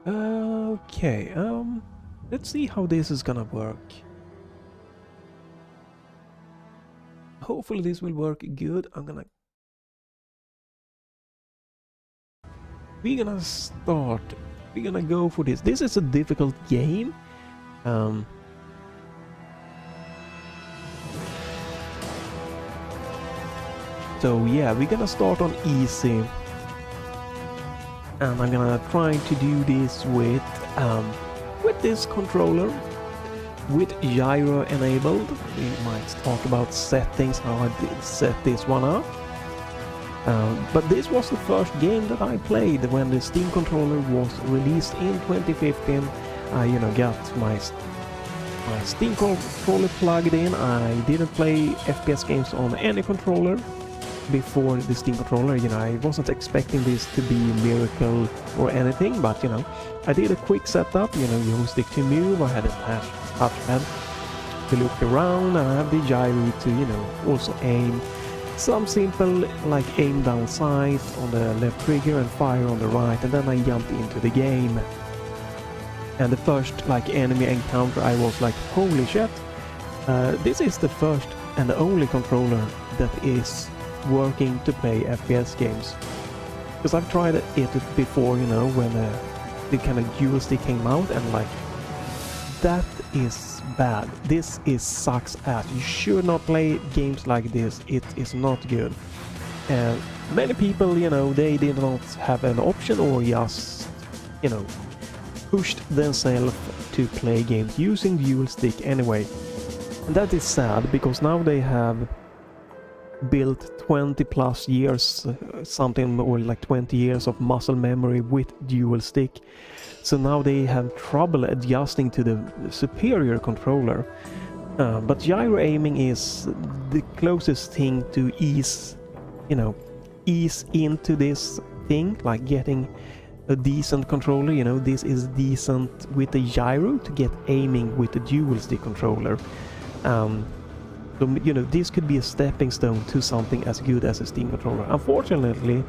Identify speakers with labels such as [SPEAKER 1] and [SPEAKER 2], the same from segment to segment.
[SPEAKER 1] Okay, let's see how this is gonna work. Hopefully this will work good. We're gonna start. We're gonna go for this. This is a difficult game. So yeah, we're gonna start on easy. And I'm gonna try to do this with this controller, with gyro enabled. We might talk about settings, how I did set this one up. But this was the first game that I played when the Steam controller was released in 2015. I, got my Steam controller plugged in. I didn't play FPS games on any controller before the Steam controller. I wasn't expecting this to be a miracle or anything, but I did a quick setup. Use stick to move. I had a touchpad to look around. I have the gyro to also aim. Some simple like aim down sight on the left trigger and fire on the right, and then I jumped into the game. And the first enemy encounter, I was like, holy shit, this is the first and the only controller that is working to play FPS games. Because I've tried it before, when the kind of dual stick came out, and that is bad. This sucks ass. You should not play games like this. It is not good. And many people, they did not have an option, or just, pushed themselves to play games using dual stick anyway. And that is sad, because now they have built 20 plus years, something, or 20 years of muscle memory with dual stick. So now they have trouble adjusting to the superior controller. But gyro aiming is the closest thing to ease into this thing, like getting a decent controller. This is decent with the gyro to get aiming with the dual stick controller. So, this could be a stepping stone to something as good as a Steam controller. Unfortunately,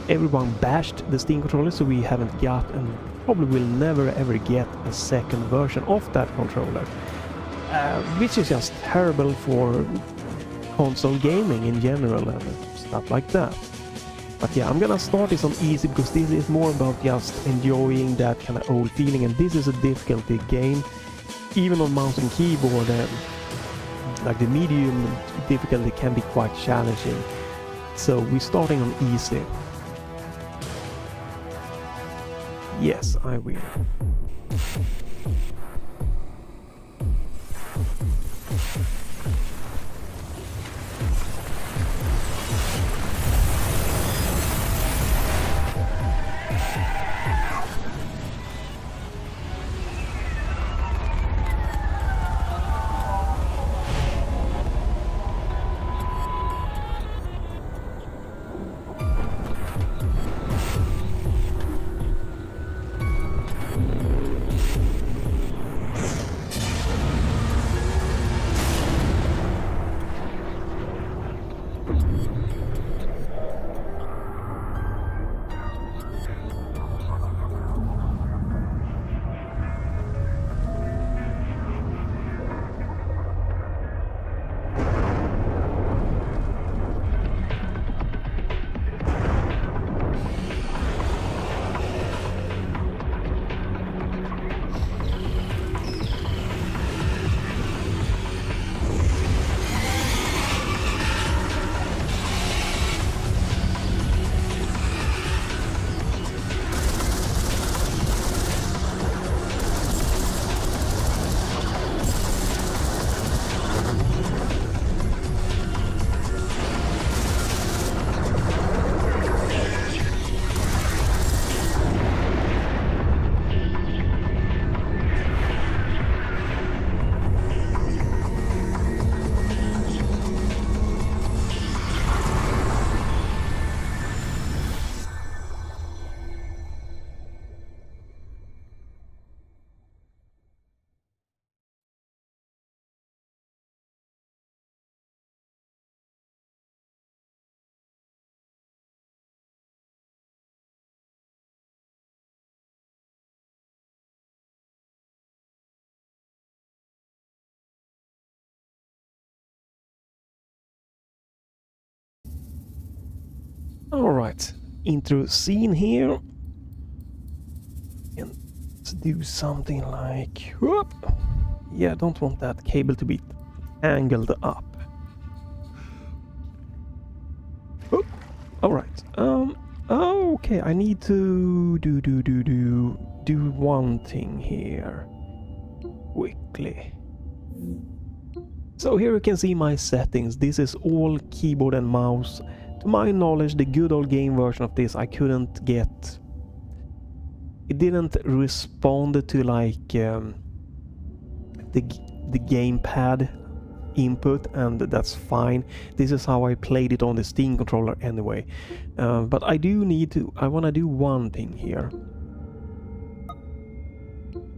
[SPEAKER 1] everyone bashed the Steam controller, so we haven't got, and probably will never ever get, a second version of that controller. Which is just terrible for console gaming in general and stuff like that. But yeah, I'm gonna start this on easy, because this is more about just enjoying that kind of old feeling, and this is a difficulty game. Even on mouse and keyboard, the medium difficulty can be quite challenging. So we're starting on easy. Yes, I will. Alright, intro scene here. And let's do something like... Whoop! Yeah, don't want that cable to be angled up. Oh, alright. Okay, I need to do one thing here quickly. So here you can see my settings. This is all keyboard and mouse. To my knowledge, the good old game version of this I couldn't get. It didn't respond to like the gamepad input, and that's fine. This is how I played it on the Steam controller anyway. But I want to do one thing here.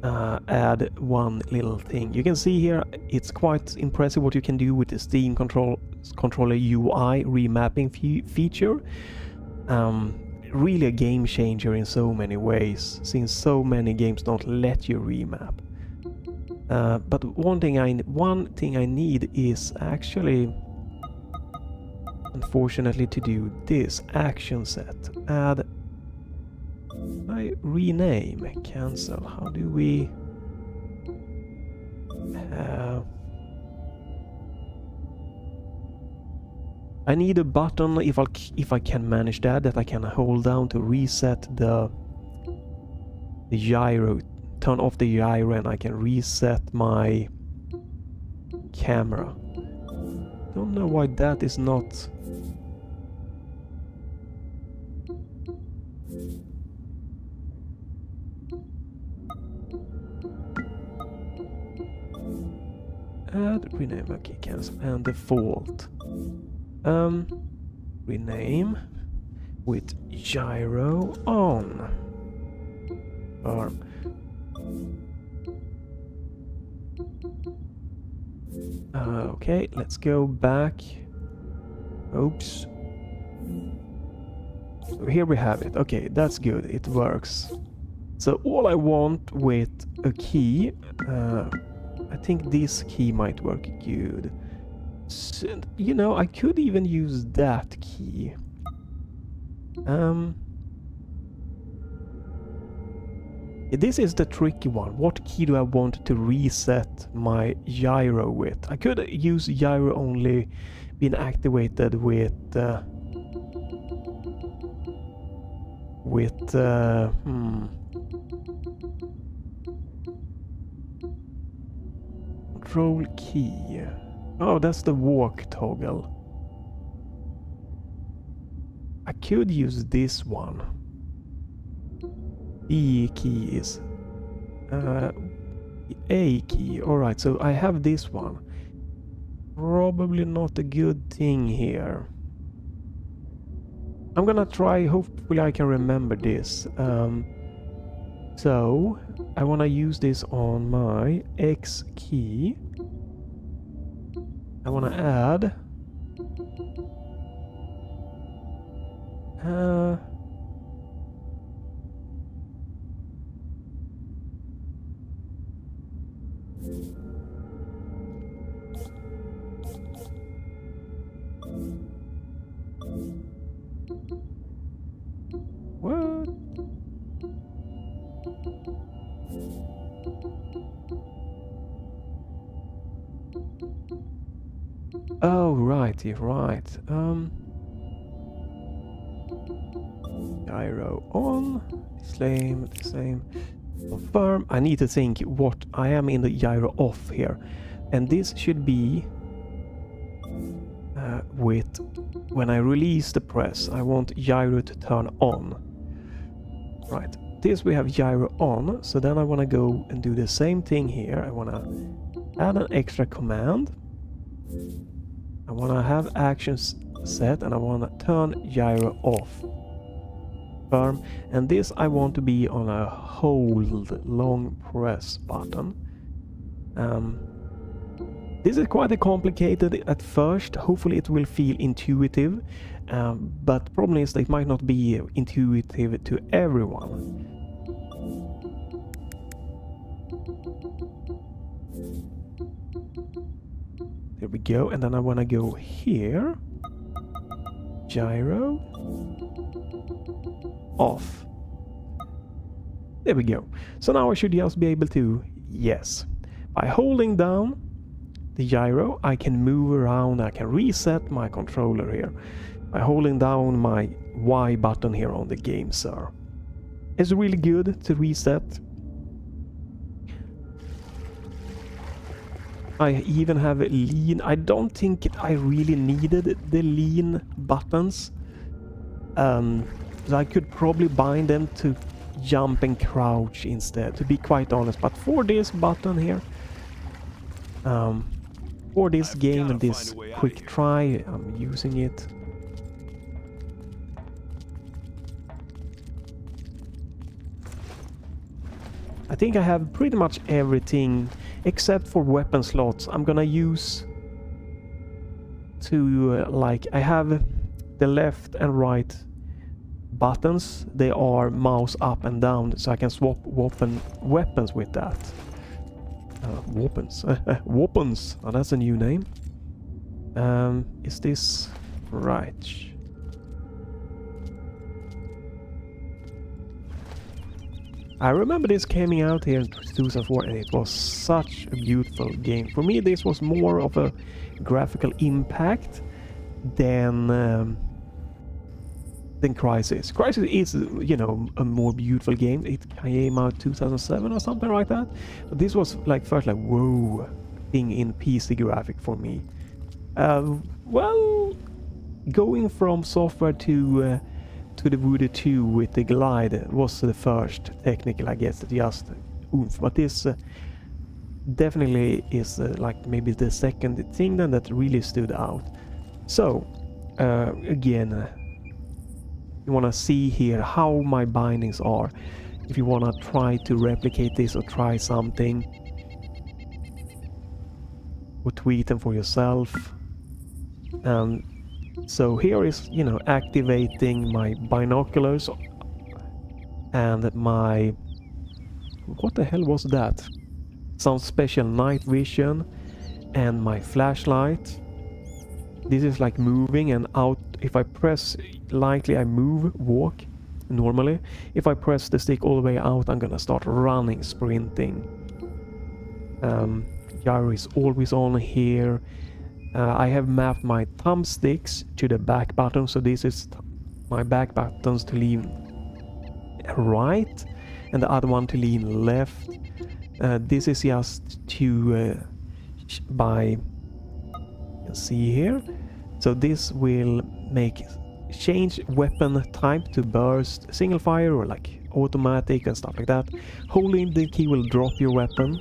[SPEAKER 1] Add one little thing. You can see here it's quite impressive what you can do with the Steam controller UI remapping feature. Really a game changer in so many ways, since so many games don't let you remap. But one thing I need is actually, unfortunately, to do this action set. Add. I rename, cancel. How do we? I need a button if I can manage that I can hold down to reset the gyro. Turn off the gyro and I can reset my camera. Don't know why that is not. Add, rename, okay, cancel, and default. Rename with gyro on. Okay, let's go back. Oops. So here we have it. Okay, that's good. It works. So all I want with a key, I think this key might work good. So, you know, I could even use that key. This is the tricky one. What key do I want to reset my gyro with? I could use gyro only being activated with control key. Oh, that's the walk toggle. I could use this one. E key is A key. Alright, so I have this one. Probably not a good thing here. I'm gonna try, hopefully I can remember this. So I wanna use this on my X key. I wanna add what? Oh, righty, right. Gyro on, same, confirm. I need to think what I am in the gyro off here, and this should be with when I release the press. I want gyro to turn on. Right. This we have gyro on, so then I want to go and do the same thing here. I want to add an extra command. I want to have actions set, and I want to turn gyro off. Firm. And this I want to be on a hold long press button. This is quite complicated at first. Hopefully it will feel intuitive, but the problem is that it might not be intuitive to everyone. There we go, and then I want to go here, gyro, off. There we go. So now I should just be able to, yes, by holding down the gyro I can move around, I can reset my controller here by holding down my Y button here on the Gamesir. It's really good to reset. I even have a lean. I don't think I really needed the lean buttons. So I could probably bind them to jump and crouch instead, to be quite honest. But for this button here, for this game and this quick try, I'm using it. I think I have pretty much everything except for weapon slots. I'm gonna use to like, I have the left and right buttons, they are mouse up and down, so I can swap weapons with that. Weapons. Weapons. Oh, that's a new name. Is this right? I remember this coming out here in 2004 and it was such a beautiful game. For me this was more of a graphical impact than Crysis. Crysis is, you know, a more beautiful game. It came out 2007 or something like that. But this was like first like whoa thing in PC graphic for me. Well, going from software to the Voodoo 2 with the glide was the first technical, I guess, just oomph. But this definitely is like maybe the second thing then that really stood out. So again, you want to see here how my bindings are. If you want to try to replicate this or try something, or tweet them for yourself. So here is, you know, activating my binoculars and my, what the hell was that? Some special night vision and my flashlight. This is like moving and out. If I press lightly, I move, walk normally. If I press the stick all the way out, I'm gonna start running, sprinting. Gyro is always on here. I have mapped my thumbsticks to the back button, so this is my back buttons to lean right and the other one to lean left. This is just to you can see here. So this will change weapon type to burst, single fire or like automatic and stuff like that. Holding the key will drop your weapon.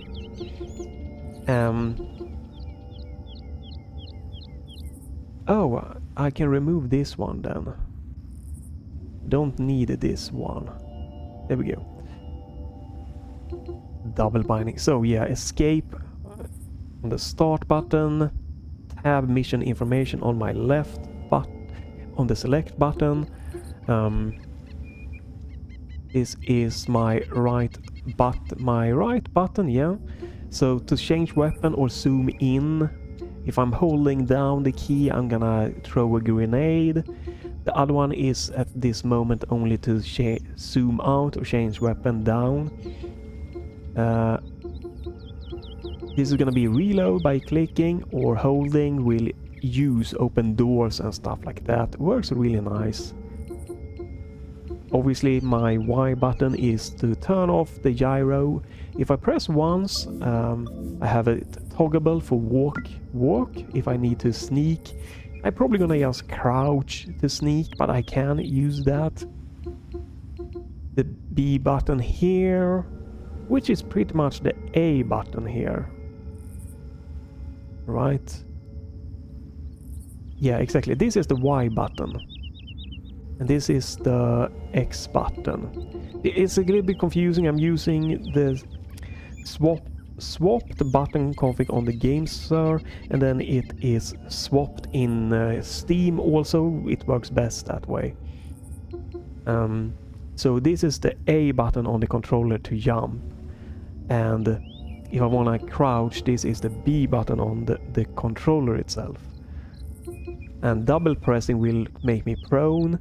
[SPEAKER 1] Oh, I can remove this one then. Don't need this one. There we go. Double binding. So yeah, escape on the start button. Tab mission information on my left, but on the select button. This is my right button, yeah. So to change weapon or zoom in, if I'm holding down the key, I'm gonna throw a grenade. The other one is at this moment only to zoom out or change weapon down. This is gonna be reload by clicking or holding, will use open doors and stuff like that. Works really nice. Obviously my Y button is to turn off the gyro. If I press once, I have it toggleable for walk. If I need to sneak, I'm probably gonna just crouch to sneak, but I can use that. The B button here, which is pretty much the A button here. Right? Yeah, exactly. This is the Y button. And this is the X button. It's a little bit confusing. I'm using the swap the button config on the Gamesir, and then it is swapped in Steam also. It works best that way. So this is the A button on the controller to jump, and if I want to crouch, this is the B button on the controller itself. And double pressing will make me prone,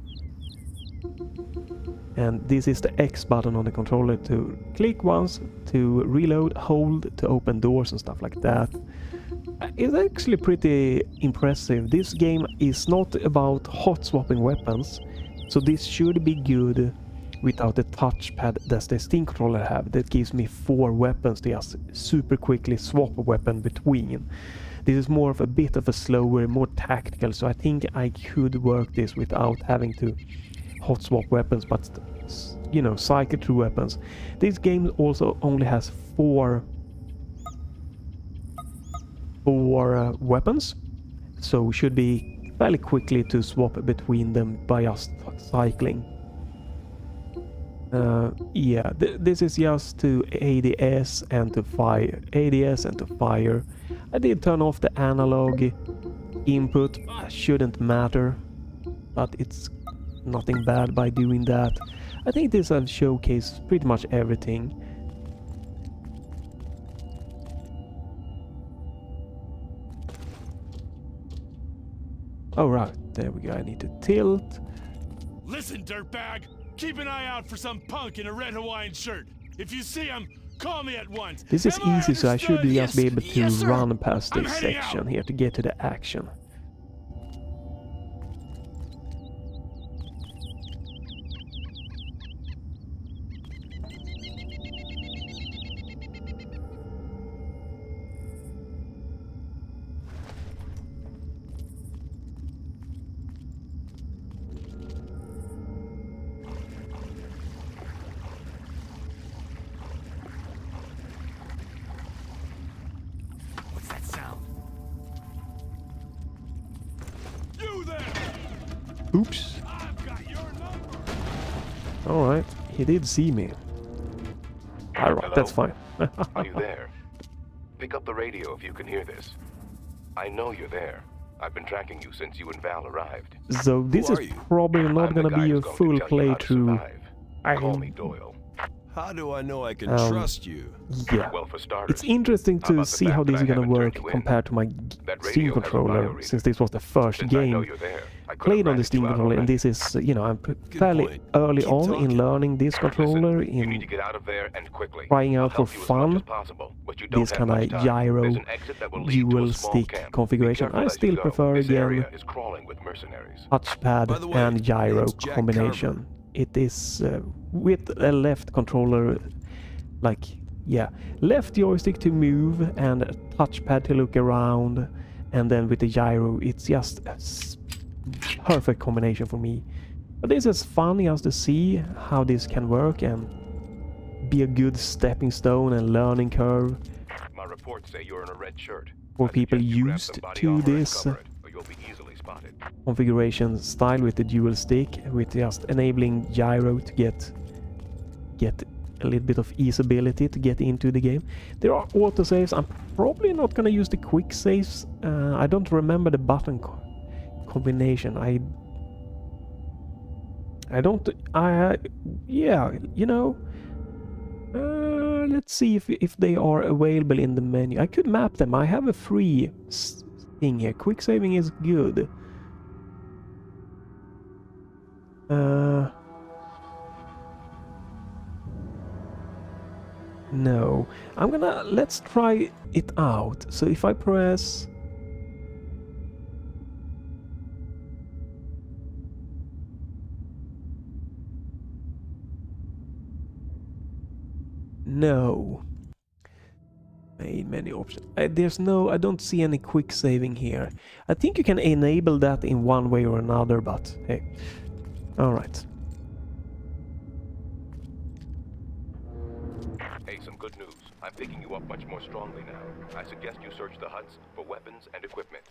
[SPEAKER 1] And this is the X button on the controller to click once to reload, hold to open doors and stuff like that. It's actually pretty impressive. This game is not about hot swapping weapons, so this should be good without the touchpad that the Steam controller have. That gives me 4 weapons to just super quickly swap a weapon between. This is more of a bit of a slower, more tactical, so I think I could work this without having to hot swap weapons, but you know, cycle through weapons. This game also only has 4 weapons, so should be fairly quickly to swap between them by just cycling. Yeah, this is just to ADS and to fire. ADS and to fire. I did turn off the analog input. Shouldn't matter, but it's nothing bad by doing that. I think this has showcased pretty much everything. Oh right, there we go. I need to tilt.
[SPEAKER 2] Listen, dirtbag! Keep an eye out for some punk in a red Hawaiian shirt. If you see him, call me at once.
[SPEAKER 1] This is easy, so I should just be able to run past
[SPEAKER 2] I'm
[SPEAKER 1] this
[SPEAKER 2] heading
[SPEAKER 1] section
[SPEAKER 2] out.
[SPEAKER 1] here to get to the action.
[SPEAKER 2] What's that sound? You there!
[SPEAKER 1] Oops.
[SPEAKER 2] I've got your number.
[SPEAKER 1] Alright, he did see me. Alright,
[SPEAKER 3] Hello?
[SPEAKER 1] that's fine.
[SPEAKER 3] Are you there? Pick up the radio if you can hear this. I know you're there. I've been tracking you since you and Val arrived.
[SPEAKER 1] So this is probably not
[SPEAKER 3] I'm the
[SPEAKER 1] gonna
[SPEAKER 3] guy
[SPEAKER 1] be a
[SPEAKER 3] who's going
[SPEAKER 1] full
[SPEAKER 3] to tell you how to
[SPEAKER 1] playthrough.
[SPEAKER 3] survive. Call me Doyle.
[SPEAKER 4] How do I know I can trust you?
[SPEAKER 1] Yeah.
[SPEAKER 3] Well, for starters,
[SPEAKER 1] It's interesting
[SPEAKER 3] how
[SPEAKER 1] to
[SPEAKER 3] about the
[SPEAKER 1] see
[SPEAKER 3] fact
[SPEAKER 1] how
[SPEAKER 3] that
[SPEAKER 1] this
[SPEAKER 3] I
[SPEAKER 1] is gonna
[SPEAKER 3] haven't
[SPEAKER 1] work
[SPEAKER 3] turned you in?
[SPEAKER 1] compared to my
[SPEAKER 3] That
[SPEAKER 1] Steam
[SPEAKER 3] radio has a
[SPEAKER 1] controller,
[SPEAKER 3] bioreader.
[SPEAKER 1] since this was the first
[SPEAKER 3] Since I know
[SPEAKER 1] game
[SPEAKER 3] you're there, I could
[SPEAKER 1] played
[SPEAKER 3] have
[SPEAKER 1] on the
[SPEAKER 3] ratted
[SPEAKER 1] Steam
[SPEAKER 3] you out
[SPEAKER 1] controller, and
[SPEAKER 3] already.
[SPEAKER 1] this is, you know, I'm fairly
[SPEAKER 4] point.
[SPEAKER 1] early
[SPEAKER 4] Keep
[SPEAKER 1] on
[SPEAKER 4] talking.
[SPEAKER 1] in learning this controller,
[SPEAKER 3] Listen, you need to
[SPEAKER 1] in
[SPEAKER 3] get out of there and quickly.
[SPEAKER 1] trying
[SPEAKER 3] I'll
[SPEAKER 1] out for
[SPEAKER 3] help you as much
[SPEAKER 1] fun
[SPEAKER 3] as possible, but you don't
[SPEAKER 1] this
[SPEAKER 3] have
[SPEAKER 1] kind
[SPEAKER 3] much
[SPEAKER 1] of
[SPEAKER 3] time.
[SPEAKER 1] gyro
[SPEAKER 3] There's an exit that will lead to a
[SPEAKER 1] dual
[SPEAKER 3] small
[SPEAKER 1] stick
[SPEAKER 3] camp. Be
[SPEAKER 1] configuration.
[SPEAKER 3] careful
[SPEAKER 1] I
[SPEAKER 3] as you
[SPEAKER 1] still
[SPEAKER 3] go.
[SPEAKER 1] prefer
[SPEAKER 3] This
[SPEAKER 1] again
[SPEAKER 3] area is crawling with mercenaries.
[SPEAKER 1] touchpad
[SPEAKER 4] By the way,
[SPEAKER 1] and gyro
[SPEAKER 4] name's Jack
[SPEAKER 1] combination.
[SPEAKER 4] Carver.
[SPEAKER 1] It is with a left controller, like, yeah, left joystick to move and a touchpad to look around, and then with the gyro it's just a perfect combination for me. But this is fun just to see how this can work and be a good stepping stone and learning curve
[SPEAKER 3] My reports say you're in a red shirt.
[SPEAKER 1] for
[SPEAKER 3] I
[SPEAKER 1] people
[SPEAKER 3] suggest you grab
[SPEAKER 1] used
[SPEAKER 3] some body
[SPEAKER 1] to
[SPEAKER 3] armor and
[SPEAKER 1] this
[SPEAKER 3] cover it, or you'll be easily spotted.
[SPEAKER 1] configuration style with the dual stick, with just enabling gyro to get a little bit of easeability to get into the game. There are autosaves. I'm probably not gonna use the quick saves. I don't remember the button combination. Yeah, you know, let's see if they are available in the menu. I could map them. I have a free thing here. Quick saving is good. No, let's try it out. So if I press no, main menu option. I don't see any quick saving here. I think you can enable that in one way or another, but hey, all right.
[SPEAKER 3] Hey, some good news. I'm picking you up much more strongly now. I suggest you search the huts for weapons and equipment.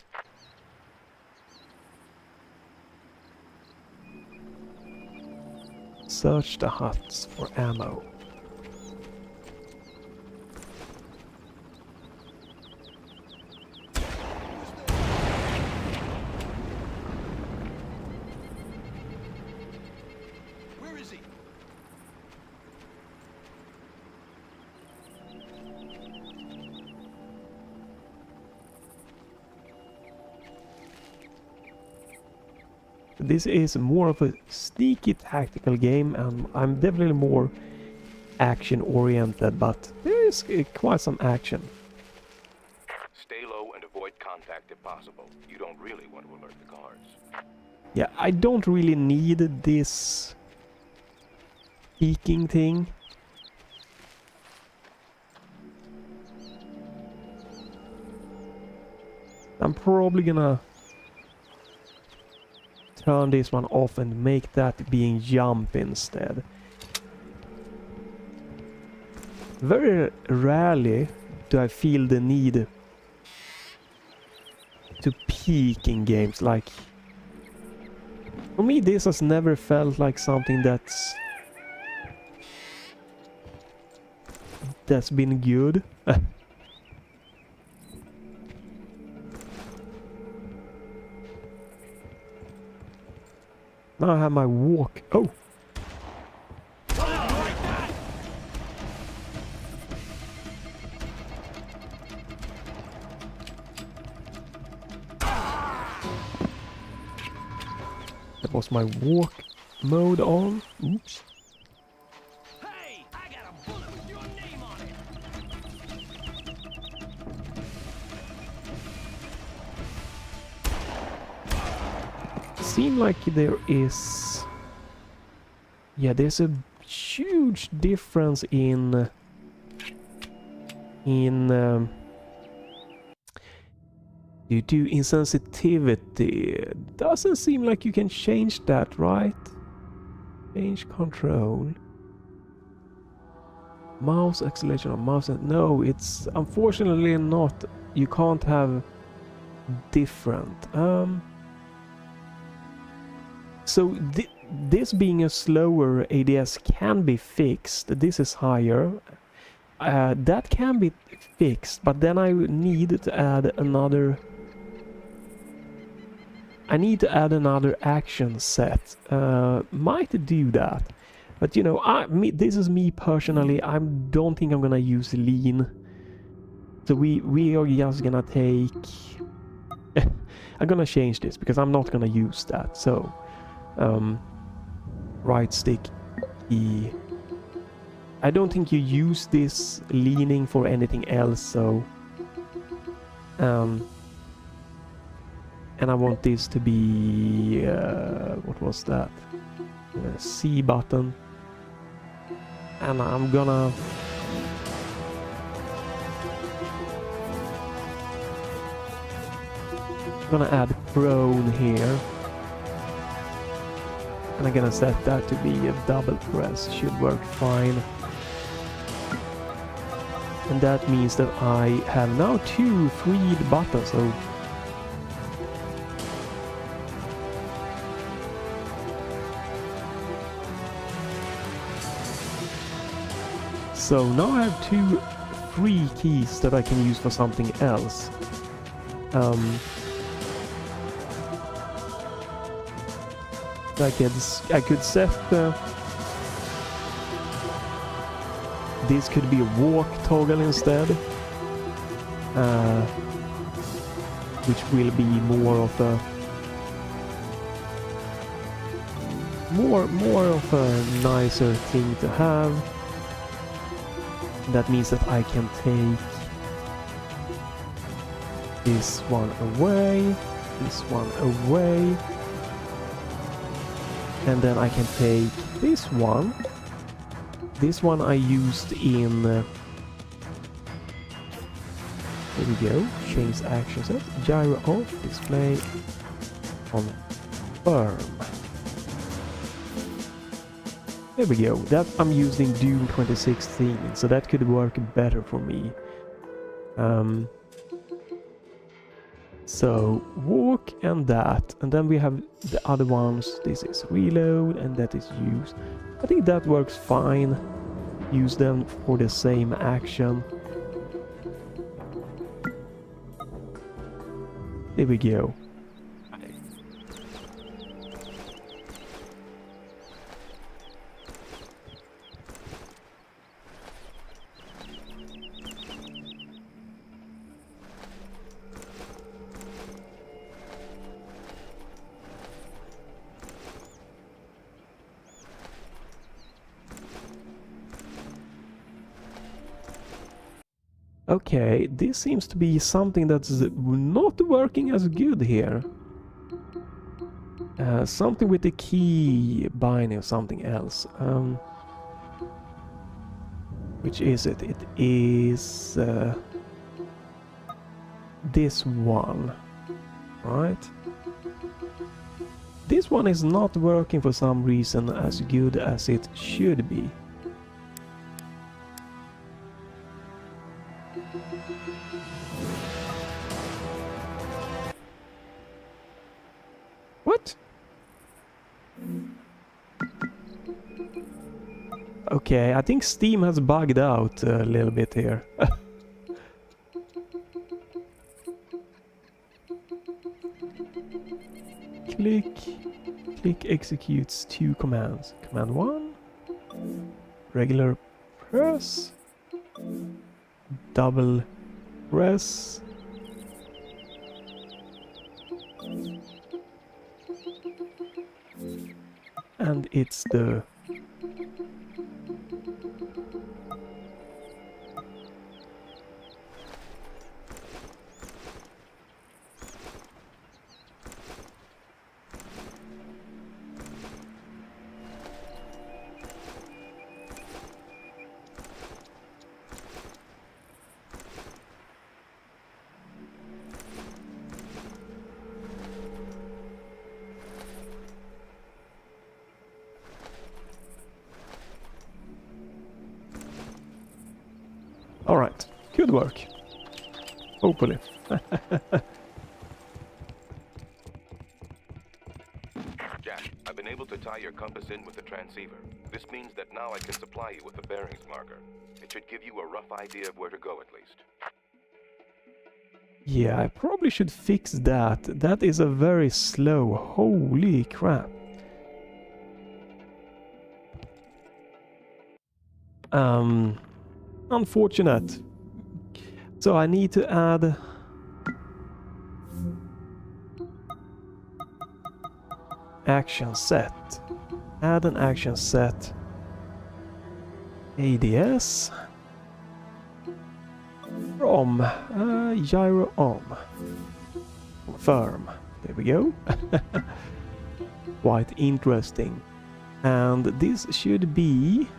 [SPEAKER 1] Search the huts for ammo.
[SPEAKER 4] Where is he?
[SPEAKER 1] This is more of a sneaky tactical game, and I'm definitely more action oriented, but there is quite some action.
[SPEAKER 3] Stay low and avoid contact if possible. You don't really want to alert the guards.
[SPEAKER 1] Yeah, I don't really need this peeking thing. I'm probably gonna turn this one off and make that being jump instead. Very rarely do I feel the need to peek in games. Like, for me this has never felt like something that's been good. Now I have my walk. Oh! That was my walk mode on. Oops.
[SPEAKER 5] Hey, I got a bullet with your name on it.
[SPEAKER 1] Seem like there is... Yeah, there's a huge difference in due to insensitivity. Doesn't seem like you can change that, right? Change control. Mouse acceleration or mouse... No, it's unfortunately not. You can't have different. So this being a slower ADS can be fixed. This is higher. That can be fixed, but then I need to add another... I need to add another action set. Might do that. But you know, this is me personally. I don't think I'm gonna use lean. So we are just gonna take... I'm gonna change this because I'm not gonna use that. So, right stick E. I don't think you use this leaning for anything else, so... and I want this to be... what was that? C button. And I'm gonna... add prone here. And I'm gonna set that to be a double press. Should work fine. And that means that I have now 2 freed buttons. So now I have 2 free keys that I can use for something else. I could set this could be a walk toggle instead, which will be more of a nicer thing to have. That means that I can take this one away, this one away, and then I can take this one. This one I used in... there we go. Change action set. Gyro off. Display confirm. There we go. That I'm using Doom 2016, so that could work better for me. So walk and that, and then we have the other ones. This is reload and that is use. I think that works fine. Use them for the same action. There we go. Okay, this seems to be something that's not working as good here. Something with the key binding or something else. Which is it? It is this one, right? This one is not working for some reason as good as it should be. What? Okay, I think Steam has bugged out a little bit here. Click executes 2 commands. Command 1, regular press, double press, and it's the Alright, good work. Hopefully.
[SPEAKER 3] Jack, I've been able to tie your compass in with the transceiver. This means that now I can supply you with a bearings marker. It should give you a rough idea of where to go at least.
[SPEAKER 1] Yeah, I probably should fix that. That is a very slow. Holy crap. Unfortunate. So I need to add action set. Add an action set. ADS from gyro on. Confirm. There we go. Quite interesting. And this should be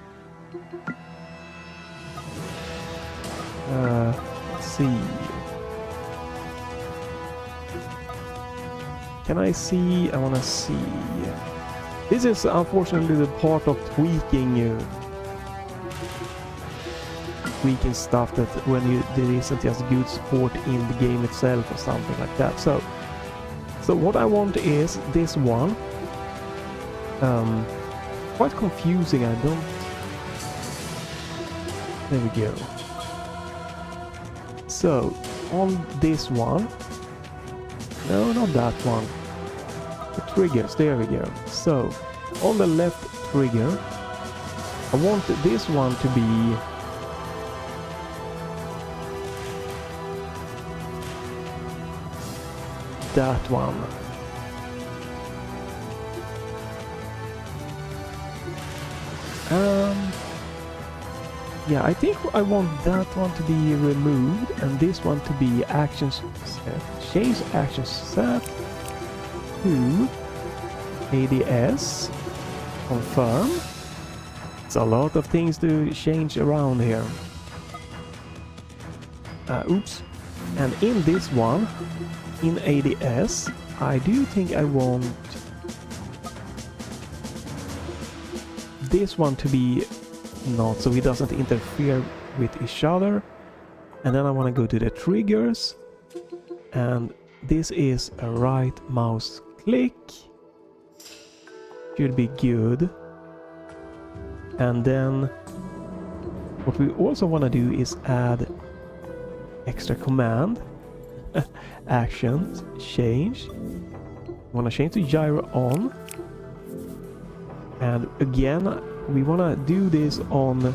[SPEAKER 1] let's see. Can I see? I want to see. This is unfortunately the part of tweaking stuff that when there isn't just good support in the game itself or something like that. So what I want is this one. Quite confusing. I don't. There we go. So, on this one, no, not that one, the triggers, there we go. So, on the left trigger, I want this one to be that one. Yeah, I think I want that one to be removed and this one to be action set. Change action set to ADS. Confirm. It's a lot of things to change around here. Oops. And in this one, in ADS, I do think I want this one to be not, so it doesn't interfere with each other. And then I want to go to the triggers, and this is a right mouse click. Should be good. And then what we also want to do is add extra command. Actions, change. Want to change to gyro on. And again, we want to do this on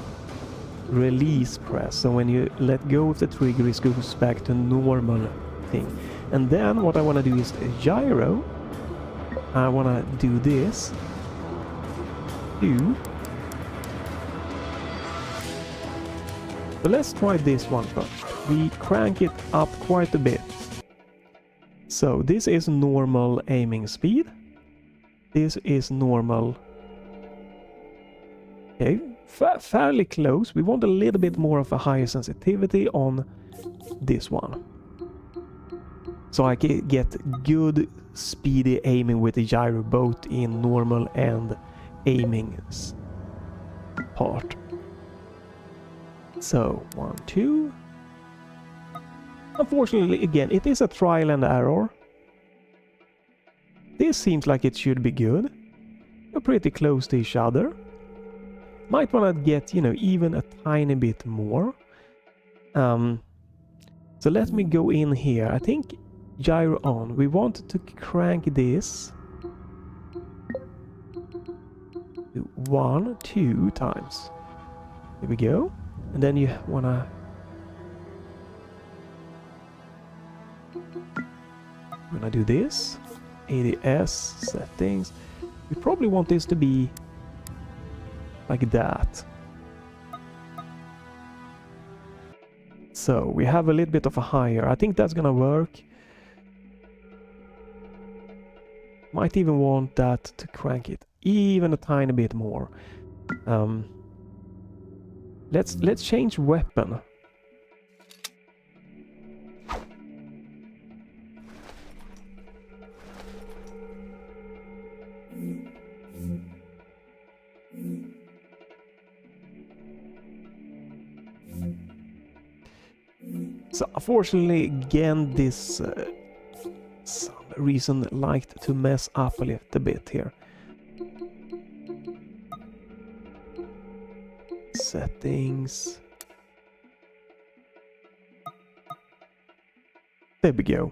[SPEAKER 1] release press. So when you let go of the trigger, it goes back to normal thing. And then what I want to do is gyro. I want to do this. So let's try this one first. We crank it up quite a bit. So this is normal aiming speed. This is normal. Okay, fairly close. We want a little bit more of a higher sensitivity on this one. So I can get good speedy aiming with the gyro both in normal and aiming part. So 1, 2. Unfortunately, again, it is a trial and error. This seems like it should be good. We're pretty close to each other. Might want to get, you know, even a tiny bit more. So let me go in here. I think gyro on. We want to crank this 1, 2 times. Here we go. And then you wanna do this. ADS settings. We probably want this to be like that. So we have a little bit of a higher. I think that's gonna work. Might even want that to crank it even a tiny bit more. Let's change weapon. So unfortunately, again, this some reason liked to mess up a little bit here. Settings. There we go.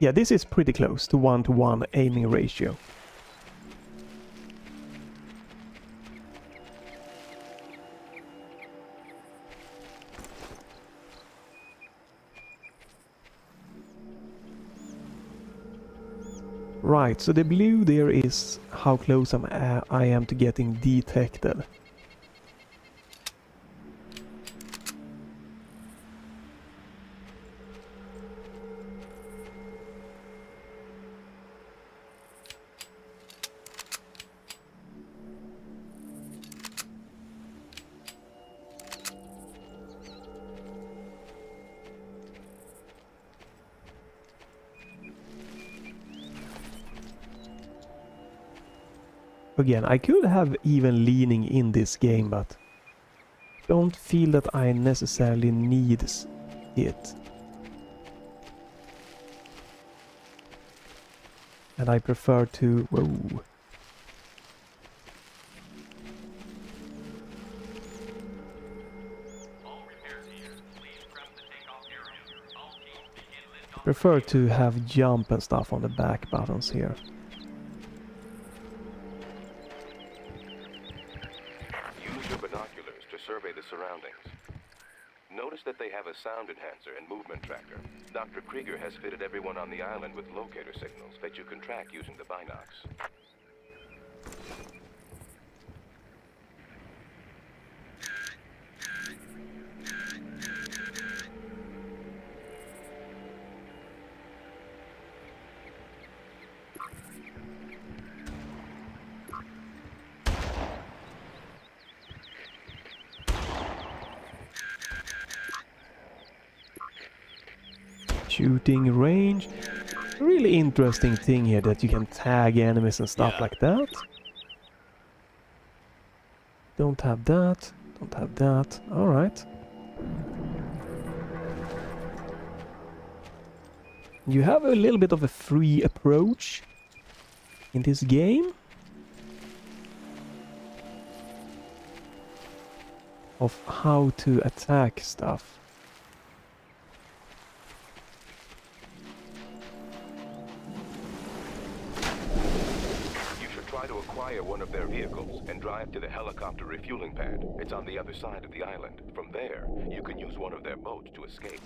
[SPEAKER 1] Yeah, this is pretty close to 1-to-1 aiming ratio. Right, so the blue there is how close I am to getting detected. Again, I could have even leaning in this game, but don't feel that I necessarily need it. And I prefer to... Whoa. Prefer to have jump and stuff on the back buttons here.
[SPEAKER 3] Survey the surroundings. Notice that they have a sound enhancer and movement tracker. Dr. Krieger has fitted everyone on the island with locator signals that you can track using the binocs.
[SPEAKER 1] Shooting range. Really interesting thing here that you can tag enemies and stuff like that. Don't have that. Don't have that. Alright. You have a little bit of a free approach in this game. Of how to attack stuff.
[SPEAKER 3] Try to acquire one of their vehicles and drive to the helicopter refueling pad. It's on the other side of the island. From there, you can use one of their boats to escape.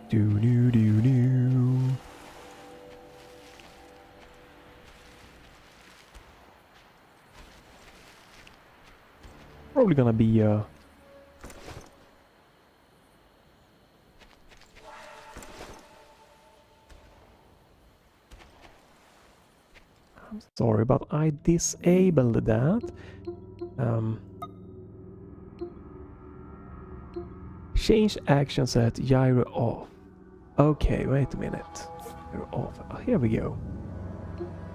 [SPEAKER 1] Do do do do. Probably gonna be I'm sorry, but I disabled that. Change action set gyro off. Okay, wait a minute. Gyro off. Oh, here we go.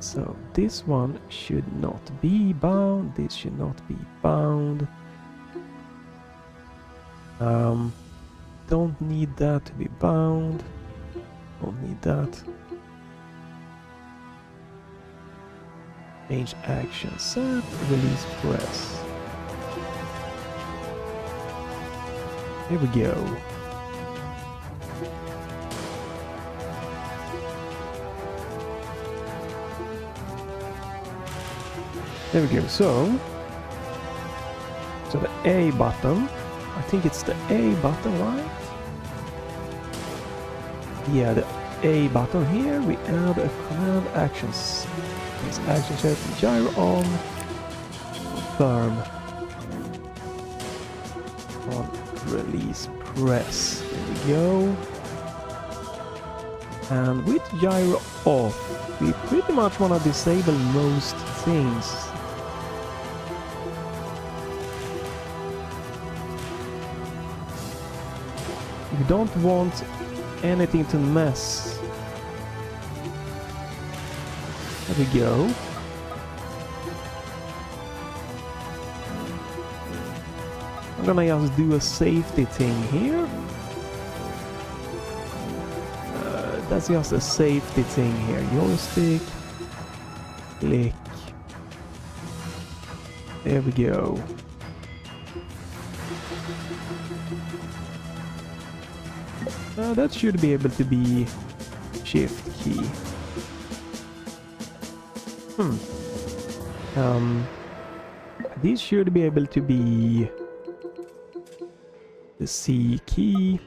[SPEAKER 1] So this one should not be bound. This should not be bound. Don't need that to be bound. Don't need that. Change action set. Release press. Here we go. There we go. So the A button. I think it's the A button, right? Yeah, the A button here. We add a command actions. This action set gyro on. Confirm. On release press. There we go. And with gyro off, we pretty much want to disable most things. We don't want anything to mess. There we go. I'm gonna just do a safety thing here. That's just a safety thing here. Joystick. Click. There we go. That should be able to be shift key. This should be able to be the C key.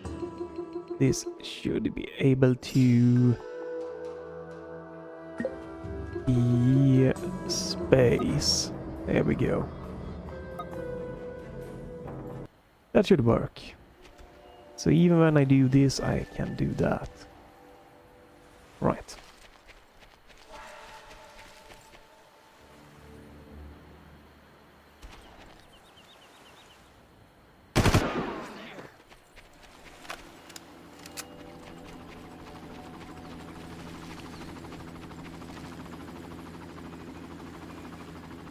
[SPEAKER 1] This should be able to be space. There we go. That should work. So even when I do this, I can do that. Right.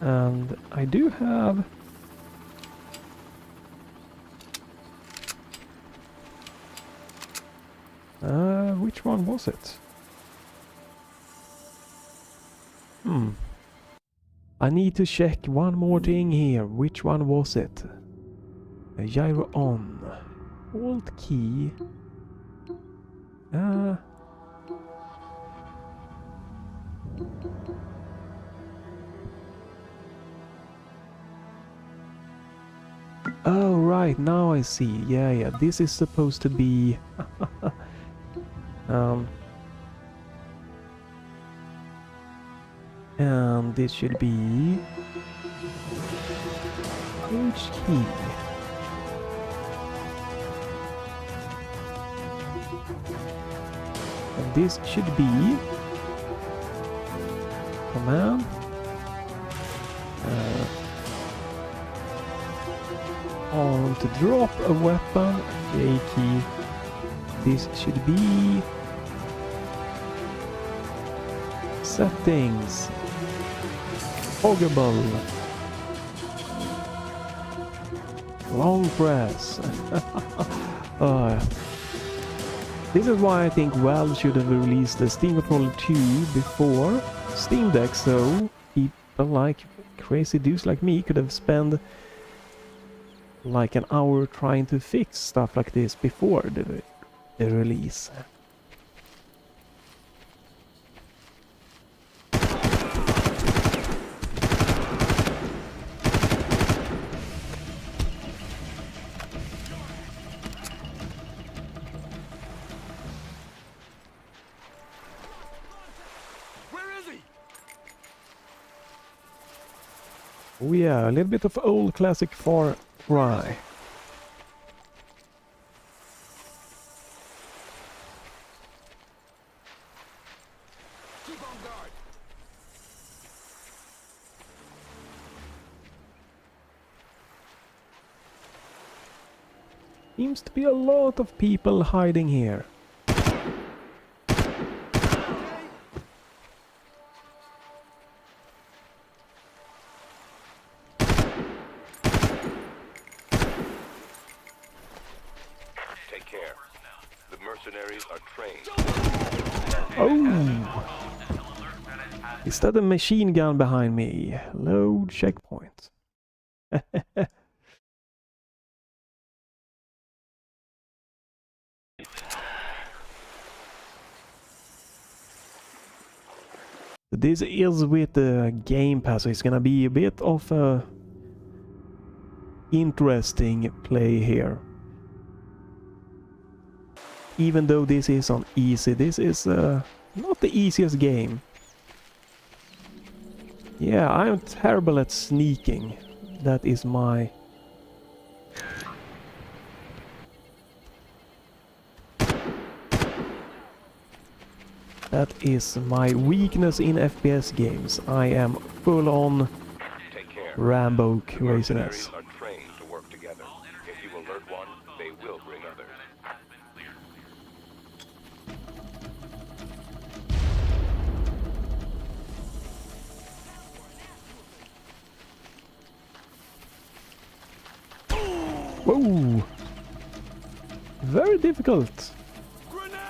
[SPEAKER 1] And I do have which one was it? I need to check one more thing here. Which one was it? Gyro on. Alt key. Oh, right, now I see. Yeah, this is supposed to be... and this should be... H key. And this should be... Command. On to drop a weapon, J key. This should be settings, toggleable, long press. This is why I think Valve should have released the Steam Controller 2 before Steam Deck, so people like crazy dudes like me could have spent like an hour trying to fix stuff like this before the release. Oh yeah, a little bit of old classic Far Cry.
[SPEAKER 5] Keep on guard.
[SPEAKER 1] Seems to be a lot of people hiding here.
[SPEAKER 3] Take care. The mercenaries are trained.
[SPEAKER 1] Oh! Is that a machine gun behind me? Load checkpoint. This is with the Game Pass, so it's gonna be a bit of a interesting play here. Even though this is on easy, this is not the easiest game. Yeah, I'm terrible at sneaking. That is my... That is my weakness in FPS games. I am full on
[SPEAKER 3] Take care.
[SPEAKER 1] Rambo
[SPEAKER 3] Mercenaries
[SPEAKER 1] craziness.
[SPEAKER 3] are trained to work together. If you alert one, they will bring others.
[SPEAKER 1] Whoa! Very difficult.
[SPEAKER 2] Grenade!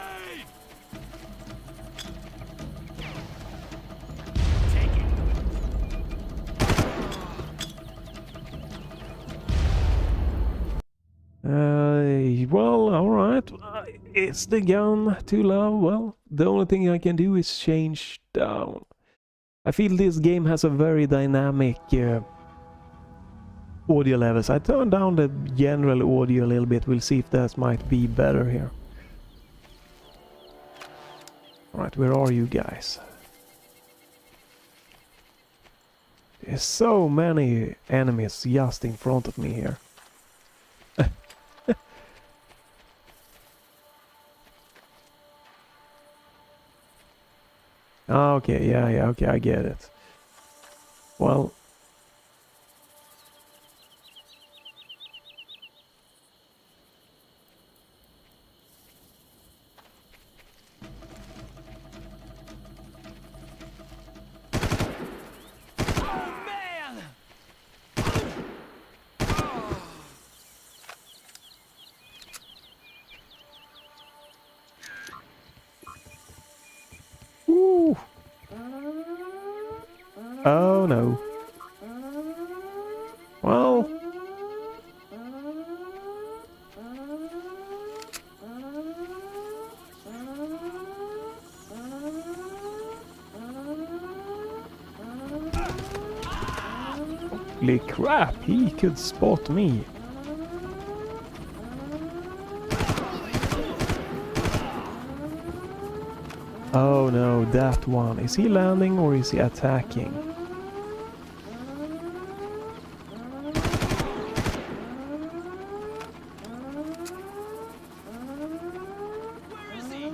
[SPEAKER 1] Well, alright. Is the gun too low? Well, the only thing I can do is change down. I feel this game has a very dynamic audio levels. I turned down the general audio a little bit. We'll see if that might be better here. Alright, where are you guys? There's so many enemies just in front of me here. Okay, yeah, okay, I get it. Well...
[SPEAKER 5] Man!
[SPEAKER 1] Woo! Oh no. Well... Holy crap, he could spot me. Oh no, that one. Is he landing or is he attacking?
[SPEAKER 5] Where is he?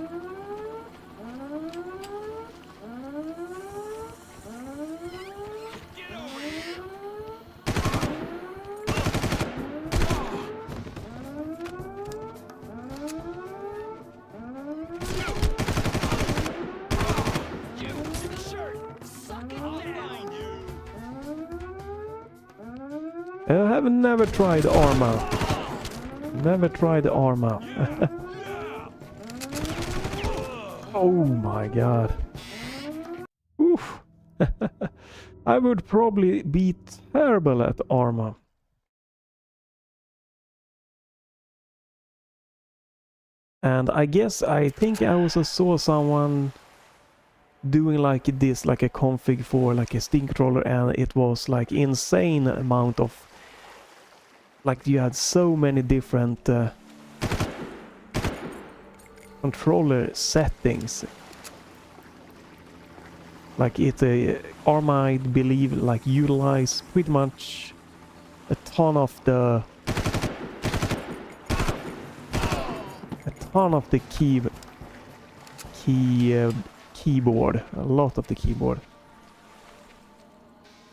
[SPEAKER 5] Get over here! You! Shirt! Suck it down, you!
[SPEAKER 1] I have never tried Arma. Never tried Arma. Oh my god. Oof. I would probably be terrible at Arma. And I think I also saw someone doing like this, like a config for like a Steam controller, and it was like insane amount of, like you had so many different controller settings. Like it's a ARM, I believe, like utilize pretty much a ton of the keyboard, a lot of the keyboard.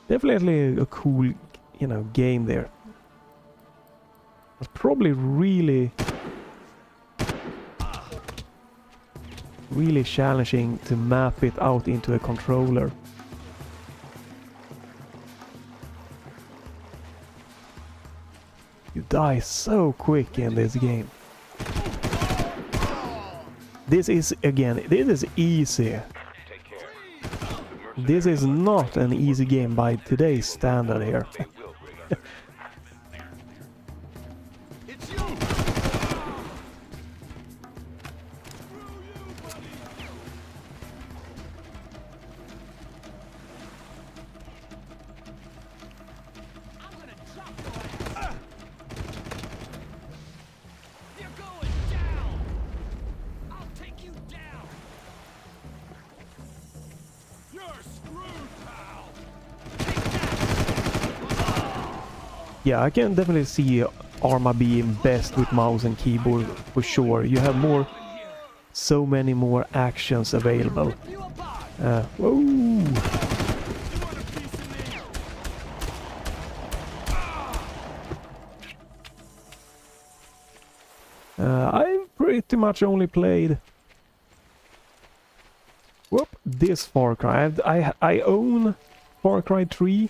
[SPEAKER 1] Definitely a cool, you know, game there. But probably really challenging to map it out into a controller. You die so quick in this game. This is, again, this is easy.
[SPEAKER 3] Take care.
[SPEAKER 1] This is not an easy game by today's standard here.
[SPEAKER 3] They will bring others.
[SPEAKER 4] It's you!
[SPEAKER 5] I'm gonna drop your ass. You're going down. I'll take you down.
[SPEAKER 2] You're screwed, pal!
[SPEAKER 1] Yeah, I can definitely see Arma being best with mouse and keyboard for sure. You have so many more actions available.
[SPEAKER 5] Rip you apart.
[SPEAKER 1] Whoa!
[SPEAKER 2] You want a piece of me?
[SPEAKER 1] I've pretty much only played this Far Cry. I own Far Cry 3.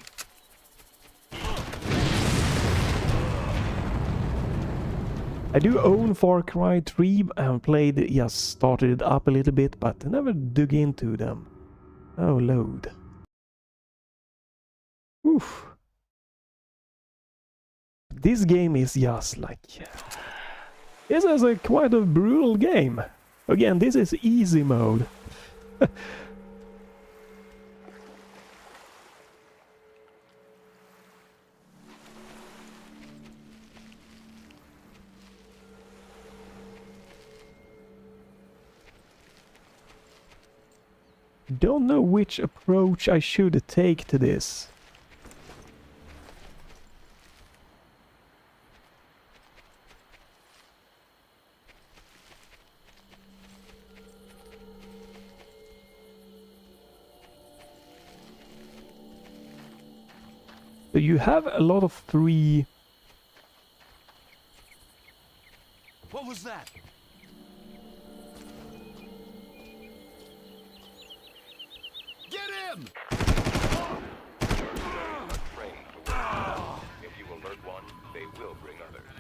[SPEAKER 1] I do own Far Cry 3. I haven't played it, just started it up a little bit, but I never dug into them. Oh, load. Oof. This game is just like... This is a quite a brutal game. Again, this is easy mode. Don't know which approach I should take to this. So you have a lot of 3.
[SPEAKER 4] What was that? Get him!
[SPEAKER 3] Trained to work. If you alert one, they will bring others.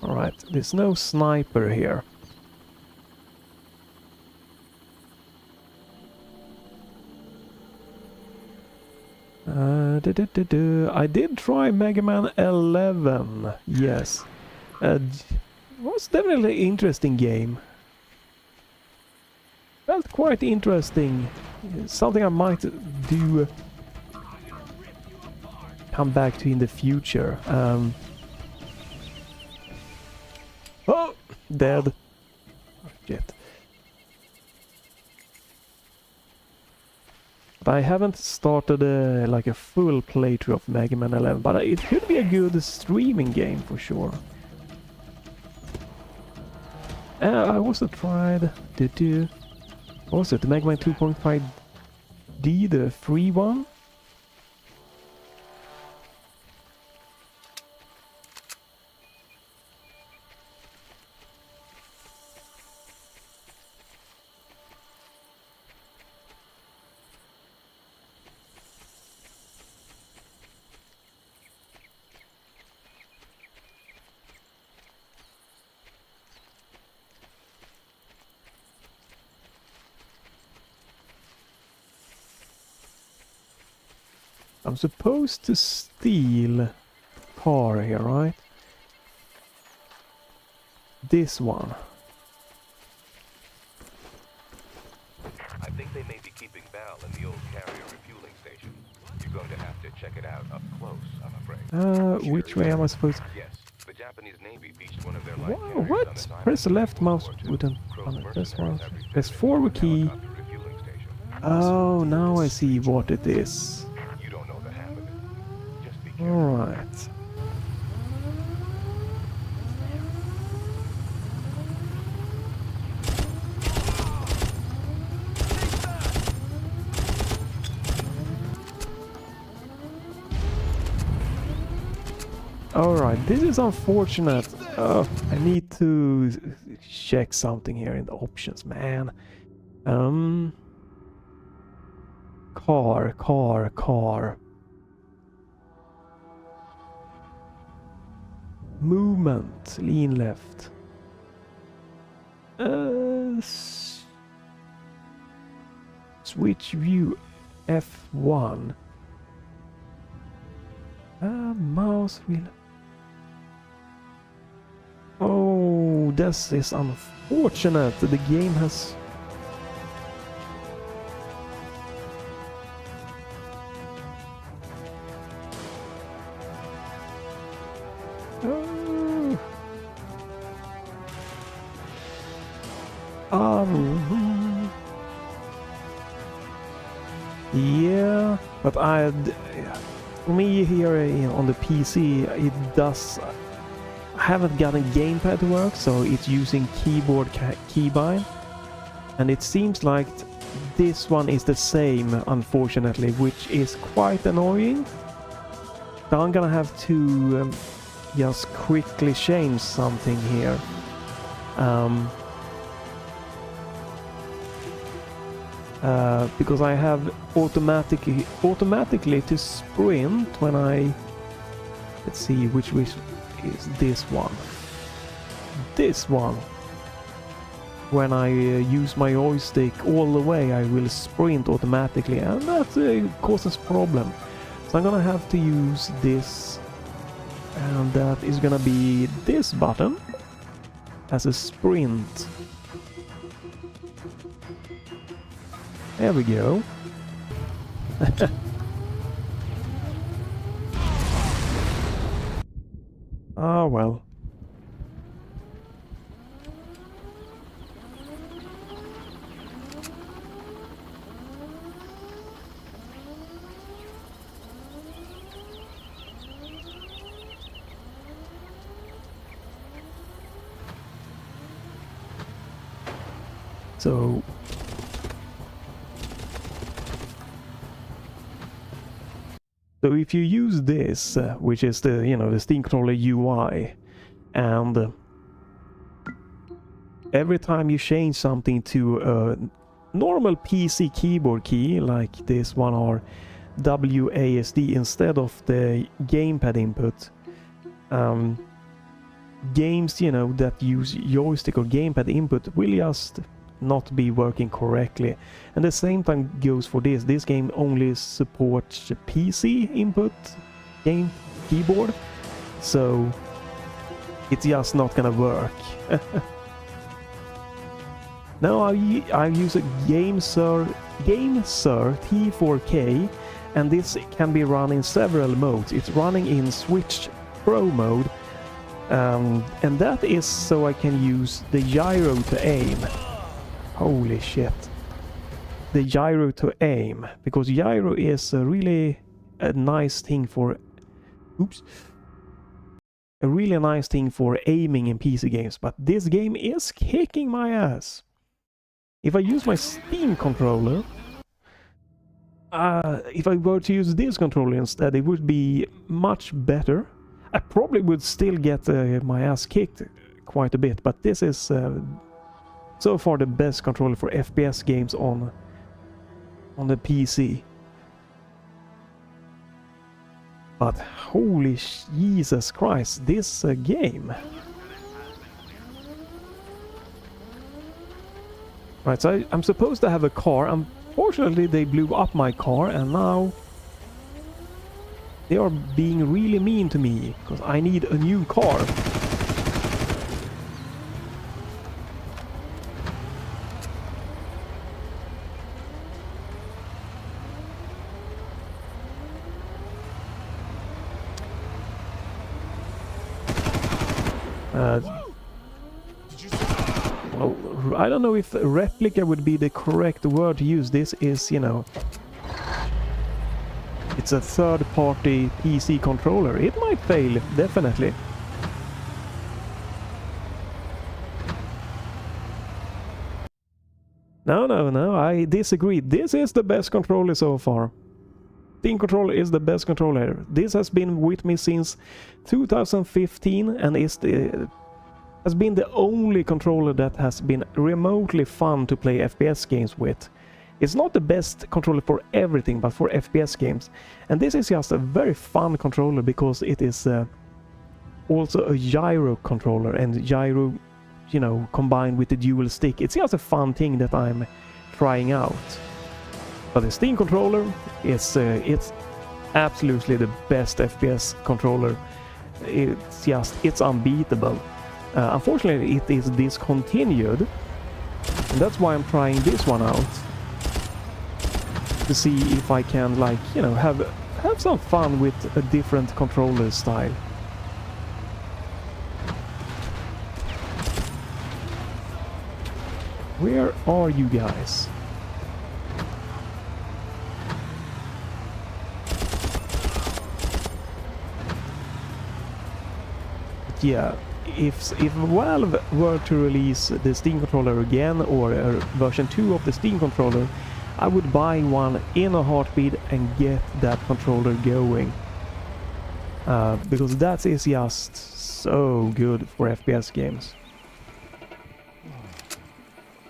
[SPEAKER 1] Alright, there's no sniper here. I did try Mega Man 11, yes. It was definitely an interesting game. Felt quite interesting. Something I might do come back to in the future. Oh, dead. Oh, shit. But I haven't started like a full playthrough of Mega Man 11, but it could be a good streaming game for sure. I also tried what was it, the Mega Man 2.5D, the free one? I'm supposed to steal car here, right? This one.
[SPEAKER 3] I think they may be keeping Val in the old carrier refueling station. You're going to have to check it out up close, I'm afraid.
[SPEAKER 1] Which way am I supposed to...
[SPEAKER 3] Yes, the Japanese Navy beached one of their light
[SPEAKER 1] Whoa,
[SPEAKER 3] carriers on
[SPEAKER 1] what?
[SPEAKER 3] this island
[SPEAKER 1] Press the left
[SPEAKER 3] during World
[SPEAKER 1] mouse
[SPEAKER 3] War II.
[SPEAKER 1] button.
[SPEAKER 3] Crow
[SPEAKER 1] one, this one. There's 4 key. Oh, now I see what it is.
[SPEAKER 3] You don't know the half of it. Just be careful.
[SPEAKER 1] Alright. Alright, this is unfortunate. I need to check something here in the options, man. Car. Movement, lean left. Switch view, F1. Mouse wheel. Oh, this is unfortunate. The game has... Yeah, but for me here on the PC, it does... I haven't gotten gamepad to work, so it's using keyboard keybind, and it seems like this one is the same, unfortunately, which is quite annoying. So I'm gonna have to just quickly change something here. Because I have automatically to sprint when I... Let's see, which is this one. This one. When I use my joystick all the way, I will sprint automatically, and that causes problem. So I'm gonna have to use this, and that is gonna be this button as a sprint. There we go. Ah, well. So if you use this, which is the, you know, the Steam controller UI, and every time you change something to a normal PC keyboard key, like this one, or WASD instead of the gamepad input, games, you know, that use joystick or gamepad input will just not be working correctly. And the same time goes for this. This game only supports PC input game keyboard, so it's just not gonna work. Now I use a Gamesir T4K, and this can be run in several modes. It's running in Switch Pro mode, and that is so I can use the gyro to aim. Holy shit. The gyro to aim, because gyro is really a nice thing for... Oops. A really nice thing for aiming in PC games, but this game is kicking my ass. If I use my Steam controller, if I were to use this controller instead, it would be much better. I probably would still get my ass kicked quite a bit, but this is so far the best controller for FPS games on the PC. But holy Jesus Christ, this game. Right, so I'm supposed to have a car. Unfortunately, they blew up my car, and now they are being really mean to me, because I need a new car. I don't know if replica would be the correct word to use. This is, you know, it's a third-party PC controller. It might fail, definitely. No, I disagree. This is the best controller so far. Steam controller is the best controller. This has been with me since 2015 and has been the only controller that has been remotely fun to play FPS games with. It's not the best controller for everything, but for FPS games. And this is just a very fun controller because it is also a gyro controller, and gyro, you know, combined with the dual stick. It's just a fun thing that I'm trying out. But the Steam controller is it's absolutely the best FPS controller. It's unbeatable. Unfortunately, it is discontinued, and that's why I'm trying this one out to see if I can, like, you know, have some fun with a different controller style. Where are you guys? Yeah, if Valve were to release the Steam controller again, or a version 2 of the Steam controller, I would buy one in a heartbeat and get that controller going. Because that is just so good for FPS games.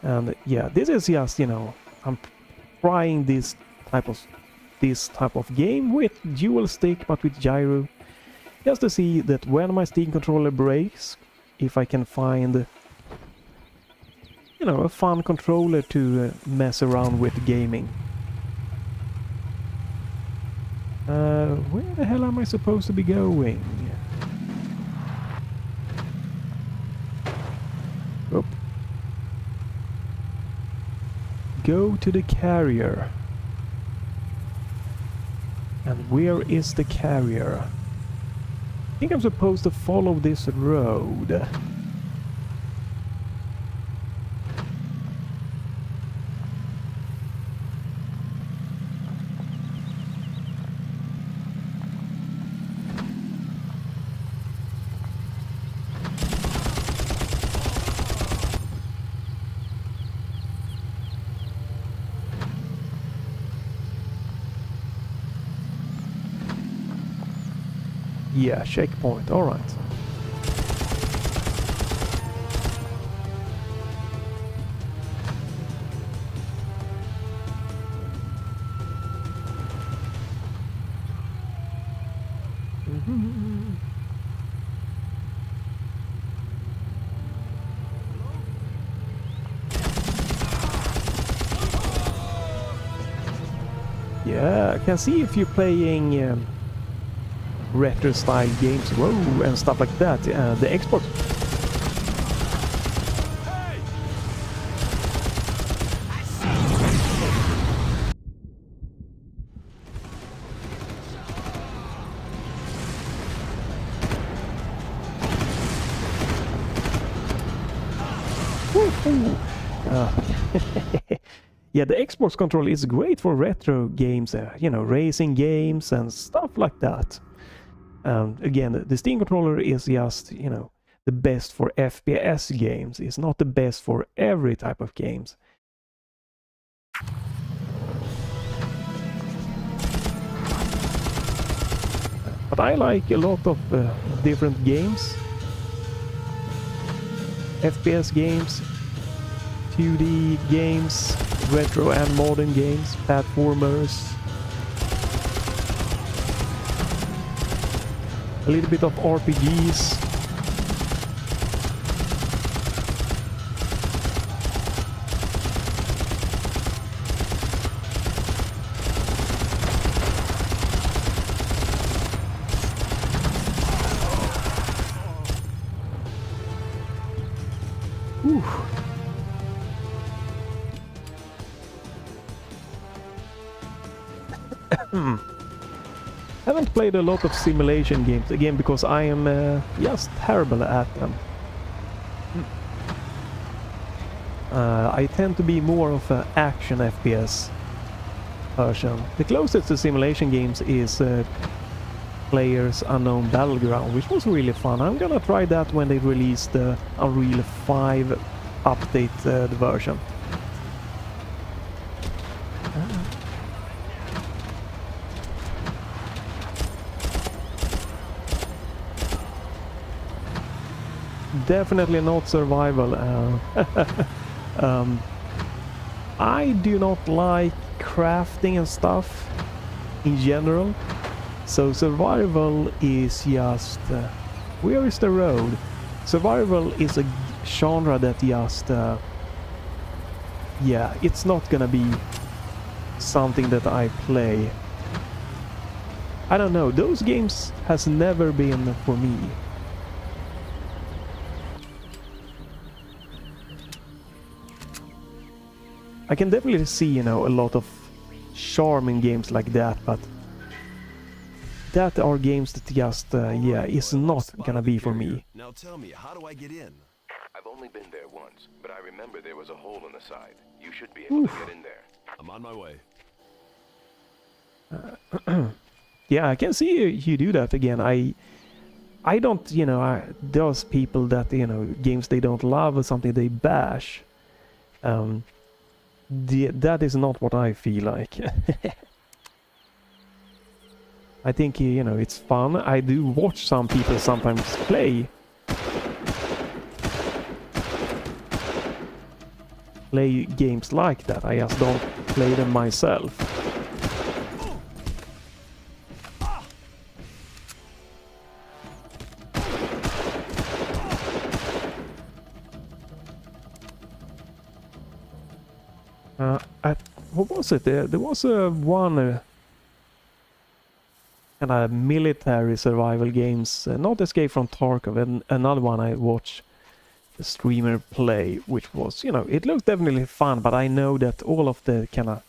[SPEAKER 1] And yeah, this is just, you know, I'm trying this type of game with dual stick but with gyro, just to see that when my Steam controller breaks, if I can find, you know, a fun controller to mess around with gaming. Where the hell am I supposed to be going? Oop. Go to the carrier. And where is the carrier? I think I'm supposed to follow this road. Yeah, checkpoint, alright. Yeah, I can see if you're playing retro style games, whoa, and stuff like that. The Xbox. Yeah, the Xbox controller is great for retro games, you know, racing games and stuff like that. Again, the Steam controller is just, you know, the best for FPS games. It's not the best for every type of games. But I like a lot of different games. FPS games, 2D games, retro and modern games, platformers. A little bit of RPGs. Haven't played a lot of simulation games, again, because I am just terrible at them. I tend to be more of an action FPS version. The closest to simulation games is Players Unknown Battleground, which was really fun. I'm gonna try that when they release the Unreal 5 update the version. Definitely not survival. I do not like crafting and stuff in general, so survival is just where is the road? Survival is a genre that just yeah, it's not gonna be something that I play. I don't know, those games has never been for me. I can definitely see, you know, a lot of charm in games like that, but that are games that just, yeah, is not gonna be for me.
[SPEAKER 4] Now tell me, how do I get in?
[SPEAKER 3] I've only been there once, but I remember there was a hole in the side. You should be able to get in there.
[SPEAKER 4] I'm on my way.
[SPEAKER 1] Yeah, I can see you do that again. I don't, you know, there's people that, you know, games they don't love or something they bash. That is not what I feel like. I think, you know, it's fun. I do watch some people sometimes play games like that. I just don't play them myself. What was it? There was one kind of military survival games, not Escape from Tarkov, and another one I watched the streamer play, which was, you know, it looked definitely fun, but I know that all of the kind of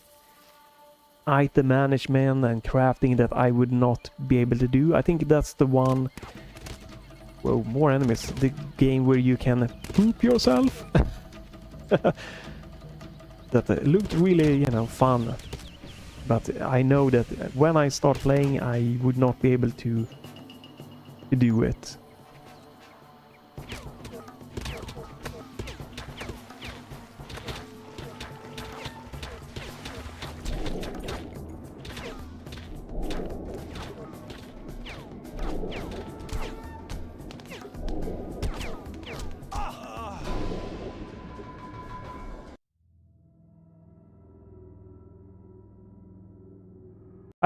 [SPEAKER 1] item management and crafting that I would not be able to do. I think that's the one. Whoa, more enemies. The game where you can poop yourself. That looked really, you know, fun, but I know that when I start playing I would not be able to do it.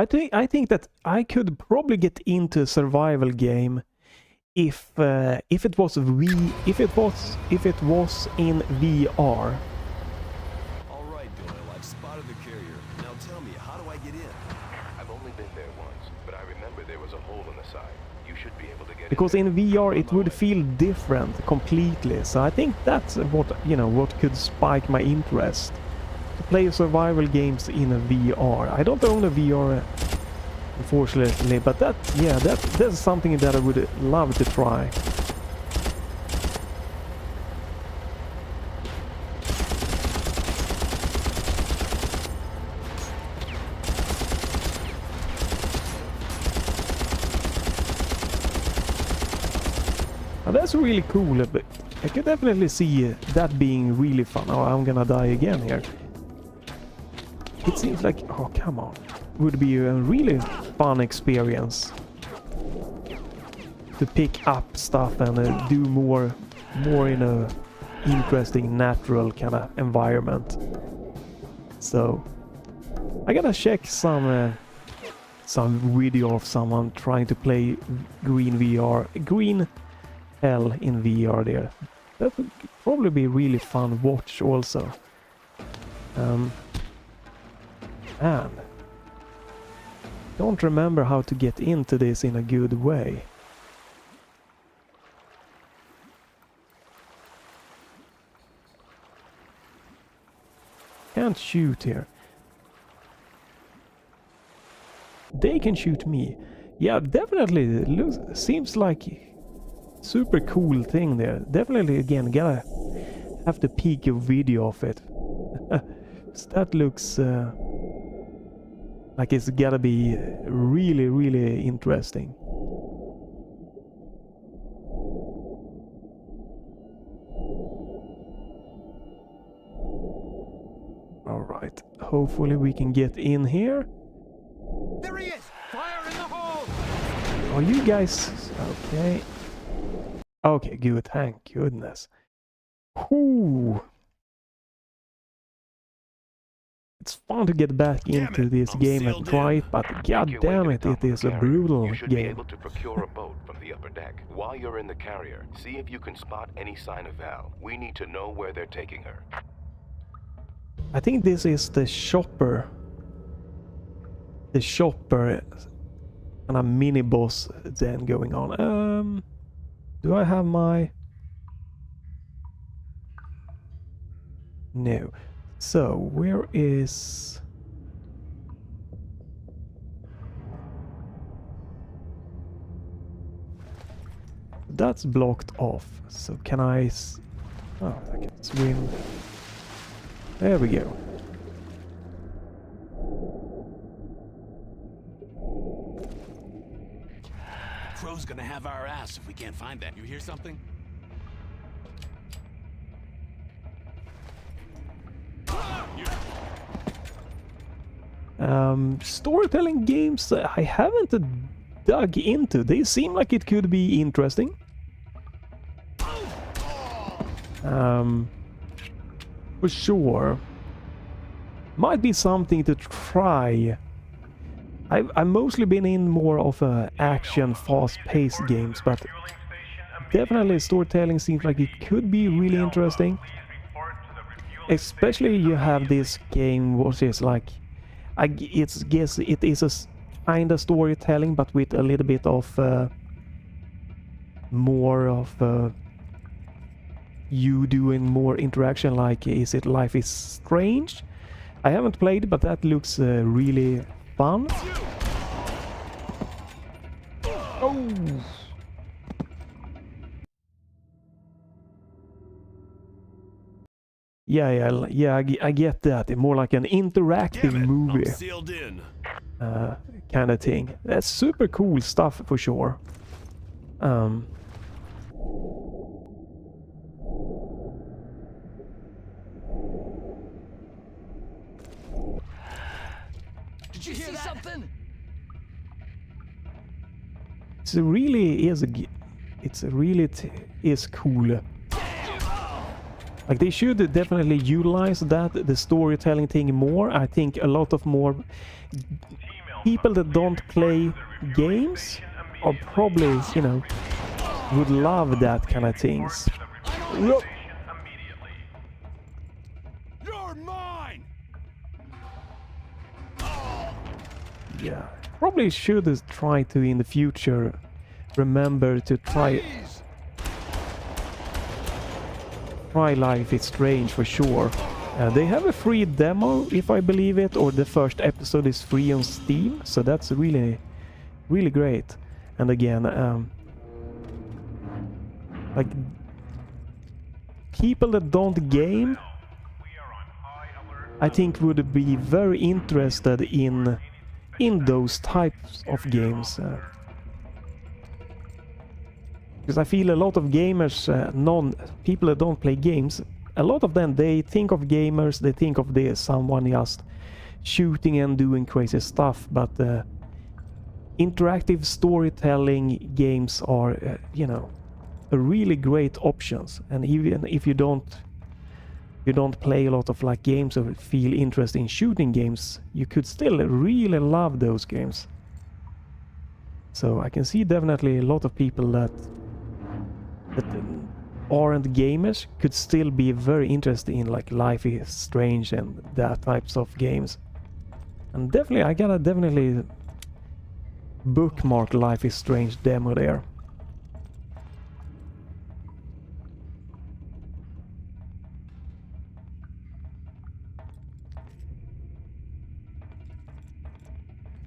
[SPEAKER 1] I think that I could probably get into a survival game if it was if it was in VR.
[SPEAKER 4] All right, Doyle, I've spotted the carrier. Now tell me, how do I get in?
[SPEAKER 3] I've only been there once, but I remember there was a hole in the side. You should be able to get
[SPEAKER 1] Because
[SPEAKER 3] in
[SPEAKER 1] in VR it would feel different completely. So I think that's what, you know, what could spike my interest. To play survival games in a VR. I don't own a VR, unfortunately, but that's something that I would love to try. Now that's really cool. But I could definitely see that being really fun. Oh, I'm gonna die again here. It seems like, oh come on, would be a really fun experience to pick up stuff and do more in a interesting natural kind of environment. So I gotta check some video of someone trying to play Green Hell in VR there. That would probably be really fun watch also. Man, don't remember how to get into this in a good way. Can't shoot here. They can shoot me. Yeah, definitely. Seems like super cool thing there. Definitely, again, gotta have to peek a video of it. That looks like it's gotta be really, really interesting. Alright, hopefully we can get in here.
[SPEAKER 5] There he is! Fire in the hole!
[SPEAKER 1] Are you guys... okay. Okay, good, thank goodness. Whew. It's fun to get back into this game and try it, but god damn it, it is a brutal
[SPEAKER 3] You should be
[SPEAKER 1] game.
[SPEAKER 3] able to procure a boat from the upper deck. While you're in the carrier, see if you can spot any sign of Val. We need to know where they're taking her.
[SPEAKER 1] I think this is the shopper. The shopper and a mini boss then going on. Do I have my... no. So, where is... that's blocked off. So can I... oh, I can swim. There we go.
[SPEAKER 5] Crow's gonna have our ass if we can't find that. You hear something?
[SPEAKER 1] Storytelling games I haven't dug into. They seem like it could be interesting. For sure. Might be something to try. I've mostly been in more of action, fast-paced games, but definitely storytelling seems like it could be really interesting. Especially you have this game which is like, I guess it is a kind of storytelling, but with a little bit of more of you doing more interaction. Like, is it Life is Strange? I haven't played, but that looks really fun. Oh! Yeah, I get that. More like an interactive movie.
[SPEAKER 4] I'm sealed in.
[SPEAKER 1] Kind of thing. That's super cool stuff for sure.
[SPEAKER 5] Did you hear something?
[SPEAKER 1] It's really is cool. Like, they should definitely utilize that, the storytelling thing more. I think a lot of more people that don't play games are probably, you know, would love that kind of things.
[SPEAKER 2] You're mine!
[SPEAKER 1] Yeah, probably should try to in the future remember to try Life is Strange for sure. They have a free demo, if I believe it, or the first episode is free on Steam, so that's really, really great. And again, like, people that don't game, I think would be very interested in those types of games. Because I feel a lot of gamers, people that don't play games, a lot of them, they think of gamers, they think of someone just shooting and doing crazy stuff, but interactive storytelling games are, you know, a really great options. And even if you don't play a lot of like games or feel interest in shooting games, you could still really love those games. So I can see definitely a lot of people that aren't gamers could still be very interested in like Life is Strange and that types of games. And definitely, I gotta definitely bookmark Life is Strange demo there.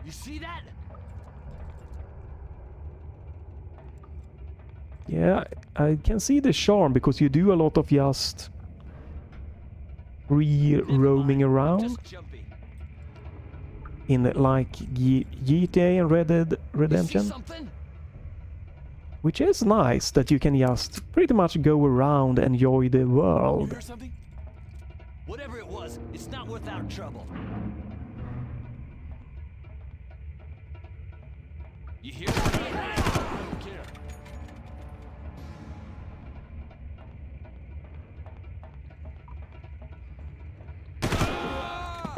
[SPEAKER 5] You see that?
[SPEAKER 1] Yeah, I can see the charm because you do a lot of just free roaming around
[SPEAKER 5] Just jumpy.
[SPEAKER 1] in like GTA and Red Dead
[SPEAKER 5] You see
[SPEAKER 1] Redemption,
[SPEAKER 5] something?
[SPEAKER 1] which is nice that you can just pretty much go around and enjoy the
[SPEAKER 5] You
[SPEAKER 1] world.
[SPEAKER 5] hear something? Whatever it was, it's not worth our trouble. You hear that? I don't care. Ah!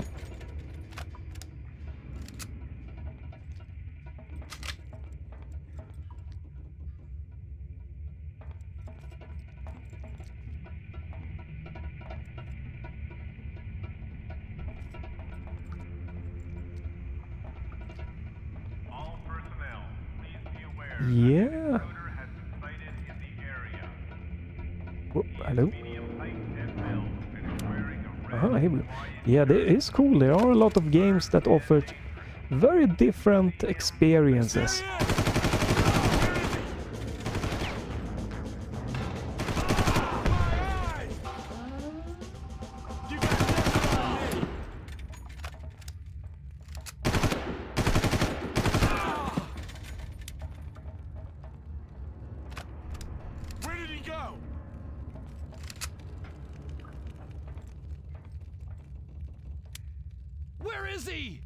[SPEAKER 6] All personnel, please be aware
[SPEAKER 1] Yeah.
[SPEAKER 6] intruder has been sighted in the area.
[SPEAKER 1] Whoop, hello.
[SPEAKER 6] Medium height and build and is wearing a red
[SPEAKER 1] Aha, here we go.
[SPEAKER 6] Hawaiian
[SPEAKER 1] Yeah, it's cool. There are a lot of games that offer very different experiences.
[SPEAKER 2] You got nothing on me! Where did he go?
[SPEAKER 5] Where is he?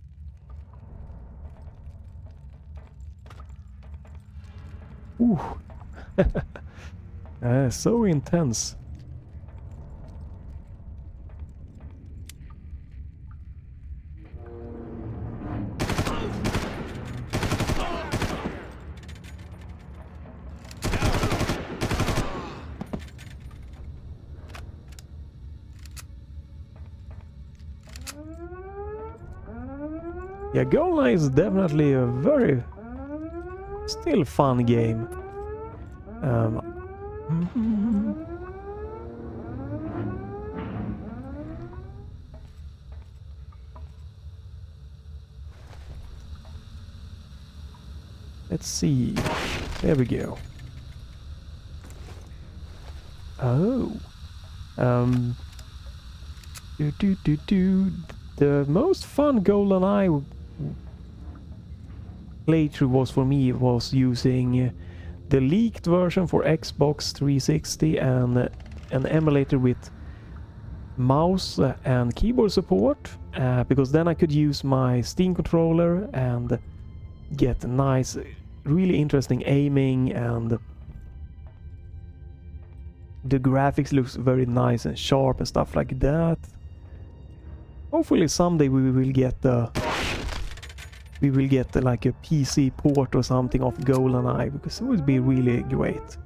[SPEAKER 1] Ooh. So intense. Yeah, GoldenEye is definitely a very still fun game. Let's see. There we go. Oh. The most fun GoldenEye playthrough was for me was using the leaked version for Xbox 360 and an emulator with mouse and keyboard support, because then I could use my Steam controller and get nice, really interesting aiming, and the graphics looks very nice and sharp and stuff like that. Hopefully someday we will get like a PC port or something of GoldenEye, because it would be really great.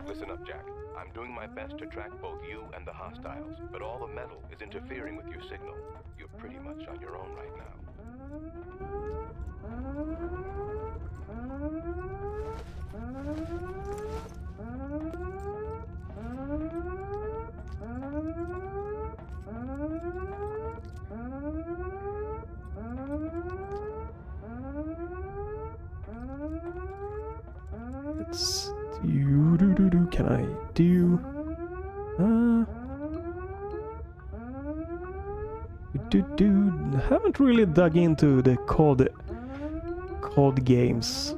[SPEAKER 3] Listen up, Jack. I'm doing my best to track both you and the hostiles, but all the metal is interfering with your signal. You're pretty much on your own right now.
[SPEAKER 1] Let's do. Can I do? Haven't really dug into the COD games.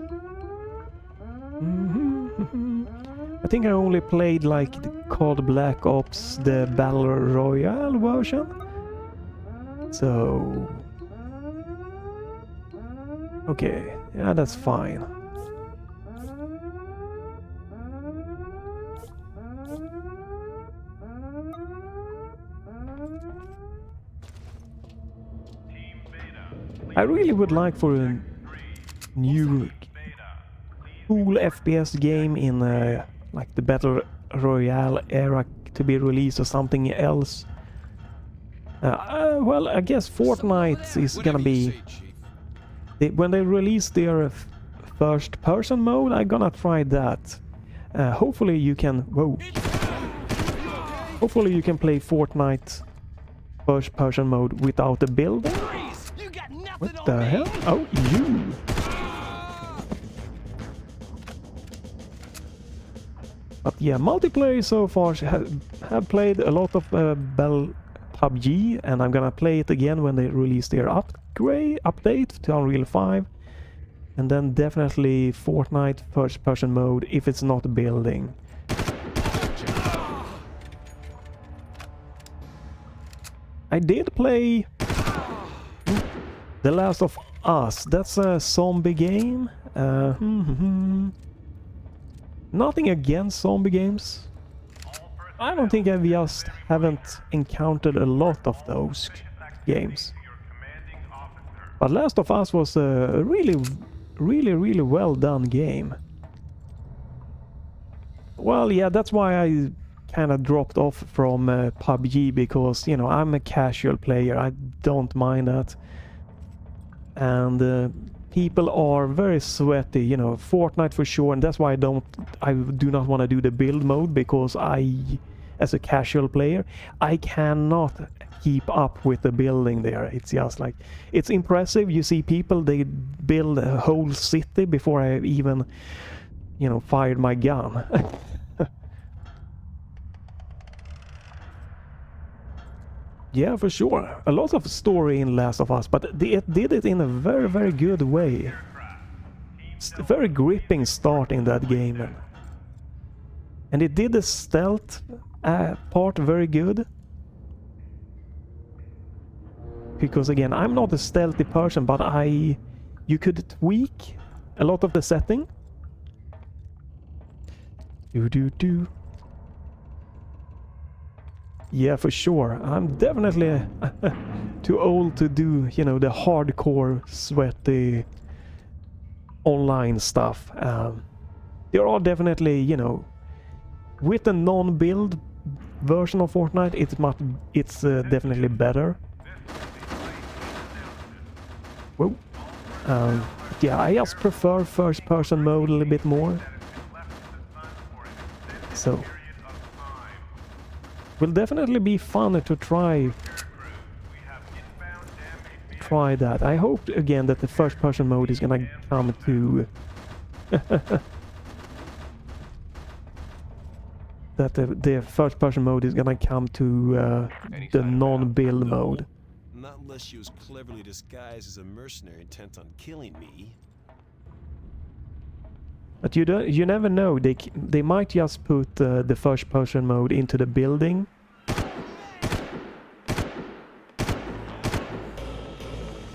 [SPEAKER 1] I think I only played like the COD Black Ops, the Battle Royale version. So okay, yeah, that's fine.
[SPEAKER 6] Team Beta.
[SPEAKER 1] I really would like for a new cool FPS game in like the Battle Royale era to be released, or something else. Well, I guess Fortnite is gonna be... when they release their first-person mode, I'm gonna try that. Hopefully you can... Whoa. Hopefully you can play Fortnite first-person mode without a builder.
[SPEAKER 5] You got nothing
[SPEAKER 1] What
[SPEAKER 5] on
[SPEAKER 1] the
[SPEAKER 5] me.
[SPEAKER 1] hell? Oh, you! But yeah, multiplayer so far have played a lot of PUBG, and I'm gonna play it again when they release their update to Unreal 5. And then definitely Fortnite first person mode if it's not building. I did play The Last of Us. That's a zombie game. Nothing against zombie games. I don't think I've just haven't encountered a lot of those games. But Last of Us was a really well done game. Well, yeah, that's why I kind of dropped off from PUBG, because, you know, I'm a casual player. I don't mind that. And people are very sweaty, you know, Fortnite for sure, and that's why I do not want to do the build mode, because as a casual player, I cannot keep up with the building there. It's just like, it's impressive. You see people, they build a whole city before I even, you know, fired my gun. Yeah, for sure. A lot of story in Last of Us, but it did it in a very good way. It's a very gripping start in that game. And it did the stealth part very good. Because again, I'm not a stealthy person, but you could tweak a lot of the setting. Yeah, for sure. I'm definitely too old to do, you know, the hardcore, sweaty online stuff. There are definitely, you know, with the non-build version of Fortnite, it's definitely better. Whoa. Yeah, I just prefer first-person mode a little bit more. So will definitely be fun to try that. I hope again that the first person mode is gonna come to that the first person mode is gonna come to the non-build mode.
[SPEAKER 4] Not unless she was cleverly disguised as a mercenary intent on killing me.
[SPEAKER 1] But you never know. They might just put the first person mode into the building.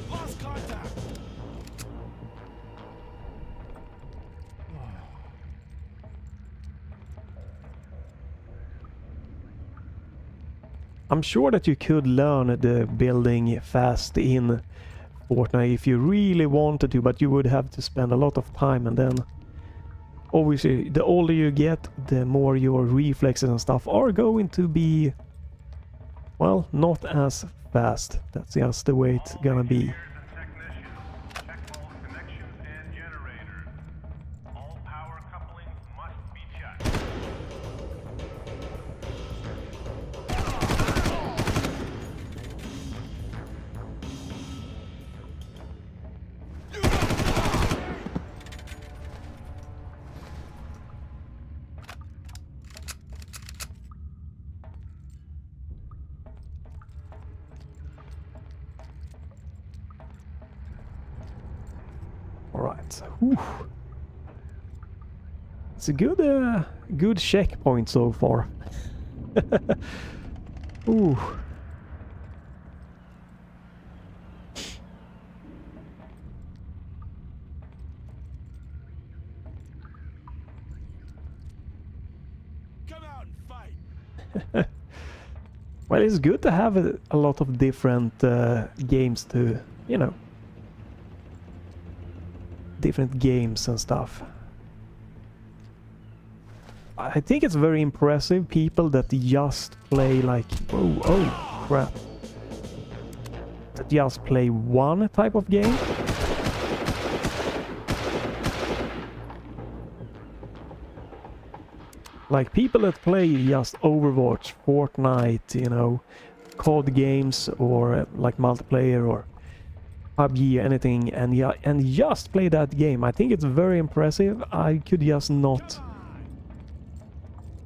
[SPEAKER 2] Lost contact.
[SPEAKER 1] I'm sure that you could learn the building fast in Fortnite if you really wanted to, but you would have to spend a lot of time, and then obviously, the older you get, the more your reflexes and stuff are going to be, well, not as fast. That's just the way it's gonna be.
[SPEAKER 6] Check all connections and generators. All power couplings must be checked.
[SPEAKER 1] Alright, whew. It's a good checkpoint so far. Ooh.
[SPEAKER 2] Come out and fight.
[SPEAKER 1] Well, it's good to have a lot of different games to, you know, different games and stuff. I think it's very impressive people that just play like, oh crap, that just play one type of game. Like people that play just Overwatch, Fortnite, you know, COD games, or like multiplayer or PUBG, anything, and yeah, and just play that game. I think it's very impressive. I could just not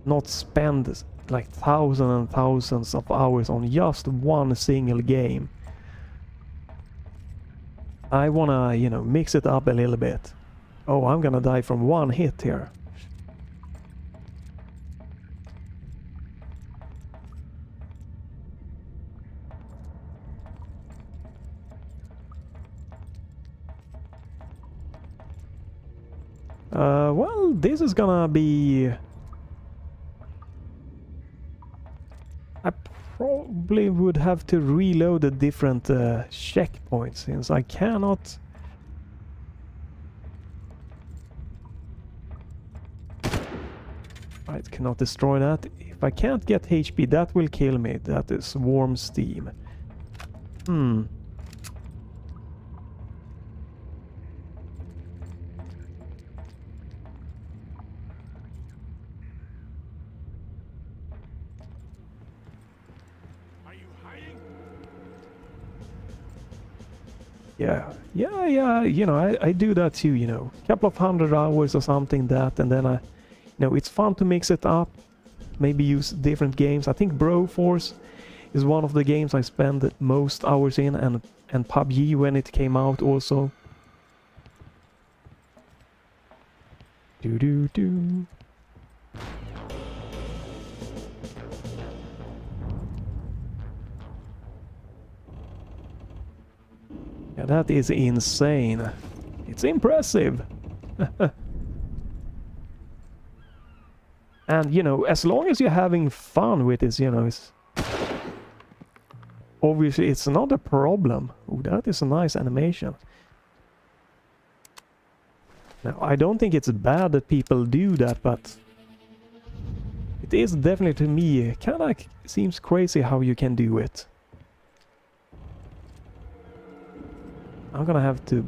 [SPEAKER 1] not spend like thousands and thousands of hours on just one single game. I wanna, you know, mix it up a little bit. Oh, I'm gonna die from one hit here. Well, this is gonna be... I probably would have to reload the different checkpoints, since I cannot... I cannot destroy that. If I can't get HP, that will kill me. That is warm steam.
[SPEAKER 2] Are you hiding?
[SPEAKER 1] Yeah, you know, I do that too, you know. A couple of 100 hours or something that, and then I... You know, it's fun to mix it up. Maybe use different games. I think Broforce is one of the games I spend most hours in, and PUBG when it came out also. Do. Yeah, that is insane. It's impressive. And, you know, as long as you're having fun with this, you know, it's... Obviously, it's not a problem. Ooh, that is a nice animation. Now, I don't think it's bad that people do that, but... It is definitely, to me, kinda seems crazy how you can do it. I'm gonna have to...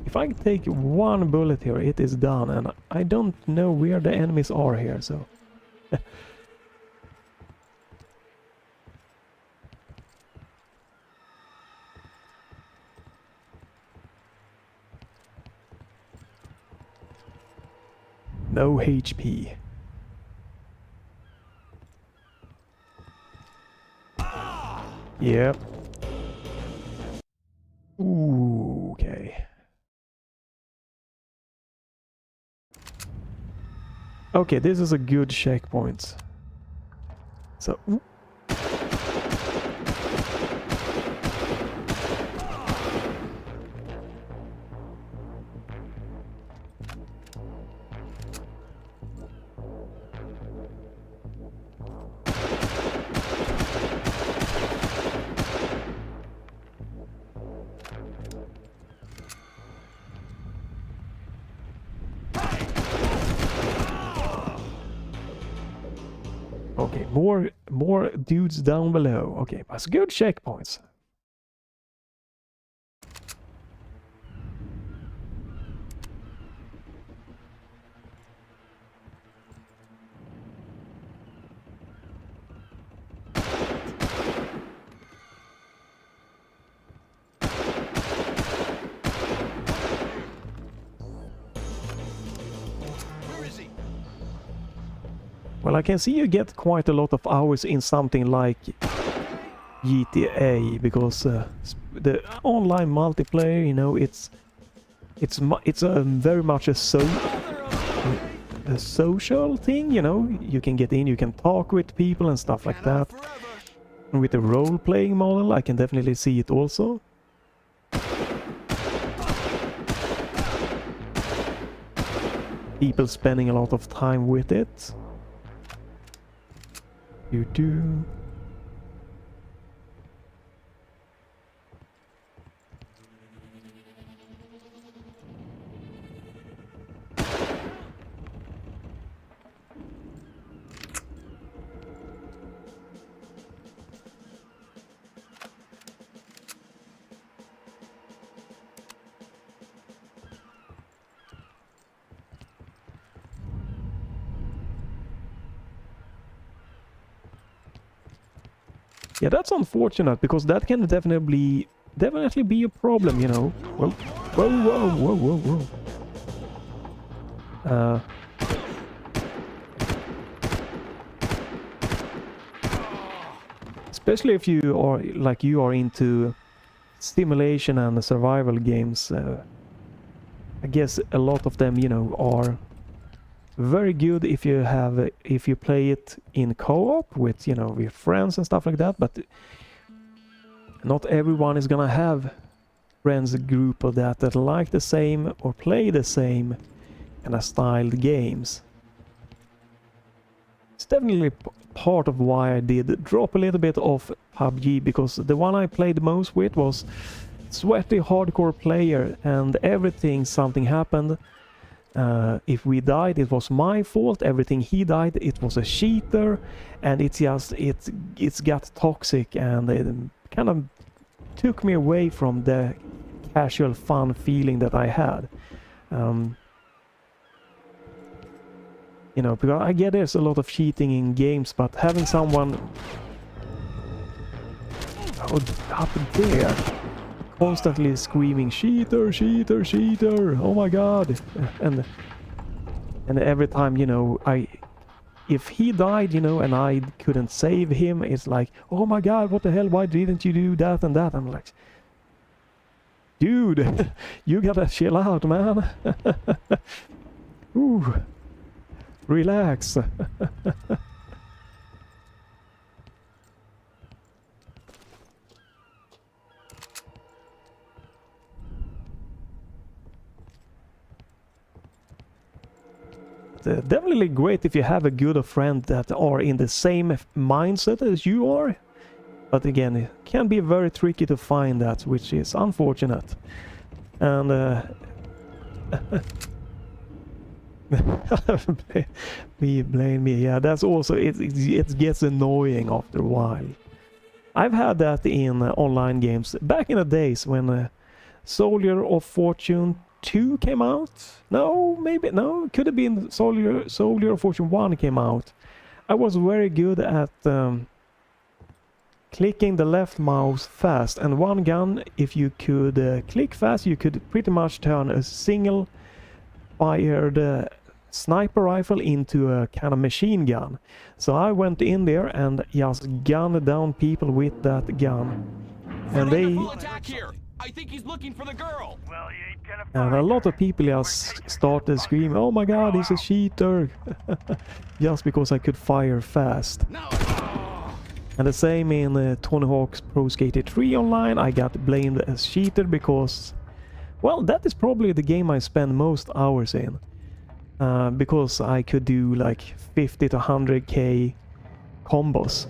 [SPEAKER 1] If I take one bullet here, it is done, and I don't know where the enemies are here, so... No HP. Yep. Ooh, okay. Okay, this is a good checkpoint. So... Okay, more dudes down below. Okay, that's good checkpoints.
[SPEAKER 4] Where is he?
[SPEAKER 1] Well, I can see you get quite a lot of hours in something like GTA, because the online multiplayer, you know, it's very much a social thing, you know. You can get in, you can talk with people and stuff like that. And with the role-playing model, I can definitely see it also. People spending a lot of time with it. You do. Yeah, that's unfortunate, because that can definitely be a problem, you know. Whoa, whoa, whoa, whoa, whoa, whoa. especially if you are into simulation and survival games. I guess a lot of them, you know, are very good if you play it in co-op with, you know, with friends and stuff like that. But not everyone is gonna have friends group of that like the same or play the same kind of styled games. It's definitely part of why I did drop a little bit of PUBG, because the one I played most with was sweaty hardcore player, and something happened. If we died, it was my fault. Everything he died, it was a cheater, and it's got toxic, and it kind of took me away from the casual fun feeling that I had. You know, because I get there's a lot of cheating in games, but having someone up there constantly screaming cheater, cheater, cheater, oh my god, and every time, you know, if he died, you know, and I couldn't save him, it's like, oh my god, what the hell, why didn't you do that and that? I'm like, dude, you gotta chill out, man. Ooh, relax. Definitely great if you have a good friend that are in the same mindset as you are. But again, it can be very tricky to find that, which is unfortunate. And blame me. Yeah, that's also it gets annoying after a while. I've had that in online games back in the days when Soldier of Fortune 2 came out. No, maybe no, it could have been Soldier of Fortune 1 came out. I was very good at clicking the left mouse fast, and one gun, if you could click fast, you could pretty much turn a single fired sniper rifle into a kind of machine gun. So I went in there and just gunned down people with that gun, and they
[SPEAKER 5] attack here. I think he's looking for the girl.
[SPEAKER 6] Well, you ain't gonna
[SPEAKER 1] and
[SPEAKER 6] find
[SPEAKER 1] a lot
[SPEAKER 6] her.
[SPEAKER 1] of people just started screaming, oh my god, he's a cheater, just because I could fire fast.
[SPEAKER 5] No.
[SPEAKER 1] And the same in Tony Hawk's Pro Skater 3 online. I got blamed as cheater because, well, that is probably the game I spend most hours in, because I could do like 50 to 100k combos.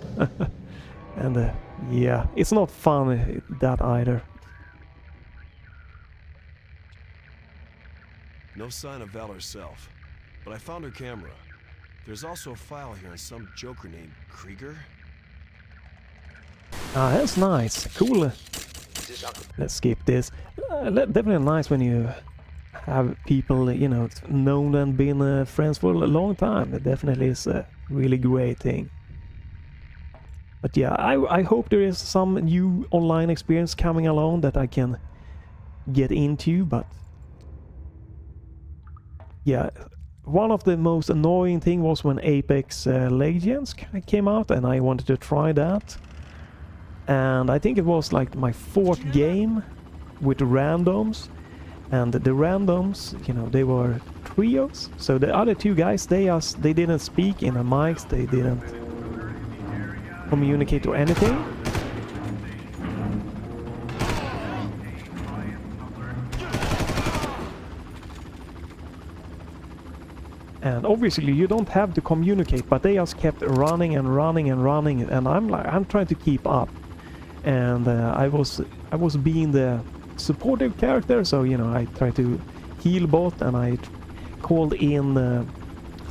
[SPEAKER 1] And yeah, it's not fun that either.
[SPEAKER 4] No sign of Val herself, but I found her camera. There's also a file here on some joker named Krieger.
[SPEAKER 1] Ah, that's nice. Cool. Let's skip this. Definitely nice when you have people, you know, known and been friends for a long time. It definitely is a really great thing. But yeah, I hope there is some new online experience coming along that I can get into, but yeah, one of the most annoying thing was when Apex Legends came out, and I wanted to try that. And I think it was like my 4th game with randoms, and the randoms, you know, they were trios. So the other 2 guys, they didn't speak in the mics, they didn't communicate or anything. And obviously you don't have to communicate, but they just kept running and running and running, and I'm trying to keep up. And I was being the supportive character, so you know, I tried to heal bot, and I called in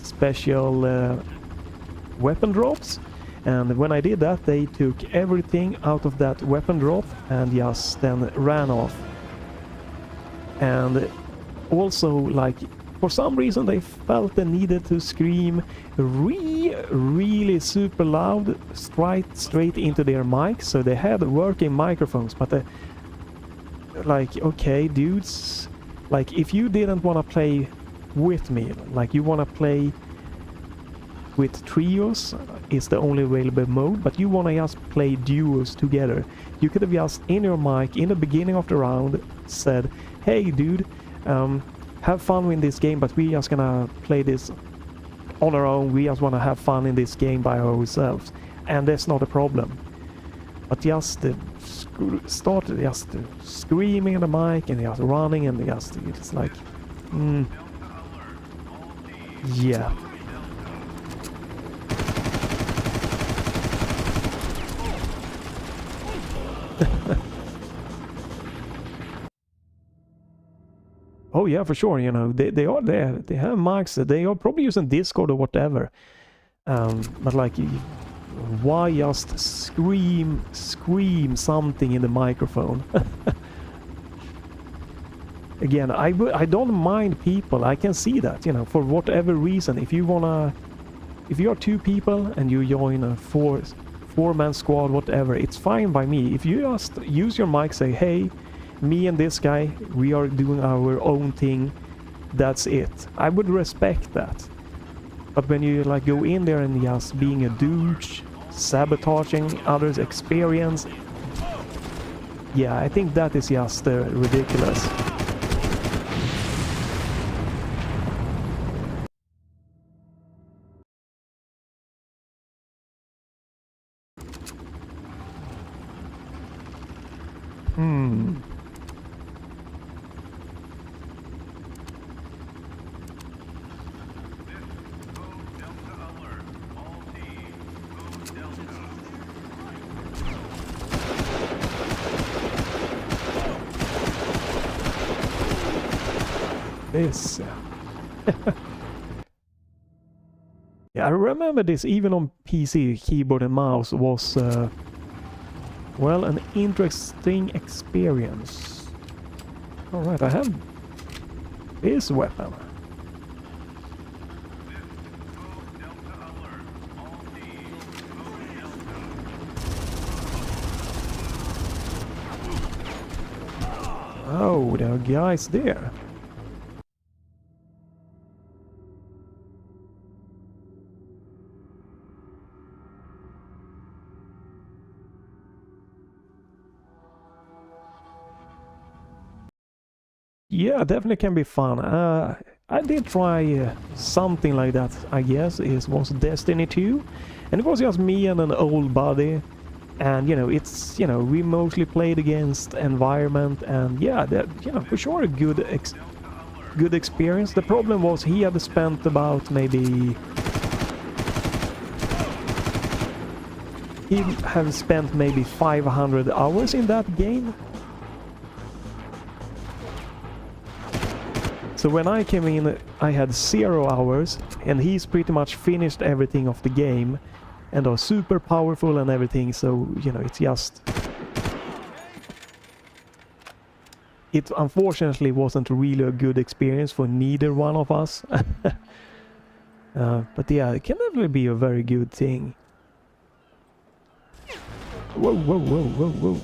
[SPEAKER 1] special weapon drops. And when I did that, they took everything out of that weapon drop and just then ran off. And also, like, for some reason they felt they needed to scream really super loud straight into their mics, so they had working microphones, but like, okay dudes, like if you didn't want to play with me, like you want to play with trios is the only available mode, but you want to just play duos together. You could have just in your mic in the beginning of the round said, hey dude, have fun with this game, but we just gonna play this on our own. We just want to have fun in this game by ourselves, and that's not a problem. But just start just screaming in the mic and just running and just it's like yeah. Oh yeah, for sure, you know, they are there, they have mics, they are probably using Discord or whatever, but like, why just scream something in the microphone? Again, I don't mind people, I can see that, you know, for whatever reason. If you are two people and you join a four-man squad, whatever, it's fine by me. If you just use your mic, say, hey, me and this guy, we are doing our own thing, that's it. I would respect that. But when you like go in there and just being a douche, sabotaging others' experience, yeah, I think that is just ridiculous. This. Yeah, I remember this even on PC. Keyboard and mouse was, well, an interesting experience. Alright, I have this weapon. Oh, there are guys there. Yeah, definitely can be fun. I did try something like that, I guess. It was Destiny 2. And it was just me and an old buddy. And, you know, it's, you know, we mostly played against environment. And, yeah, that, you know, for sure a good experience. The problem was he had spent about maybe... He had spent maybe 500 hours in that game. So when I came in, I had 0 hours, and he's pretty much finished everything of the game, and are super powerful and everything, so, you know, it's just... It unfortunately wasn't really a good experience for neither one of us. But yeah, it can definitely be a very good thing. Whoa, whoa, whoa, whoa, whoa.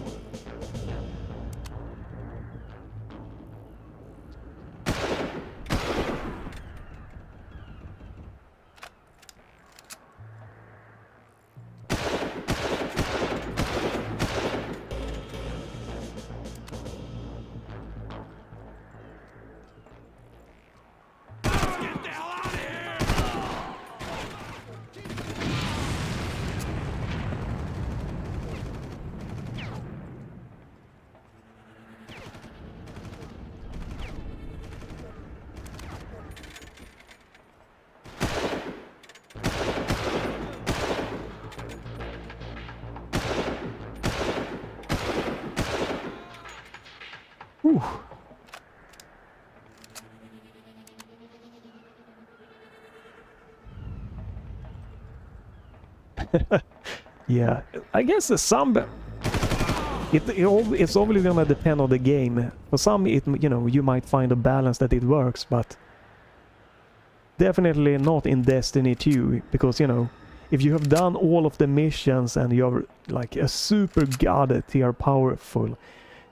[SPEAKER 1] Whew. Yeah, I guess some it's obviously gonna depend on the game. For some, you know, you might find a balance that it works, but definitely not in Destiny 2, because, you know, if you have done all of the missions and you're like a super god tier powerful,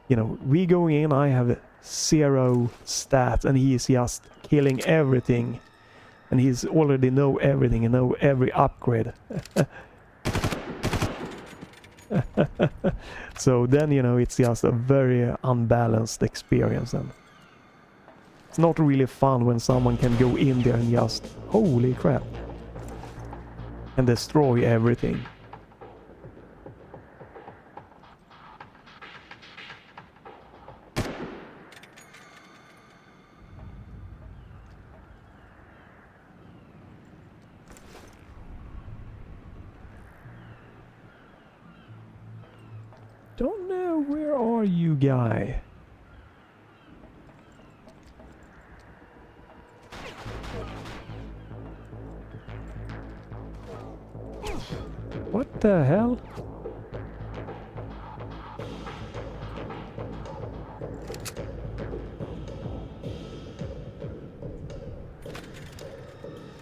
[SPEAKER 1] you know, we going in, I have 0 stats and he is just killing everything. And he's already know everything and know every upgrade. So then, you know, it's just a very unbalanced experience, and it's not really fun when someone can go in there and just, holy crap, and destroy everything. Don't know, where are you, guy? What the hell?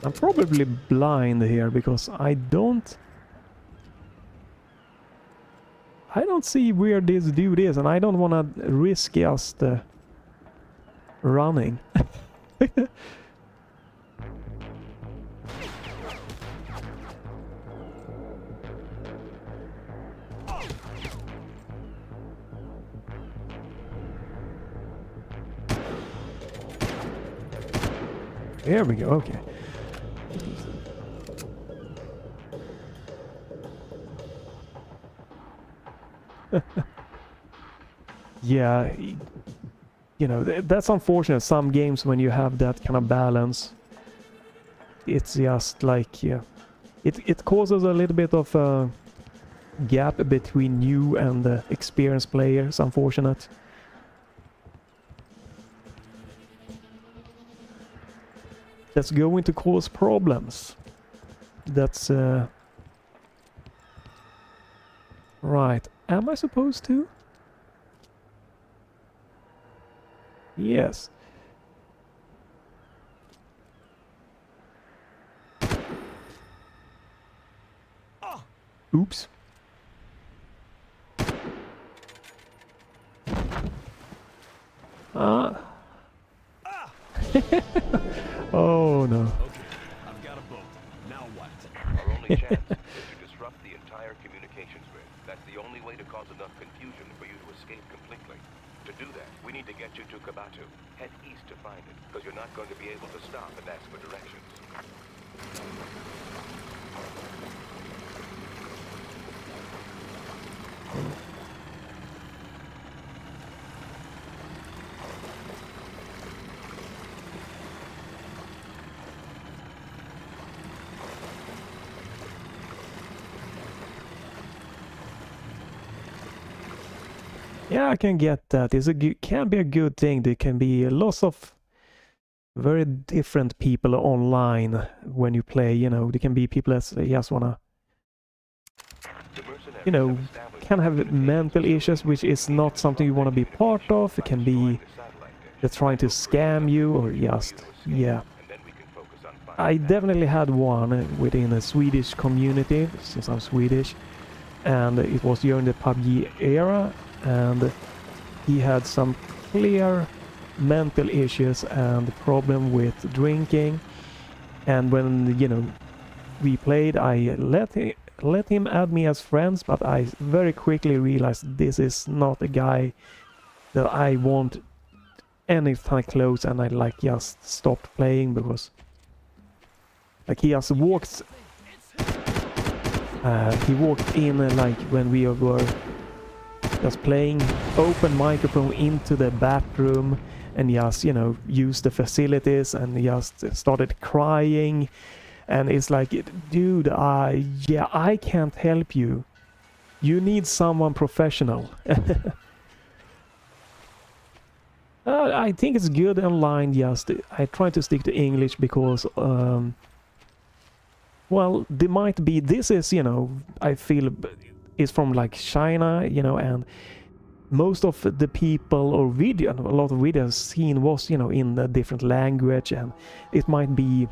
[SPEAKER 1] I'm probably blind here because I don't see where this dude is, and I don't want to risk just running. There we go, okay. Yeah, you know, that's unfortunate. Some games, when you have that kind of balance, it's just like, yeah, it causes a little bit of a gap between you and the experienced players, unfortunate. That's going to cause problems. That's right. Am I supposed to? Yes. Oops. Oh no.
[SPEAKER 4] Okay, I've got a boat. Now what?
[SPEAKER 3] Our only chance is to disrupt the entire communications grid. That's the only way to cause enough confusion for you to escape completely. To do that, we need to get you to Kabatu. Head east to find it, because you're not going to be able to stop and ask for directions.
[SPEAKER 1] Yeah, I can get that. Can be a good thing. There can be lots of very different people online when you play. You know, there can be people that just wanna, you know, can have mental issues, which is not something you want to be part of. It can be they're trying to scam you, or just, yeah. I definitely had one within a Swedish community, since I'm Swedish, and it was during the PUBG era. And he had some clear mental issues and problem with drinking. And when, you know, we played, I let him add me as friends, but I very quickly realized this is not a guy that I want anytime close, and I like just stopped playing because like he just walked in like when we were just playing, open microphone into the bathroom and just, you know, use the facilities, and just started crying. And it's like, dude, yeah, I can't help you. You need someone professional. I think it's good online. Just I try to stick to English because well, there might be, this is, you know, I feel is from like China, you know, and most of the people or video, a lot of videos seen was, you know, in a different language, and it might be,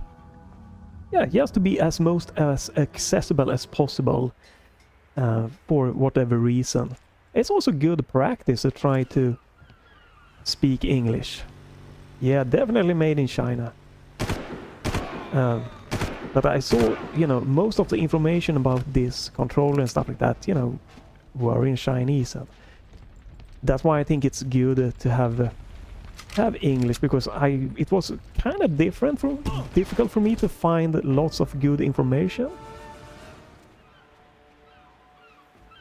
[SPEAKER 1] yeah, just to be as most as accessible as possible for whatever reason. It's also good practice to try to speak English. Yeah, definitely made in China. But I saw, you know, most of the information about this controller and stuff like that, you know, were in Chinese. And that's why I think it's good to have English, because it was kind of difficult for me to find lots of good information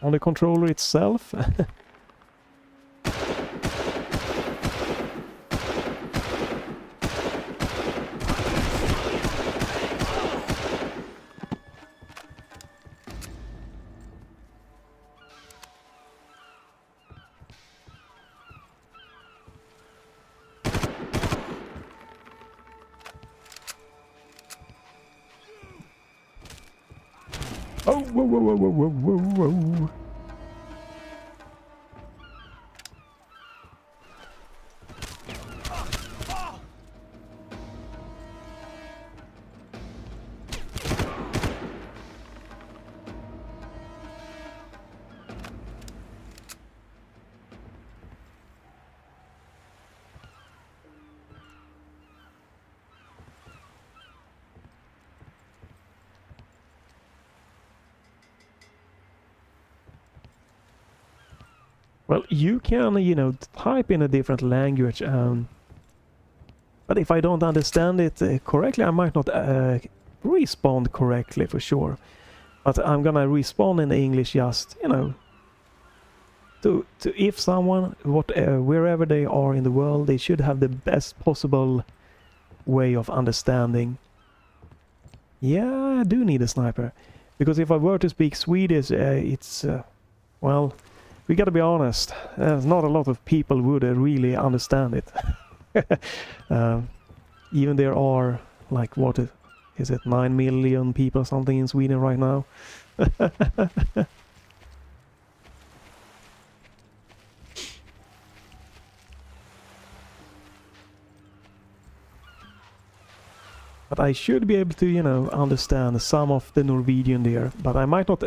[SPEAKER 1] on the controller itself. Oh, whoa, whoa, whoa, whoa, whoa, whoa, whoa. Well, you can, you know, type in a different language, but if I don't understand it correctly, I might not respond correctly for sure. But I'm gonna respond in English, just, you know, to if someone, wherever they are in the world, they should have the best possible way of understanding. Yeah, I do need a sniper, because if I were to speak Swedish, it's well, we gotta be honest, there's not a lot of people would really understand it. Even there are, like, what is it, 9 million people or something in Sweden right now. But I should be able to, you know, understand some of the Norwegian there, but I might not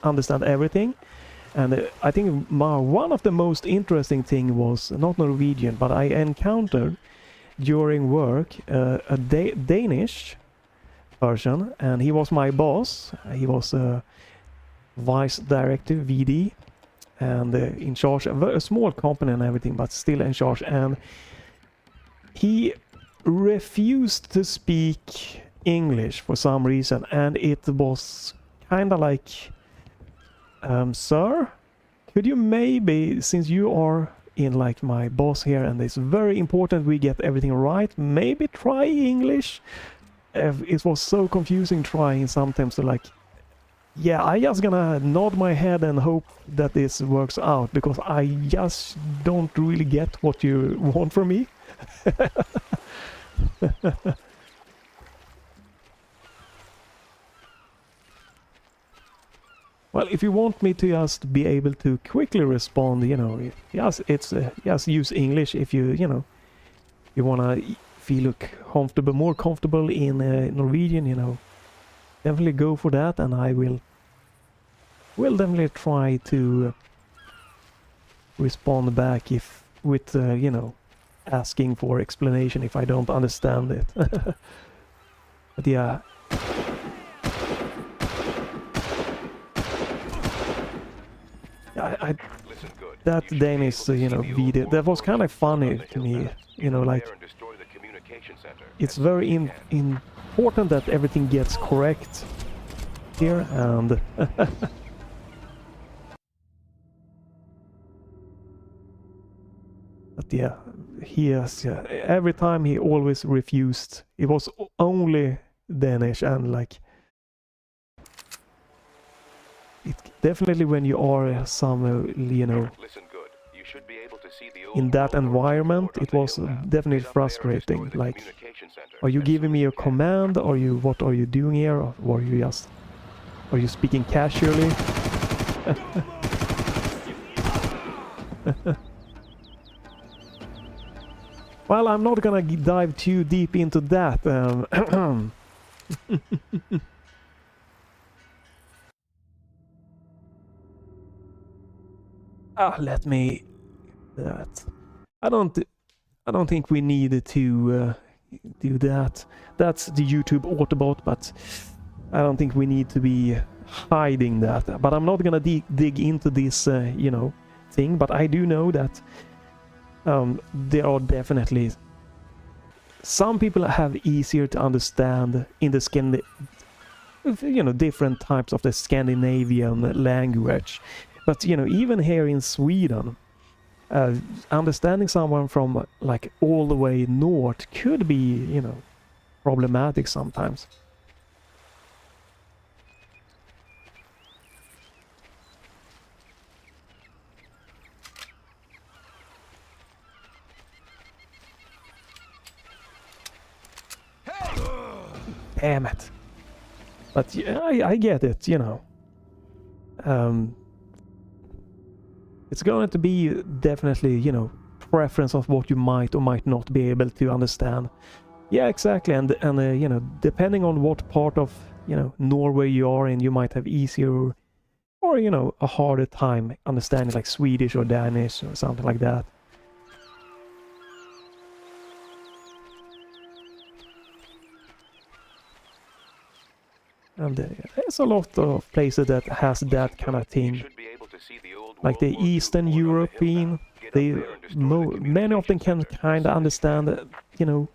[SPEAKER 1] understand everything. And I think one of the most interesting thing was not Norwegian, but I encountered during work a Danish person, and he was my boss. He was a vice director, VD, and in charge of a small company and everything, but still in charge. And he refused to speak English for some reason, and it was kind of like, sir, could you maybe, since you are in like my boss here and it's very important we get everything right, maybe try English? It was so confusing trying sometimes to, like, yeah, I just gonna nod my head and hope that this works out, because I just don't really get what you want from me. Well, if you want me to just be able to quickly respond, you know, yes, it's just use English. If you know, you wanna feel comfortable, more comfortable in Norwegian, you know, definitely go for that, and I will definitely try to respond back if with you know, asking for explanation if I don't understand it. But yeah. That Danish, you know, video, that was kind of funny to me, you know, like, it's very important that everything gets correct here, and but yeah, he has, yeah, every time he always refused. It was only Danish, and like, it definitely, when you are some, you know, in that environment, it was definitely frustrating. Like, are you giving me a command? Or what are you doing here? Or are you speaking casually? Well, I'm not gonna dive too deep into that. Let me that. I don't think we need to do that. That's the YouTube Autobot, but I don't think we need to be hiding that. But I'm not gonna dig into this, you know, thing. But I do know that there are definitely some people have easier to understand in the you know, different types of the Scandinavian language. But you know, even here in Sweden, understanding someone from like all the way north could be, you know, problematic sometimes. Damn it. But yeah, I get it, you know. It's going to be definitely, you know, preference of what you might or might not be able to understand. Yeah, exactly. And you know, depending on what part of, you know, Norway you are in, you might have easier or, you know, a harder time understanding like Swedish or Danish or something like that. And there's a lot of places that has that kind of thing. Like the Eastern European, many of them can kind of understand, you know,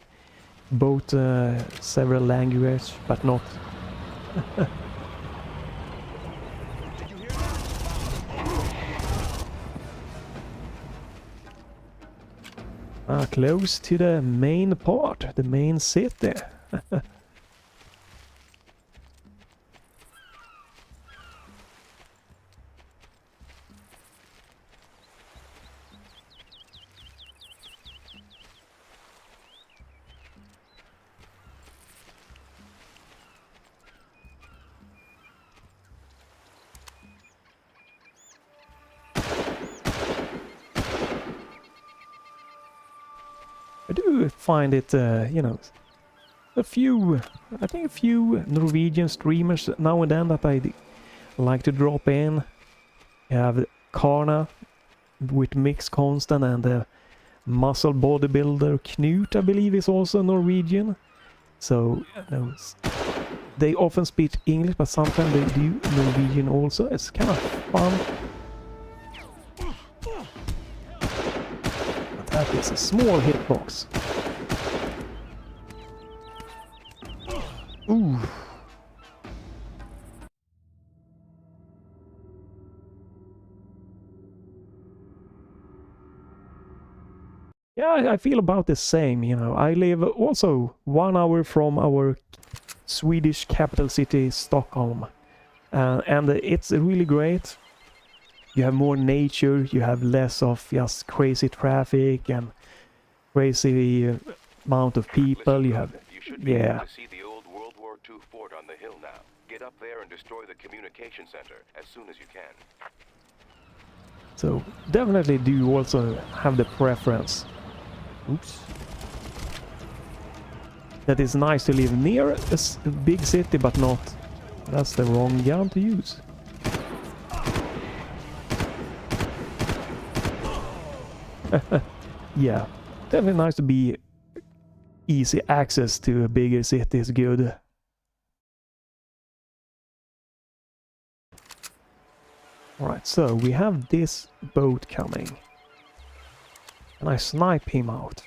[SPEAKER 1] both several languages, but not. Close to the main part, the main city. I do find it, you know, I think a few Norwegian streamers now and then that I like to drop in. You have Karna with Mix Constant and the muscle bodybuilder Knut, I believe, is also Norwegian. So, you know, they often speak English, but sometimes they do Norwegian also. It's kind of fun. That is a small hitbox. Ooh. Yeah, I feel about the same, you know. I live also 1 hour from our Swedish capital city, Stockholm. And it's really great. You have more nature, you have less of just crazy traffic and crazy amount of people. You have, yeah.
[SPEAKER 3] See the old World War II fort on the hill now. Get up there and destroy the communication center as soon as you can.
[SPEAKER 1] So definitely do also have the preference. Oops. That is nice to live near a big city, but not. That's the wrong gun to use. Yeah, definitely nice to be easy access to a bigger city is good. Alright, so we have this boat coming. And I snipe him out.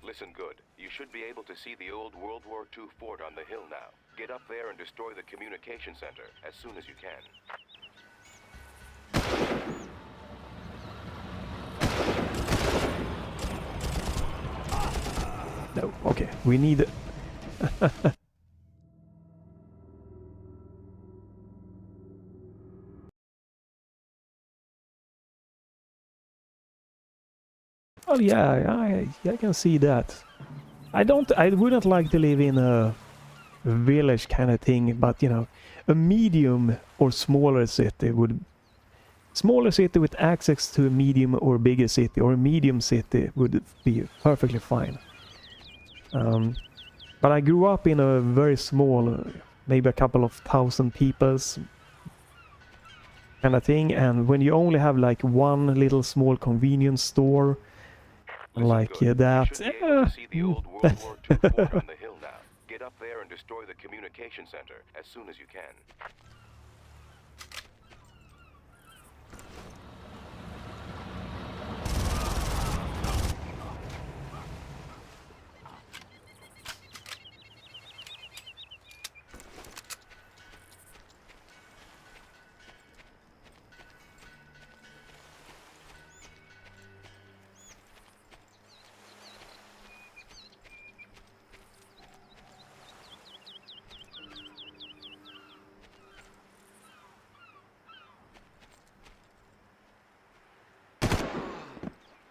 [SPEAKER 3] Listen good. You should be able to see the old World War II fort on the hill now. Get up there and destroy the communication center as soon as you can.
[SPEAKER 1] No, okay, we need... Well, yeah, I can see that. I wouldn't like to live in a village kind of thing, but you know, a medium or smaller city would... Smaller city with access to a medium or bigger city, or a medium city would be perfectly fine. But I grew up in a very small maybe a couple of thousand people's kind of thing. And when you only have like one little small convenience store like that,
[SPEAKER 3] See the old World War II fort on the hill now. Get up there and destroy the communication center as soon as you can.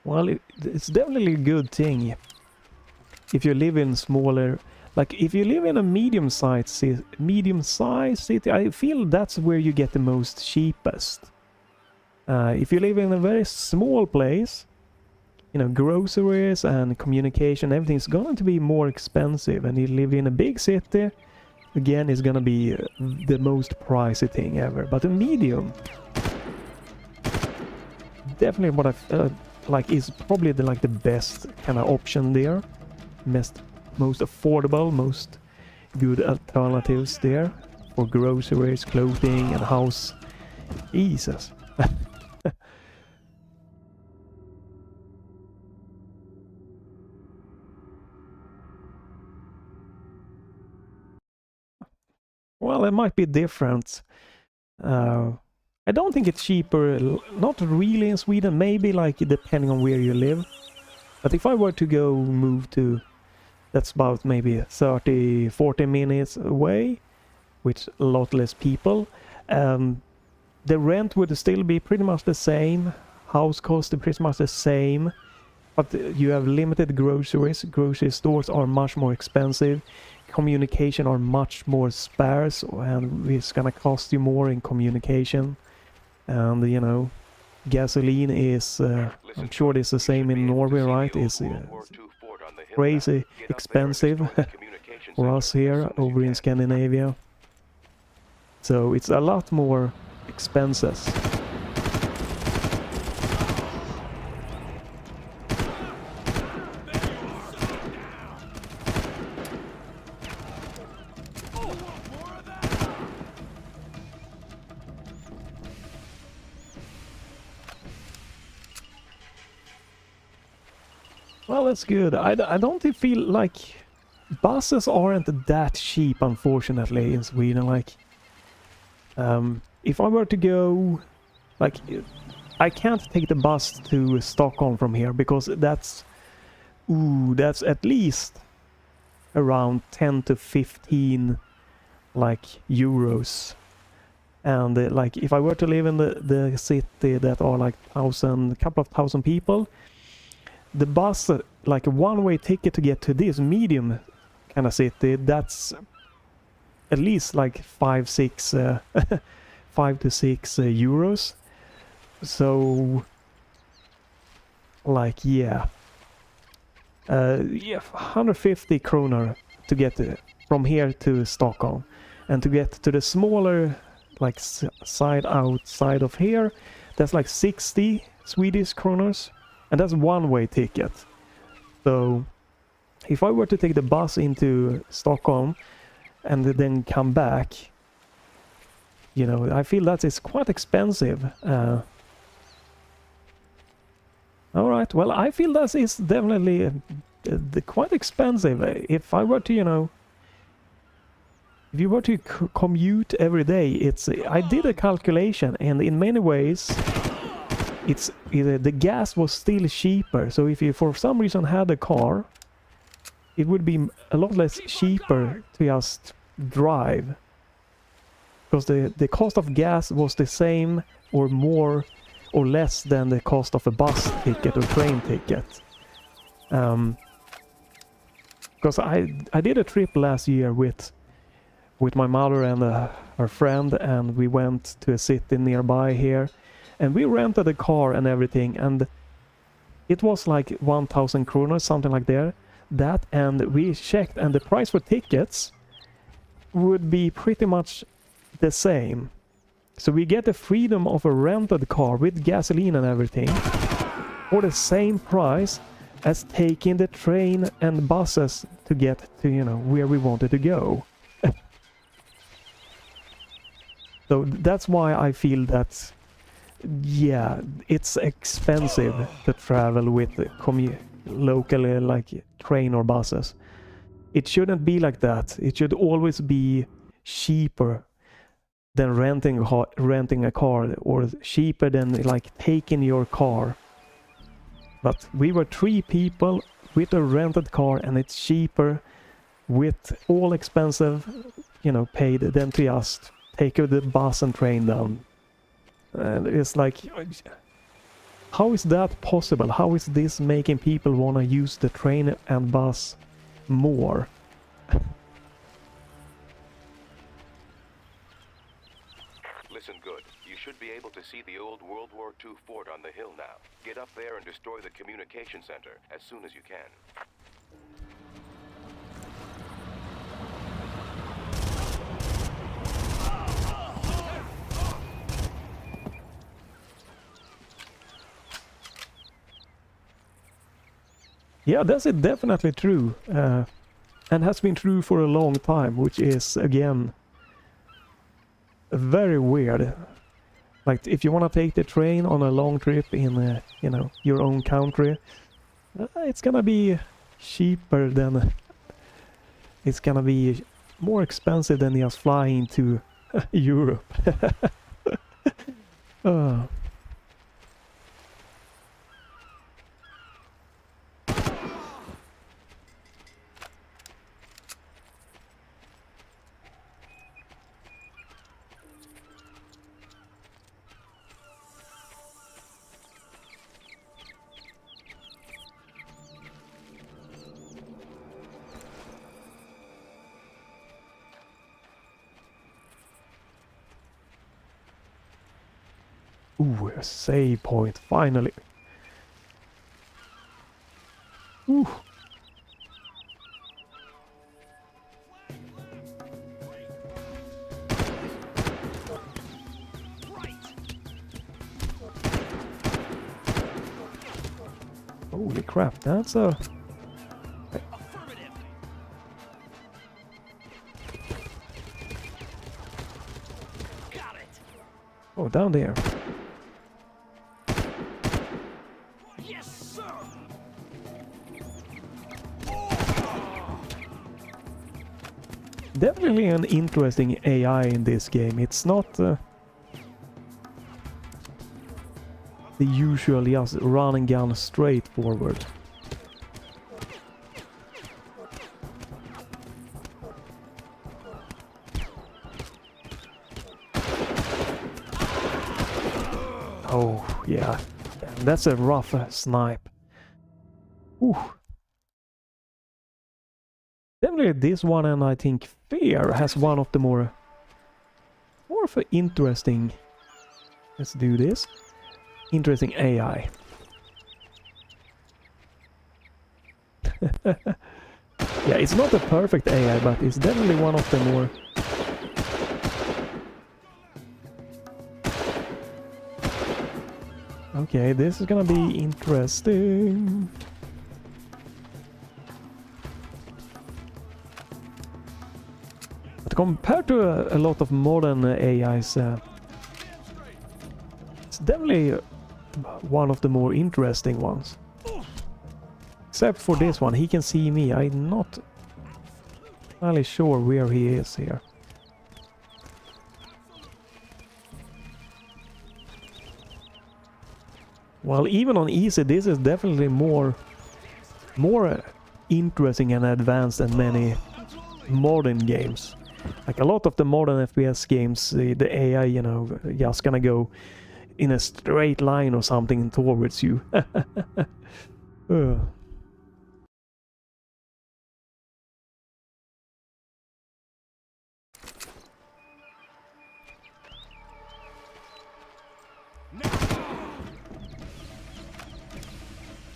[SPEAKER 1] well, it's definitely a good thing if you live in smaller, like if you live in a medium-sized city, I feel that's where you get the most cheapest. If you live in a very small place, you know, groceries and communication, everything's going to be more expensive. And you live in a big city, again, it's gonna be the most pricey thing ever. But a medium, definitely what I like is probably the best kind of option there. Most affordable, most good alternatives there for groceries, clothing, and house. Jesus. Well, it might be different. I don't think it's cheaper, not really in Sweden, maybe like depending on where you live. But if I were to go move to, that's about maybe 30-40 minutes away, with a lot less people, the rent would still be pretty much the same, house cost is pretty much the same, but you have limited groceries, grocery stores are much more expensive, communication are much more sparse, and it's gonna cost you more in communication. And you know, gasoline is, I'm sure it's the same in Norway, right? It's crazy expensive for us here over in Scandinavia. So it's a lot more expenses. Well, that's good. I don't feel like buses aren't that cheap, unfortunately, in Sweden. Like, if I were to go, like, I can't take the bus to Stockholm from here because that's at least around 10 to 15 like euros. And like if I were to live in the city that are like couple of thousand people, the bus, like a one-way ticket to get to this medium kind of city, that's at least like 5 to 6 euros. So like yeah, 150 kroner to get from here to Stockholm, and to get to the smaller like side outside of here, that's like 60 Swedish kroners. And that's one-way ticket. So if I were to take the bus into Stockholm and then come back, you know, I feel that is quite expensive. Alright, well, I feel that is definitely quite expensive. If I were to, you know, if you were to commute every day, I did a calculation, and in many ways the gas was still cheaper. So if you for some reason had a car, it would be a lot less cheaper to just drive, because the cost of gas was the same or more or less than the cost of a bus ticket or train ticket. Because I did a trip last year with my mother and her friend, and we went to a city nearby here. And we rented a car and everything, and it was like 1,000 kronor, something like that. And we checked, and the price for tickets would be pretty much the same. So we get the freedom of a rented car with gasoline and everything for the same price as taking the train and buses to get to, you know, where we wanted to go. So that's why I feel that, yeah, it's expensive to travel with locally, like train or buses. It shouldn't be like that. It should always be cheaper than renting a car, or cheaper than like taking your car. But we were 3 people with a rented car, and it's cheaper with all expensive, you know, paid than to just take the bus and train down. And it's like, how is that possible? How is this making people want to use the train and bus more?
[SPEAKER 3] Listen good. You should be able to see the old World War II fort on the hill now. Get up there and destroy the communication center as soon as you can.
[SPEAKER 1] Yeah, that's definitely true. And has been true for a long time, which is, again, very weird. Like, if you want to take the train on a long trip in, you know, your own country, it's gonna be cheaper than... It's gonna be more expensive than just flying to Europe. Ooh, a save point, finally. Ooh. Holy crap, that's a...
[SPEAKER 5] Affirmative. Got it.
[SPEAKER 1] Oh, down there.
[SPEAKER 5] Yes, sir.
[SPEAKER 1] Definitely an interesting AI in this game. It's not the usual just run and gun straight forward. Oh, yeah. Damn, that's a rough snipe. Ooh. Definitely this one, and I think Fear has one of the more of an interesting... Let's do this. Interesting AI. Yeah, it's not a perfect AI, but it's definitely one of the more... Okay, this is gonna be interesting. But compared to a lot of modern AIs, it's definitely one of the more interesting ones. Except for this one, he can see me. I'm not really sure where he is here. Well, even on easy, this is definitely more interesting and advanced than many modern games. Like a lot of the modern FPS games, the AI, you know, just gonna go in a straight line or something towards you.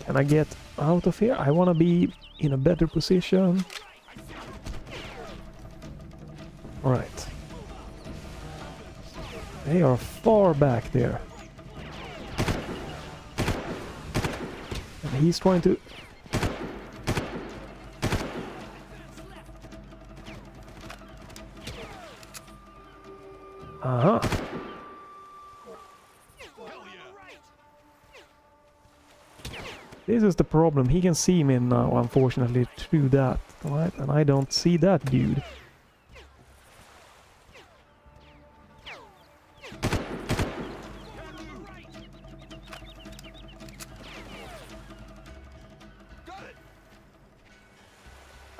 [SPEAKER 1] Can I get out of here? I want to be in a better position. They are far back there. And he's trying to... Uh-huh. This is the problem. He can see me now, unfortunately, through that. Right? And I don't see that dude.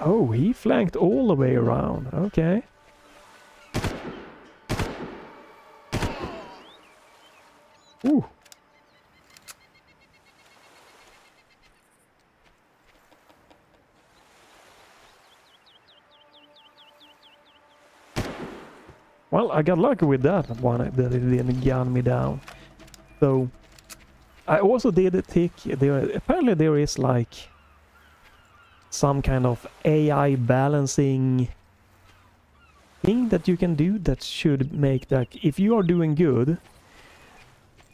[SPEAKER 1] Oh, he flanked all the way around. Okay. Ooh. Well, I got lucky with that one, that it didn't gun me down. So, I also did a tick. Apparently there is like some kind of AI balancing thing that you can do that should make that if you are doing good,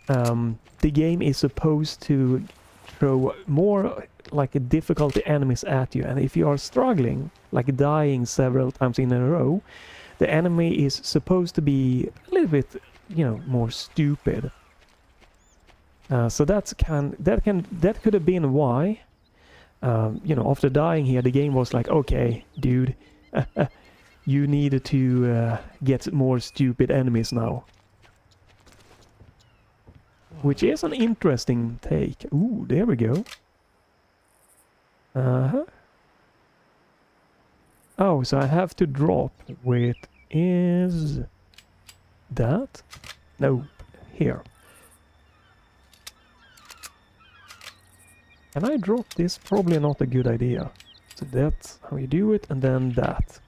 [SPEAKER 1] the game is supposed to throw more like a difficulty enemies at you, and if you are struggling, like dying several times in a row, the enemy is supposed to be a little bit, you know, more stupid. So that could have been why. You know, after dying here, the game was like, okay, dude, you need to get more stupid enemies now. Which is an interesting take. Ooh, there we go. Uh-huh. Oh, so I have to drop with is that? No, here. Can I drop this? Probably not a good idea. So that's how you do it, and then that.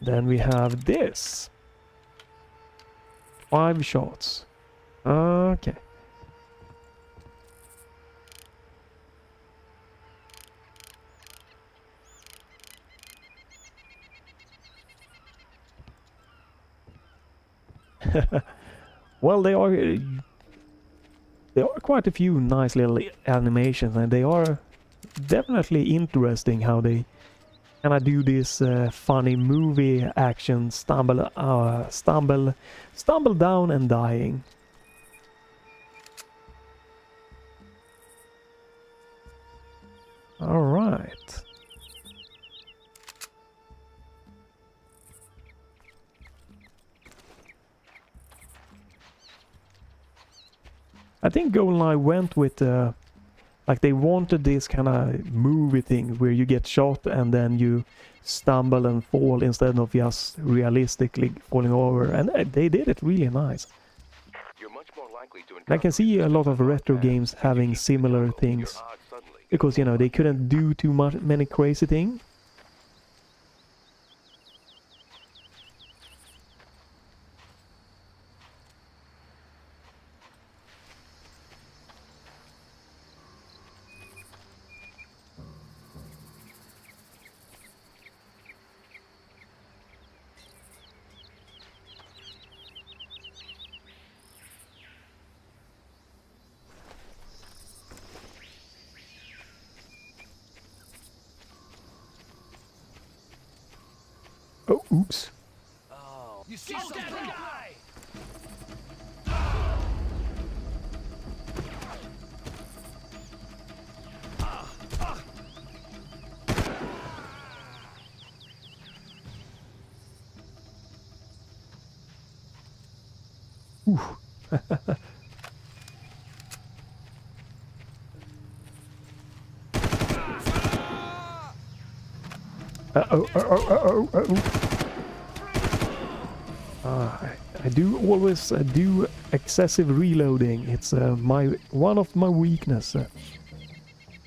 [SPEAKER 1] Then we have this. 5 shots. Okay. Well, there are quite a few nice little animations, and they are definitely interesting how they kind of do this funny movie action stumble down and dying. All right. I think GoldenEye went with like they wanted this kind of movie thing where you get shot and then you stumble and fall instead of just realistically falling over, and they did it really nice.
[SPEAKER 3] You're much more likely to
[SPEAKER 1] I can see a lot of retro games having similar things because, you know, they couldn't do many crazy things. Oh, oops.
[SPEAKER 5] You see something? Die!
[SPEAKER 1] Ooh. I do always do excessive reloading. It's one of my weakness.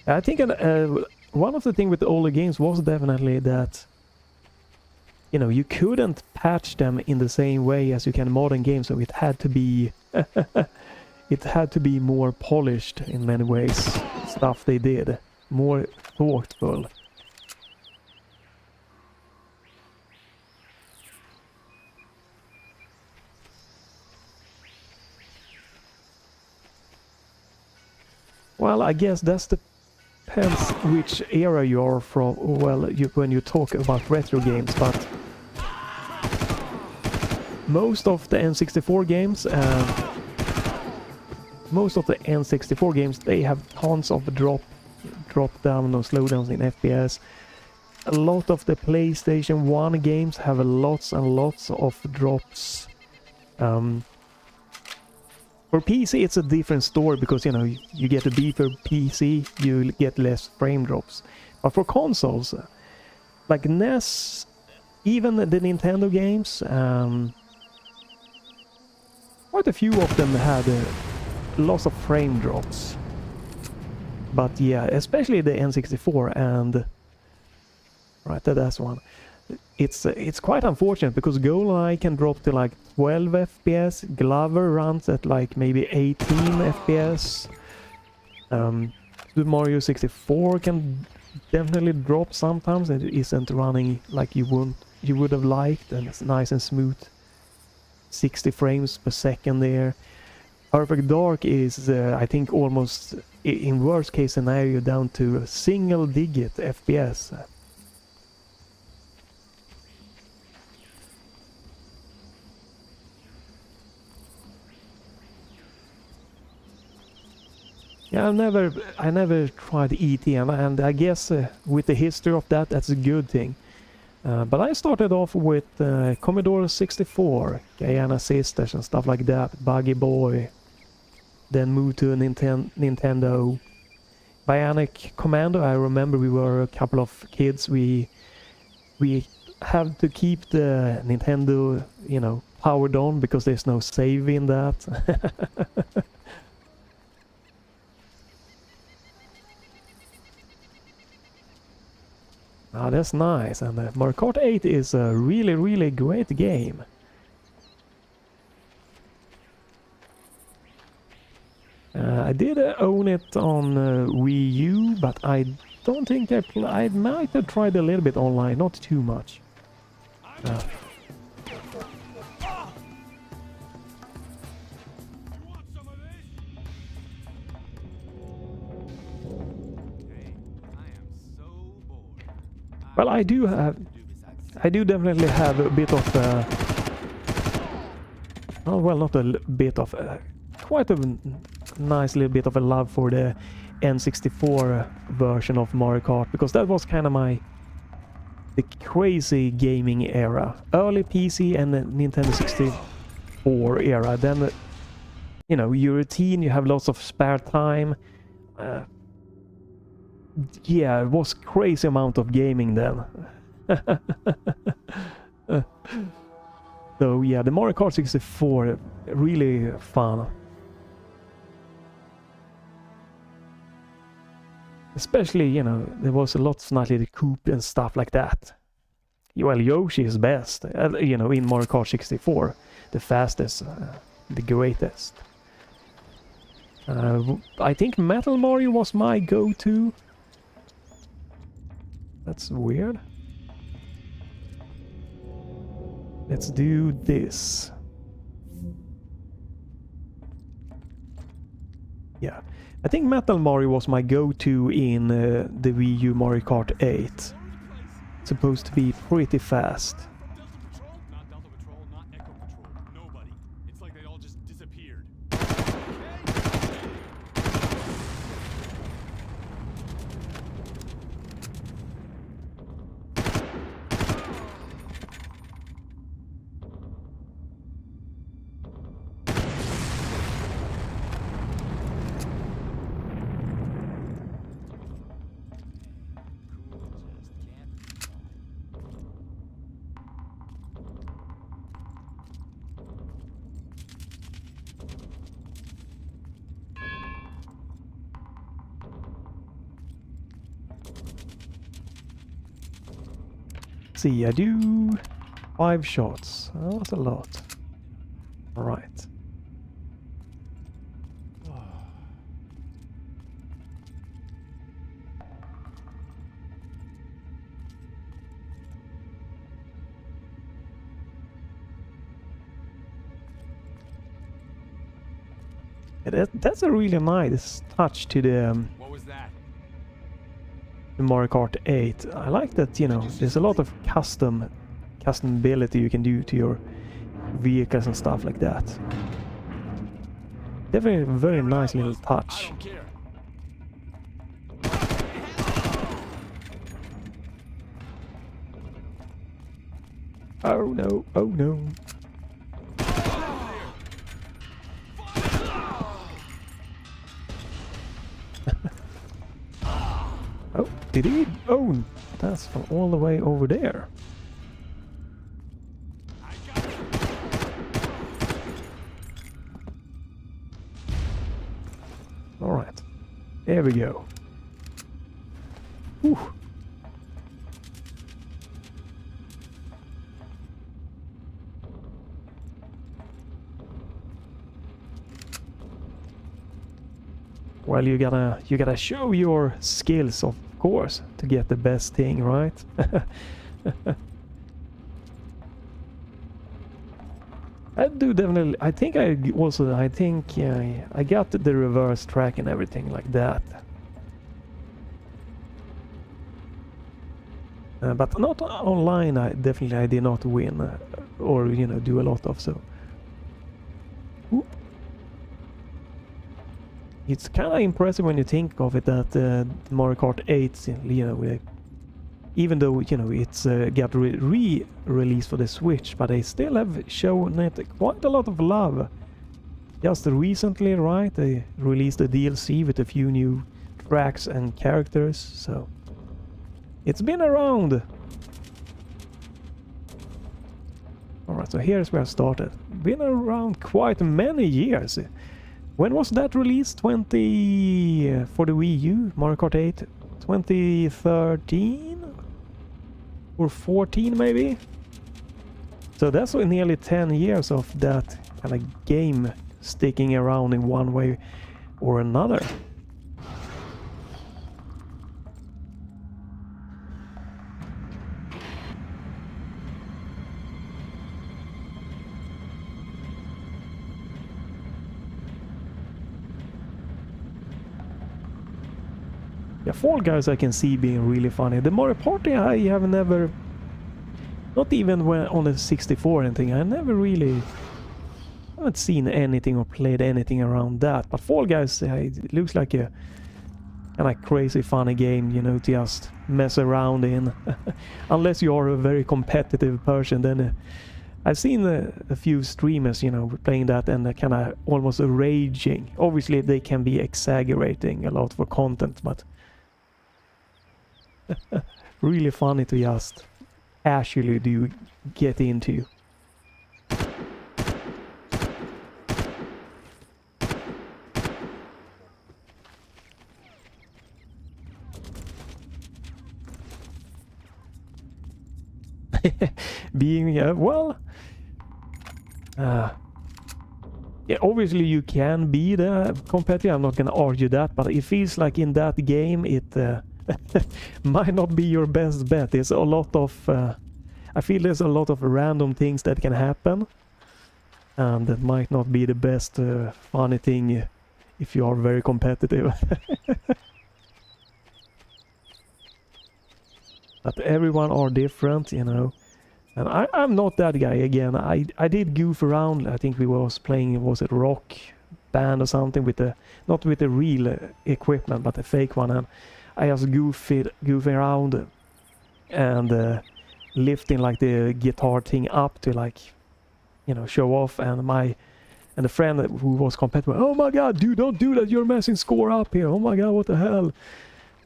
[SPEAKER 1] I think one of the things with the older games was definitely that, you know, you couldn't patch them in the same way as you can in modern games, so it had to be it had to be more polished in many ways. Stuff they did, more thoughtful. Well, I guess that's depends which era you are from. Well, when you talk about retro games, but most of the N64 games, they have tons of drop down or slowdowns in FPS. A lot of the PlayStation 1 games have lots and lots of drops. For PC it's a different story because, you know, you get a beefer PC, you get less frame drops. But for consoles, like NES, even the Nintendo games, quite a few of them had lots of frame drops. But yeah, especially the N64 and... Right, that's one. It's quite unfortunate because GoldenEye can drop to like 12 FPS, Glover runs at like maybe 18 FPS. Super Mario 64 can definitely drop sometimes, and it isn't running like you would have liked, and it's nice and smooth. 60 frames per second there. Perfect Dark is, I think, almost in worst case scenario down to a single digit FPS. Yeah, I never tried ET, and I guess with the history of that, that's a good thing. But I started off with Commodore 64, Guyana Sisters and stuff like that, Buggy Boy. Then moved to a Nintendo. Bionic Commando, I remember we were a couple of kids, we have to keep the Nintendo, you know, powered on because there's no save in that. Ah, that's nice, and Mario Kart 8 is a really, really great game. I did own it on Wii U, but I don't think I might have tried a little bit online, not too much. Well, I do definitely have a bit of, oh well, not a bit of, quite a nice little bit of a love for the N64 version of Mario Kart, because that was kind of the crazy gaming era. Early PC and the Nintendo 64 era. Then, you know, you're a teen, you have lots of spare time. Yeah, it was crazy amount of gaming then. So yeah, the Mario Kart 64, really fun. Especially, you know, there was a lot of Slightly Coupe and stuff like that. Well, Yoshi is best, you know, in Mario Kart 64. The fastest, the greatest. I think Metal Mario was my go-to. That's weird. Let's do this. Yeah, I think Metal Mario was my go-to in the Wii U Mario Kart 8. It's supposed to be pretty fast.
[SPEAKER 2] Not Delta Patrol, not Echo Patrol. Nobody. It's like they all just disappeared.
[SPEAKER 1] See, I do 5 shots. Oh, that's a lot. Alright. That's a really nice touch to
[SPEAKER 2] What was that?
[SPEAKER 1] the Mario Kart 8. I like that, you know, there's a lot of customability you can do to your vehicles and stuff like that. Definitely a very nice little
[SPEAKER 2] I
[SPEAKER 1] touch.
[SPEAKER 2] don't care.
[SPEAKER 1] Oh no, oh no. Oh, did he? Oh, that's from all the way over there. Alright, there we go. Whew. Well, you gotta show your skills, of course, to get the best thing, right? I do definitely. I think I got the reverse track and everything like that. But not online. I did not win, or you know, do a lot of so. Oop. It's kind of impressive when you think of it that Mario Kart 8, you know, even though you know it's got re-released for the Switch, but they still have shown it quite a lot of love. Just recently, right? They released a DLC with a few new tracks and characters, so it's been around. Alright, so here's where I started. Been around quite many years. When was that released? For the Wii U, Mario Kart 8? 2013? Or 14 maybe? So that's nearly 10 years of that kind of game sticking around in one way or another. Yeah, Fall Guys I can see being really funny. The Mario Party I have never... Not even when on the 64 or anything, I never really... haven't seen anything or played anything around that. But Fall Guys, it looks like a kind of crazy funny game, you know, to just mess around in. Unless you are a very competitive person, then... I've seen a few streamers, you know, playing that and kind of almost raging. Obviously they can be exaggerating a lot for content, but... really funny to just casually get into. Being well, yeah, obviously you can be the competitor. I'm not gonna argue that, but it feels like in that game it might not be your best bet. There's a lot of I feel there's a lot of random things that can happen, and that might not be the best funny thing if you are very competitive. But everyone are different, you know. And I'm not that guy again. I did goof around. I think we was playing, was it Rock Band or something, with the not with the real equipment but the fake one, and I just goof around and lifting like the guitar thing up to, like, you know, show off, and the friend who was competitive, oh my god, dude, don't do that, you're messing score up here, oh my god, what the hell.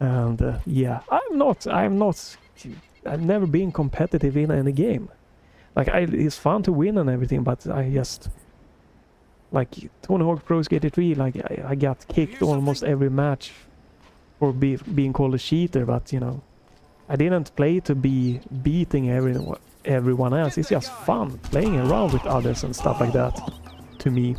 [SPEAKER 1] And yeah, I've never been competitive in any game. Like, it's fun to win and everything, but I just, like Tony Hawk Pro Skater 3, like I got kicked almost every match for being called a cheater, but you know, I didn't play to be beating everyone else. It's just fun playing around with others and stuff like that, to me.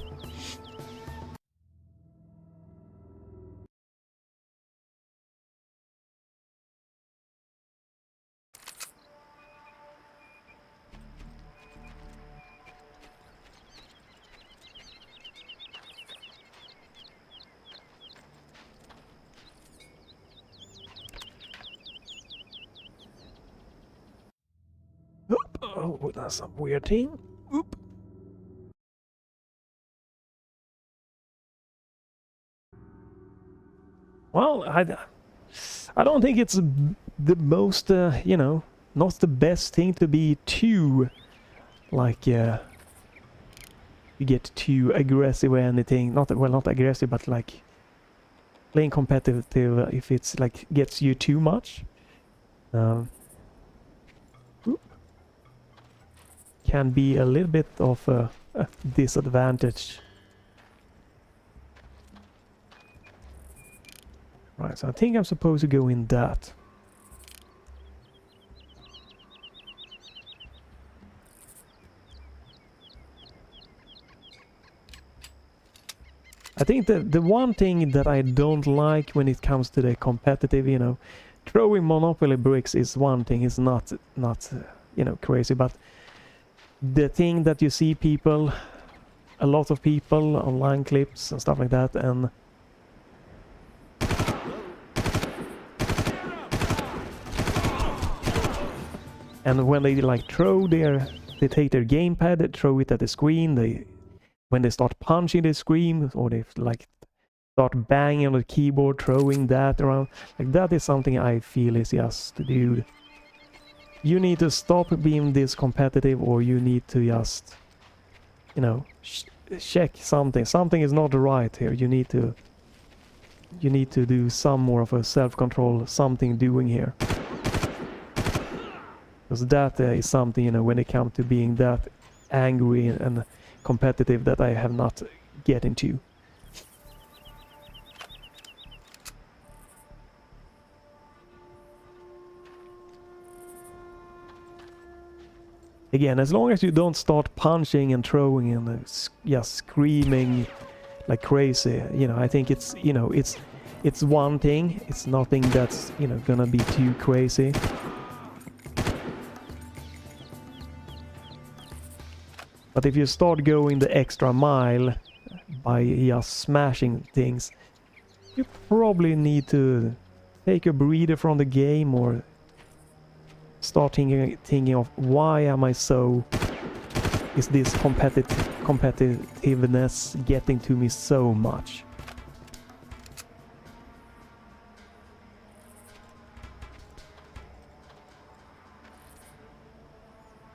[SPEAKER 1] Oh, that's some weird thing. Oop. Well, I don't think it's the most, you know, not the best thing to be too, like, you get too aggressive or anything. Not, well, not aggressive, but like playing competitive if it's like gets you too much. Oop. Can be a little bit of a disadvantage. Right, so I think I'm supposed to go in that. I think the one thing that I don't like when it comes to the competitive, you know, throwing Monopoly bricks is one thing, it's not you know, crazy, but the thing that you see people, a lot of people, online clips and stuff like that, and when they like they take their gamepad, they throw it at the screen, when they start punching the screen, or they like start banging on the keyboard, throwing that around, like that is something I feel is just, dude, you need to stop being this competitive, or you need to just, you know, check something. Something is not right here. You need to do some more of a self-control, something doing here. Because that is something, you know, when it comes to being that angry and competitive, that I have not get into. Again, as long as you don't start punching and throwing and just screaming like crazy, you know, I think it's, you know, it's one thing. It's nothing that's, you know, gonna be too crazy. But if you start going the extra mile by just smashing things, you probably need to take a breather from the game, or start thinking of, why am I so... is this competitiveness getting to me so much?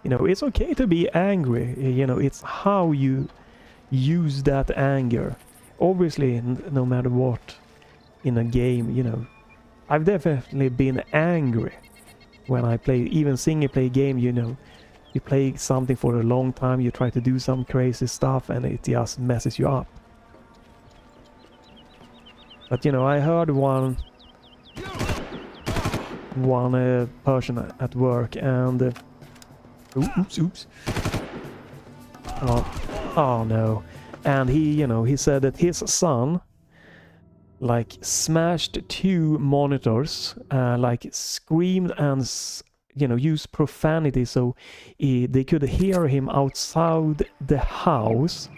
[SPEAKER 1] You know, it's okay to be angry, you know, it's how you use that anger. Obviously, no matter what in a game, you know, I've definitely been angry when I play even single player game, you know. You play something for a long time, you try to do some crazy stuff, and it just messes you up. But you know, I heard one person at work, and oops. Oh no. And he, you know, he said that his son like smashed 2 monitors, like screamed and, you know, used profanity, so they could hear him outside the house.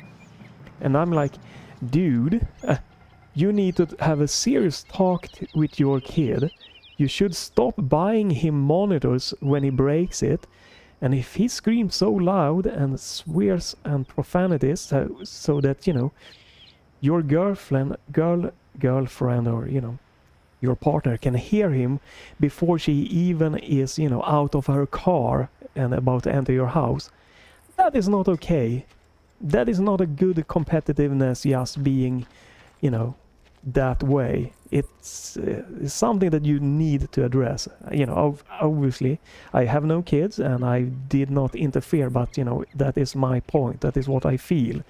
[SPEAKER 1] And I'm like, dude, you need to have a serious talk with your kid. You should stop buying him monitors when he breaks it. And if he screams so loud and swears and profanities, so that, you know, your girlfriend, or, you know, your partner can hear him before she even is, you know, out of her car and about to enter your house, that is not okay. That is not a good competitiveness, just being, you know, that way. It's something that you need to address. You know, obviously I have no kids and I did not interfere, but you know, that is my point. That is what I feel.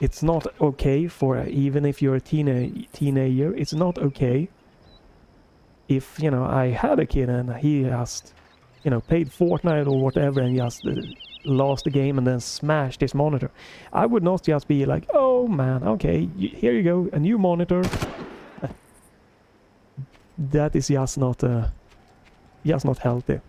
[SPEAKER 1] It's not okay for, even if you're a teenager, it's not okay if, you know, I had a kid and he just, you know, played Fortnite or whatever and just lost the game and then smashed his monitor. I would not just be like, oh man, okay, here you go, a new monitor. That is just not healthy.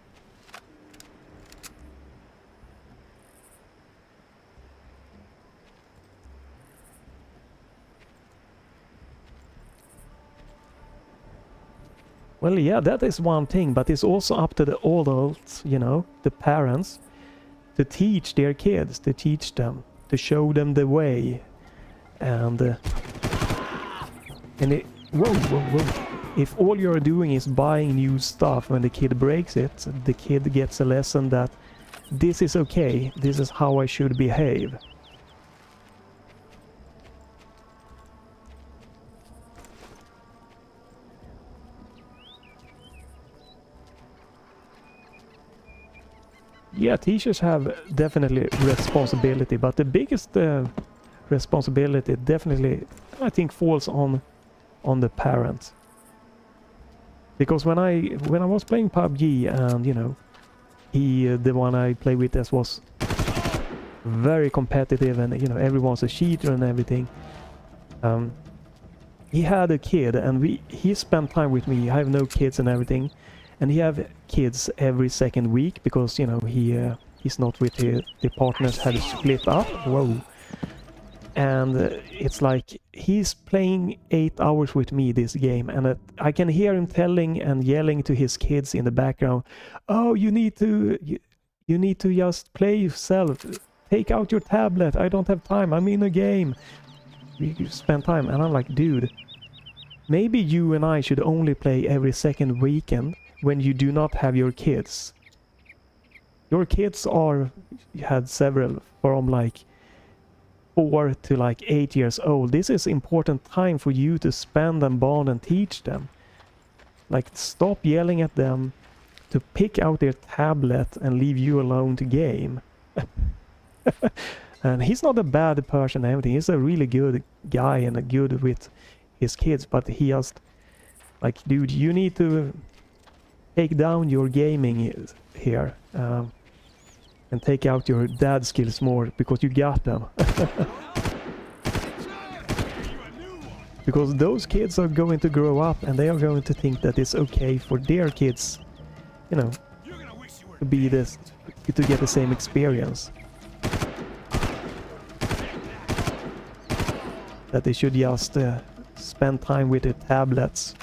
[SPEAKER 1] Well, yeah, that is one thing, but it's also up to the adults, you know, the parents, to teach their kids, to teach them, to show them the way. And whoa. If all you're doing is buying new stuff when the kid breaks it, the kid gets a lesson that this is okay, this is how I should behave. Yeah, teachers have definitely responsibility, but the biggest responsibility definitely, I think, falls on the parents. Because when I was playing PUBG, and you know, the one I play with as was very competitive, and you know, everyone's a cheater and everything. He had a kid, and he spent time with me. I have no kids and everything, and he have kids every second week because you know he's not with the partners, had split up. Whoa. And it's like he's playing 8 hours with me this game, and I can hear him telling and yelling to his kids in the background, "Oh, you need to just play yourself. Take out your tablet. I don't have time. I'm in a game. You spend time." And I'm like, dude, maybe you and I should only play every second weekend when you do not have your kids. Your kids had several from like 4 to like 8 years old. This is important time for you to spend and bond and teach them. Like, stop yelling at them to pick out their tablet and leave you alone to game. And he's not a bad person or anything. He's a really good guy and a good with his kids, but he just like, dude, you need to take down your gaming here. And take out your dad skills more, because you got them. Because those kids are going to grow up and they are going to think that it's okay for their kids, you know, to be this, to get the same experience. That they should just spend time with the tablets.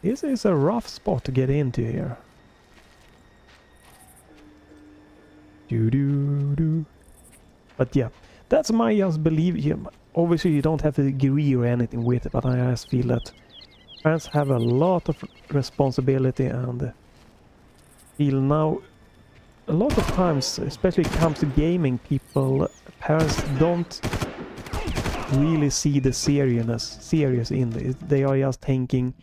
[SPEAKER 1] This is a rough spot to get into here. But yeah, that's my just belief. Yeah, obviously you don't have to agree or anything with it, but I just feel that parents have a lot of responsibility, and feel now a lot of times, especially when it comes to gaming, parents don't really see the serious in it. They are just thinking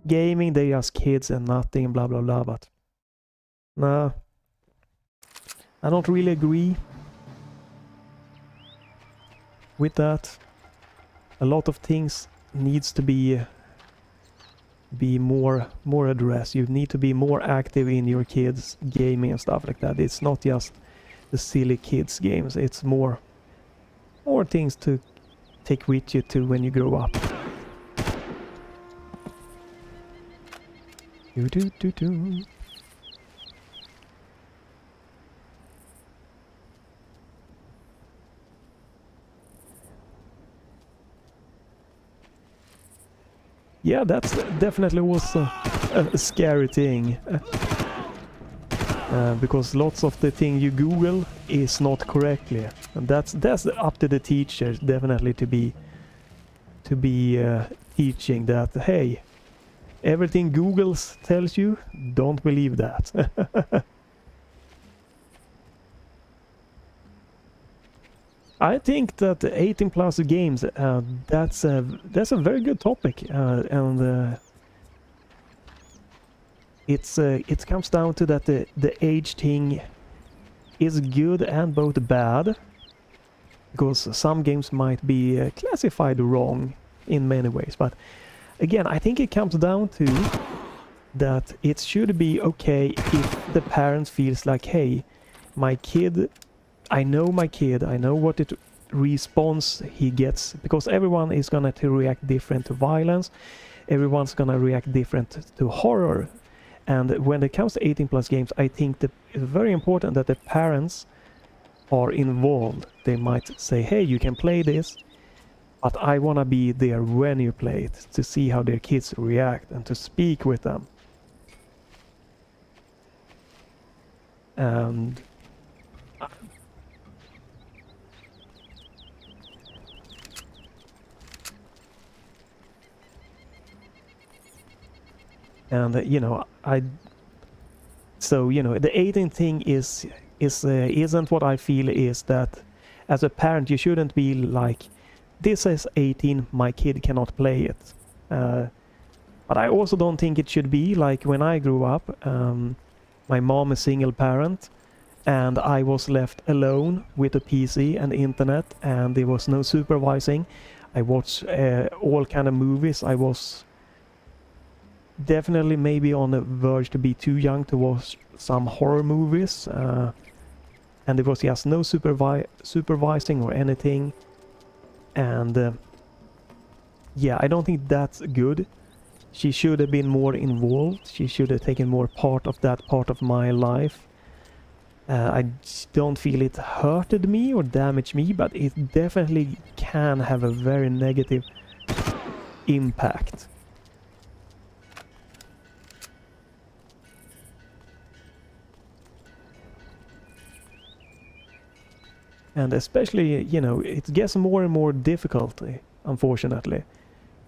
[SPEAKER 1] gaming, they just kids and nothing, blah blah blah. But nah, I don't really agree with that. A lot of things needs to be more addressed. You need to be more active in your kids gaming and stuff like that. It's not just the silly kids games. It's more things to take with you to when you grow up. Yeah, that's definitely also a scary thing. Because lots of the thing you Google is not correctly, and that's up to the teachers definitely to be teaching that, hey, everything Google tells you, don't believe that. I think that 18 plus games, that's a very good topic, and it comes down to that the age thing is good and both bad, because some games might be classified wrong in many ways. But again, I think it comes down to that it should be okay if the parents feels like, hey, my kid, I know what response he gets, because everyone is gonna to react different to violence, everyone's gonna react different to horror. And when it comes to 18 plus games, I think that it's very important that the parents are involved. They might say, hey, you can play this, but I wanna be there when you play it, to see how their kids react and to speak with them. And you know, so you know, the 18 thing isn't what I feel is that as a parent you shouldn't be like, this is 18, my kid cannot play it. But I also don't think it should be like when I grew up. My mom is single parent, and I was left alone with a PC and internet, and there was no supervising. I watched all kind of movies. I was definitely maybe on the verge to be too young to watch some horror movies, and there was just no supervising or anything. And yeah, I don't think that's good. She should have been more involved. She should have taken more part of that part of my life. I don't feel it hurted me or damaged me, but it definitely can have a very negative impact. And especially, you know, it gets more and more difficult, unfortunately.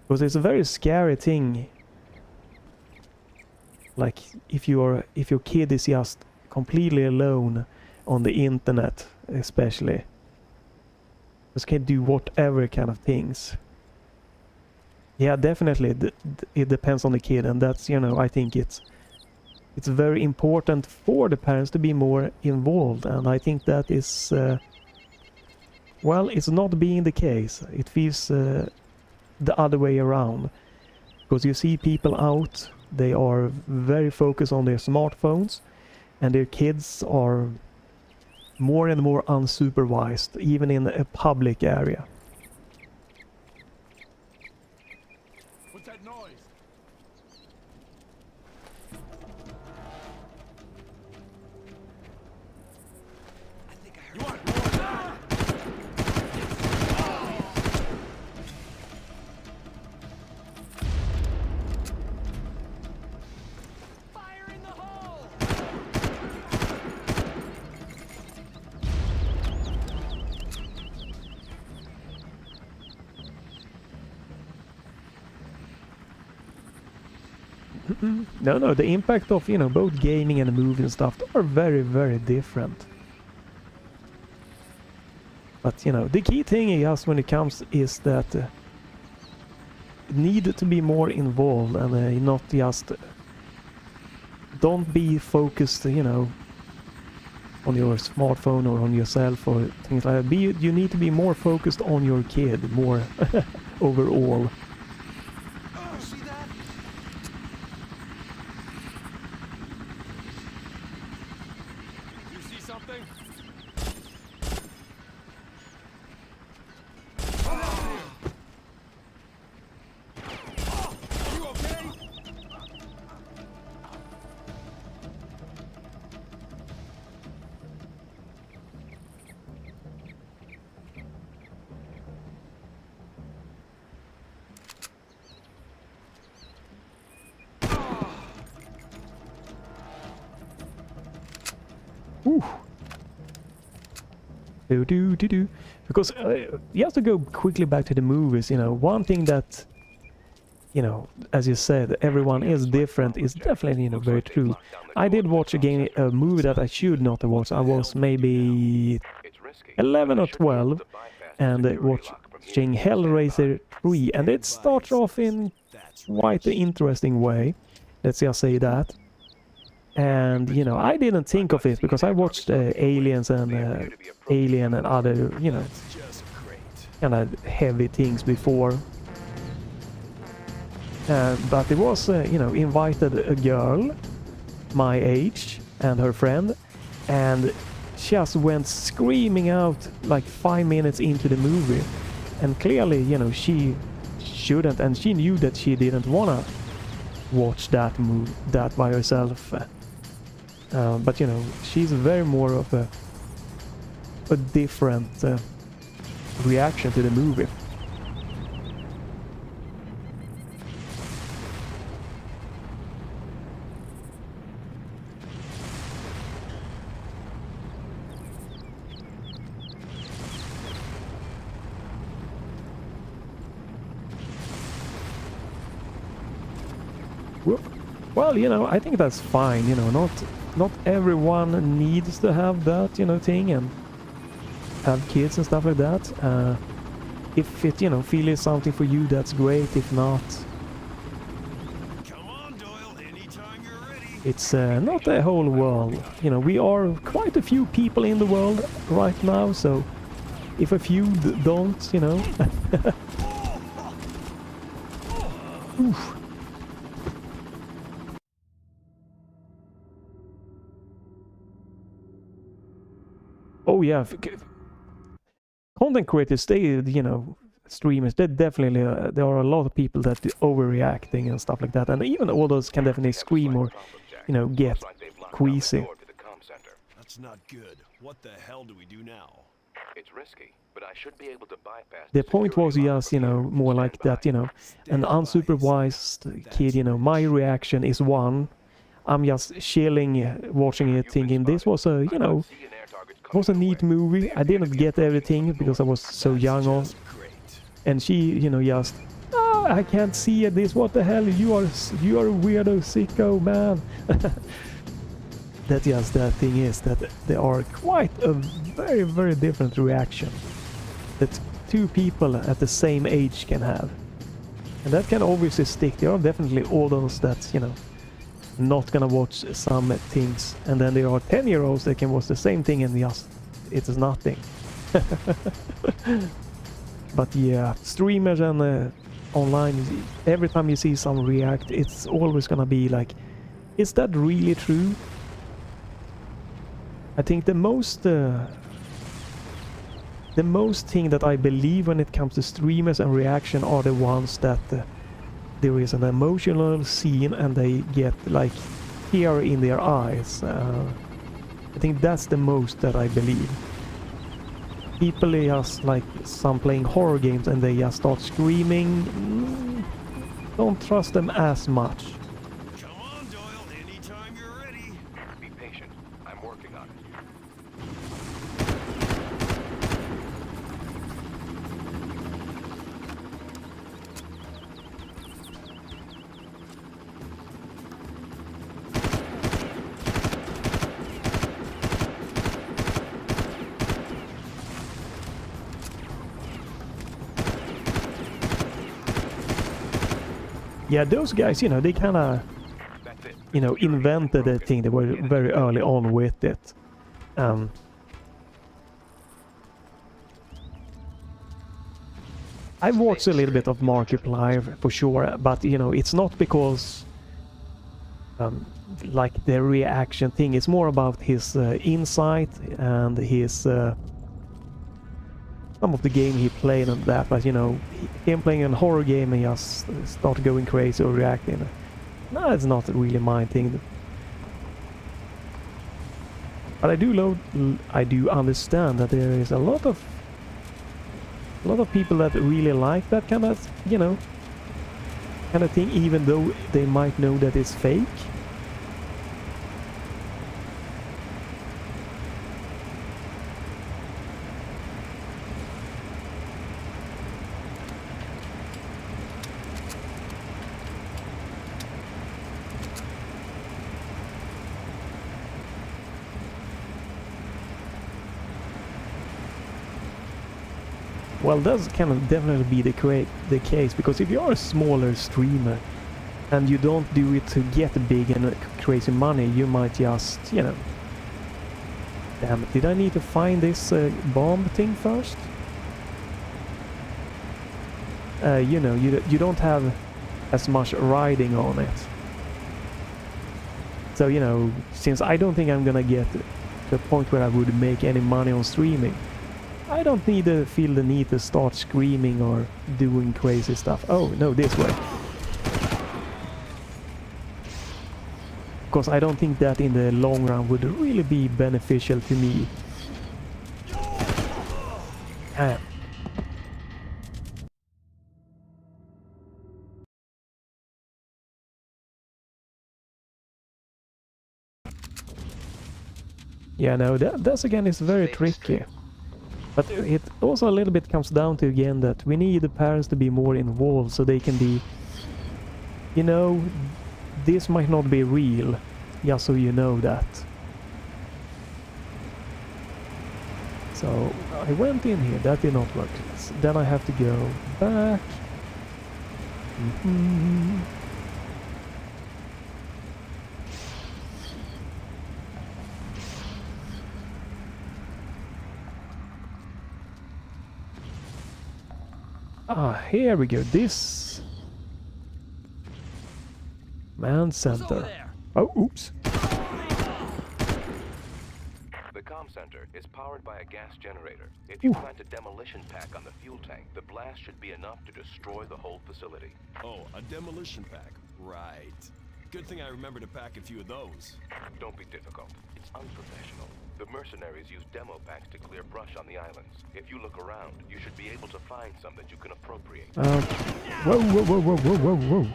[SPEAKER 1] Because it's a very scary thing. Like, if your kid is just completely alone on the internet, especially. Just can do whatever kind of things. Yeah, definitely, it depends on the kid, and that's, you know, I think it's very important for the parents to be more involved, and I think that is... well, it's not being the case. It feels the other way around. Because you see people out, they are very focused on their smartphones, and their kids are more and more unsupervised, even in a public area.
[SPEAKER 2] What's that noise?
[SPEAKER 5] I think I heard.
[SPEAKER 2] You want more?
[SPEAKER 5] Fire in the hole!
[SPEAKER 1] No, the impact of, you know, both gaming and movie and stuff are very, very different. But, you know, the key thing is when it comes is that need to be more involved and not just... don't be focused, you know, on your smartphone or on yourself or things like that. You need to be more focused on your kid, more overall.
[SPEAKER 5] See that?
[SPEAKER 2] You see something? You okay?
[SPEAKER 1] Ooh. Do. Because you have to go quickly back to the movies, you know, one thing that, you know, as you said, everyone is different is definitely, you know, very true. I did watch a movie that I should not have watched. I was maybe 11 or 12 and watching Hellraiser 3, and it starts off in quite an interesting way. Let's just say that. And, you know, I didn't think of it because I watched Aliens and Alien and other, you know, kind of heavy things before. But it was, you know, invited a girl my age and her friend, and just went screaming out like 5 minutes into the movie, and clearly, you know, she shouldn't, and she knew that she didn't wanna watch that by herself. But you know, she's very more of a different reaction to the movie. Well, you know, I think that's fine, you know, not everyone needs to have that, you know, thing, and have kids and stuff like that. If it, you know, feels something for you, that's great. If not,
[SPEAKER 4] Come on, Doyle, anytime you're ready.
[SPEAKER 1] it's not the whole world. You know, we are quite a few people in the world right now, so if a few don't, you know... Oof. Oh yeah, content creators, they, you know, streamers, they definitely, there are a lot of people that do overreacting and stuff like that, and even all those can definitely scream or, you know, get queasy.
[SPEAKER 4] That's not good. What the hell do we do now?
[SPEAKER 3] It's risky, but I should be able to bypass
[SPEAKER 1] The point was just, you know, more like that, you know, an unsupervised kid, you know, my reaction is one, I'm just chilling, watching it, thinking this was a, you know, it was a neat movie. I didn't get everything because I was so young on. And she, you know, just, oh, I can't see this, what the hell, you are a weirdo sicko, man. That just, the thing is that there are quite a very, very different reaction that two people at the same age can have. And that can obviously stick. There are definitely adults that, you know, not gonna watch some things, and then there are 10-year-olds that can watch the same thing and just, it is nothing. But yeah, streamers and online, every time you see someone react, it's always gonna be like, is that really true? I think the most thing that I believe when it comes to streamers and reaction are the ones that there is an emotional scene and they get like tear in their eyes. I think that's the most that I believe. People just like some playing horror games and they just start screaming. Don't trust them as much.
[SPEAKER 4] Come on, Doyle, anytime you're ready.
[SPEAKER 3] Be patient. I'm working on it.
[SPEAKER 1] Yeah, those guys, you know, they kind of, you know, invented a thing. They were very early on with it. I've watched a little bit of Markiplier for sure, but you know, it's not because like the reaction thing. It's more about his insight and his some of the game he played and that. But you know, him playing a horror game and just start going crazy or reacting. No, it's not really my thing. But I do understand that there is a lot of people that really like that kind of, you know, kind of thing, even though they might know that it's fake. Well, that can definitely be the case, because if you're a smaller streamer and you don't do it to get big and crazy money, you might just, you know, damn it, did I need to find this bomb thing first? You know, you don't have as much riding on it. So, you know, since I don't think I'm gonna get to a point where I would make any money on streaming. I don't need to feel the need to start screaming or doing crazy stuff. Oh, no, this way. Because I don't think that in the long run would really be beneficial to me. Yeah, no, that's again is very tricky. But it also a little bit comes down to again that we need the parents to be more involved so they can be, you know, this might not be real, just so you know that. So I went in here, that did not work. Then I have to go back. Ah, here we go. This man center. Oh, oops.
[SPEAKER 3] The comm center is powered by a gas generator. If you plant a demolition pack on the fuel tank, the blast should be enough to destroy the whole facility.
[SPEAKER 4] Oh, a demolition pack. Right. Good thing I remember to pack a few of those.
[SPEAKER 3] Don't be difficult. It's unprofessional. The mercenaries use demo packs to clear brush on the islands. If you look around, you should be able to find some that you can appropriate.
[SPEAKER 1] Whoa.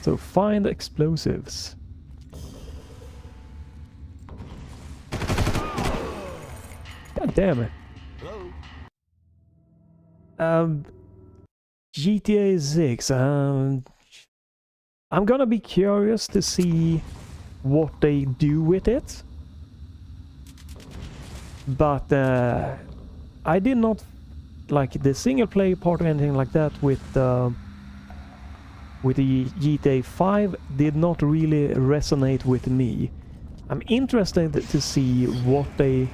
[SPEAKER 1] So find explosives. God damn it.
[SPEAKER 4] Hello?
[SPEAKER 1] GTA 6. I'm gonna be curious to see what they do with it. But I did not like the single player part or anything like that with the GTA 5 did not really resonate with me. I'm interested to see what they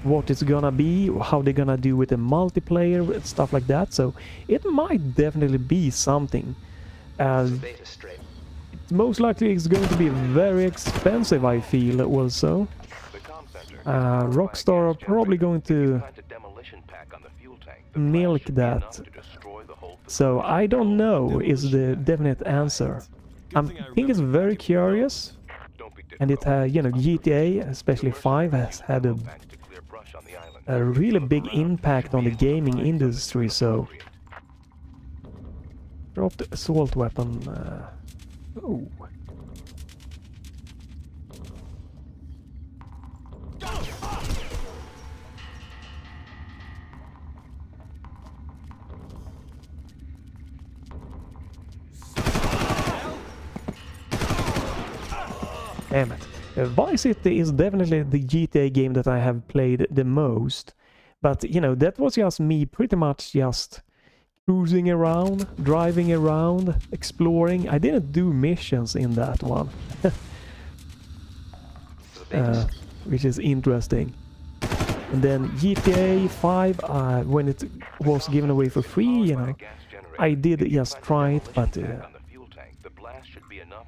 [SPEAKER 1] what it's gonna be, how they're gonna do with the multiplayer and stuff like that. So it might definitely be something. Most likely it's going to be very expensive, I feel also. Rockstar are probably going to milk that. So I don't know is the definite answer. I think it's very curious. And it you know, GTA, especially 5, has had a really big impact on the gaming industry, so drop the assault weapon. Oh. Damn it. Vice City is definitely the GTA game that I have played the most. But, you know, that was just me pretty much just cruising around, driving around, exploring. I didn't do missions in that one. Which is interesting. And then GTA 5, when it was given away for free, you know, I did just try it, but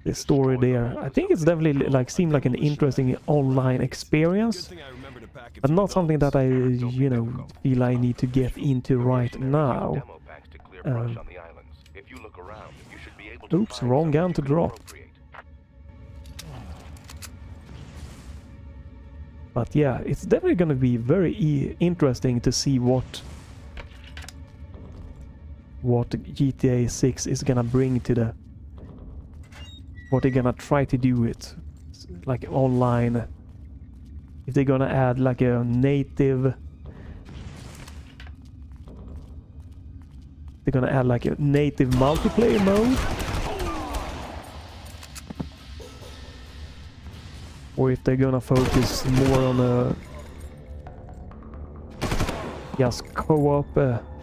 [SPEAKER 1] the story there, I think it's definitely like seemed like an interesting online experience, but not something that I, you know, feel I need to get into right now. Oops, wrong gun to drop. But yeah, it's definitely going to be very interesting to see what GTA 6 is going to bring to the... what they're going to try to do with, like, online. If they're going to add, like, a native... they're going to add, like, a native multiplayer mode. Or if they're gonna focus more on a just co-op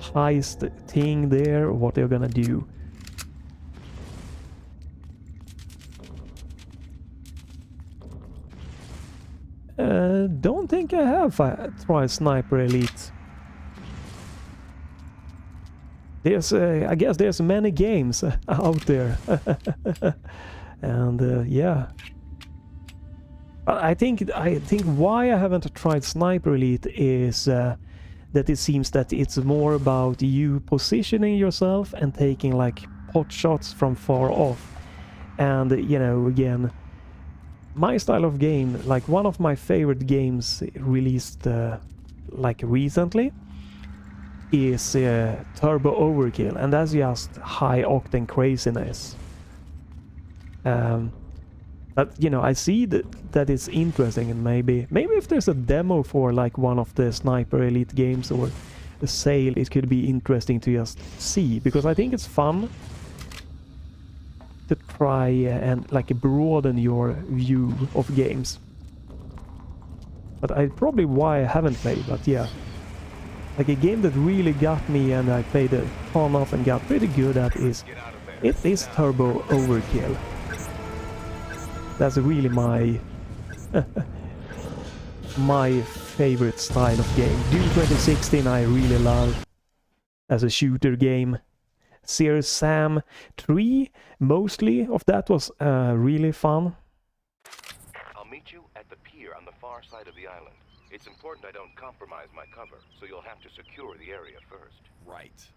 [SPEAKER 1] heist thing there, or what they're gonna do. Don't think I have tried Sniper Elite. There's, I guess there's many games out there. And yeah. But I think why I haven't tried Sniper Elite is that it seems that it's more about you positioning yourself and taking like pot shots from far off. And you know, again, my style of game, like one of my favorite games released like recently is Turbo Overkill, and that's just high octane craziness. But you know, I see that it's interesting, and maybe if there's a demo for like one of the Sniper Elite games or a sale, it could be interesting to just see, because I think it's fun to try and like broaden your view of games. But I probably why I haven't played, but yeah. Like a game that really got me and I played a ton of and got pretty good at is Turbo Overkill. That's really my my favorite style of game. Doom 2016 I really love as a shooter game. Serious Sam 3, mostly of that was really fun.
[SPEAKER 3] I'll meet you at the pier on the far side of the island. It's important I don't compromise my cover, so you'll have to secure the area first.
[SPEAKER 4] Right.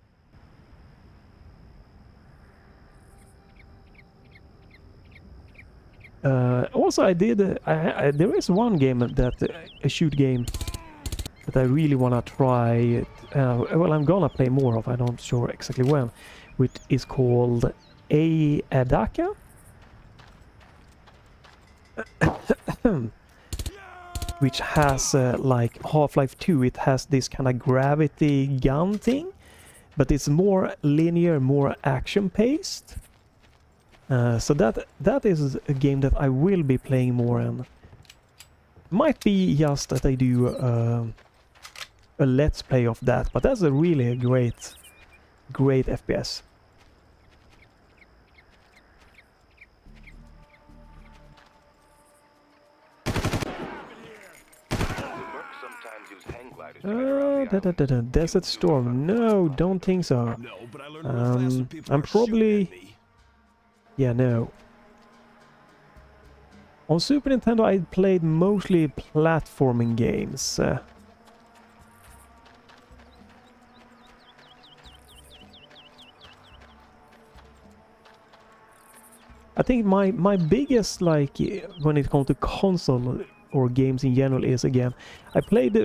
[SPEAKER 1] Also, I did. There is one game that a shoot game that I really wanna try. Well, I'm gonna play more of. I'm not sure exactly when. Which is called Adaka. Which has like Half-Life 2. It has this kind of gravity gun thing, but it's more linear, more action-paced. So that is a game that I will be playing more, and might be just that I do a let's play of that, but that's a really great FPS. Desert Storm. No, don't think so.
[SPEAKER 4] No, but I learned real fast when people
[SPEAKER 1] I'm
[SPEAKER 4] are shooting
[SPEAKER 1] probably...
[SPEAKER 4] at me.
[SPEAKER 1] Yeah, no. On Super Nintendo I played mostly platforming games. I think my biggest, like, when it comes to console or games in general is, again, I played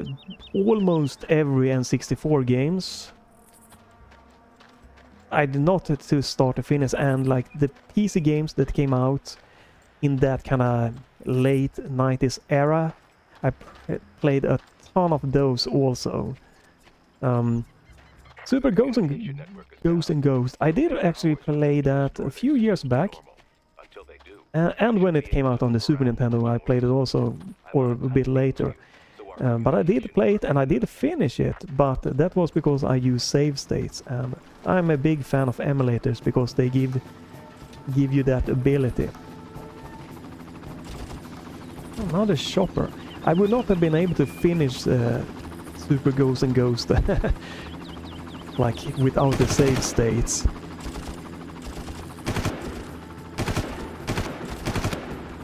[SPEAKER 1] almost every N64 games. I did not to start to finish, and like the PC games that came out in that kind of late 90s era, I played a ton of those also. Super Ghost and Ghost. I did actually play that a few years back. And when it came out on the Super Nintendo, I played it also, or a bit later. But I did play it and I did finish it, but that was because I use save states, and I'm a big fan of emulators because they give you that ability. Another shopper. I would not have been able to finish Super Ghost and Ghost like without the save states.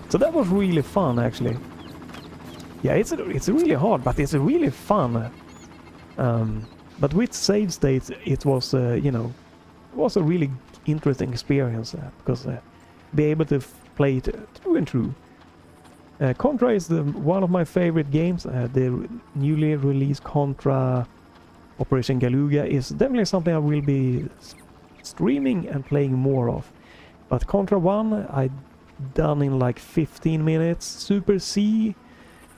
[SPEAKER 1] So that was really fun, actually. Yeah, it's really hard, but it's really fun. But with save states, it was, you know, it was a really interesting experience because be able to play it through and through. Contra is one of my favorite games. The newly released Contra Operation Galuga is definitely something I will be streaming and playing more of. But Contra 1 I done in like 15 minutes. Super C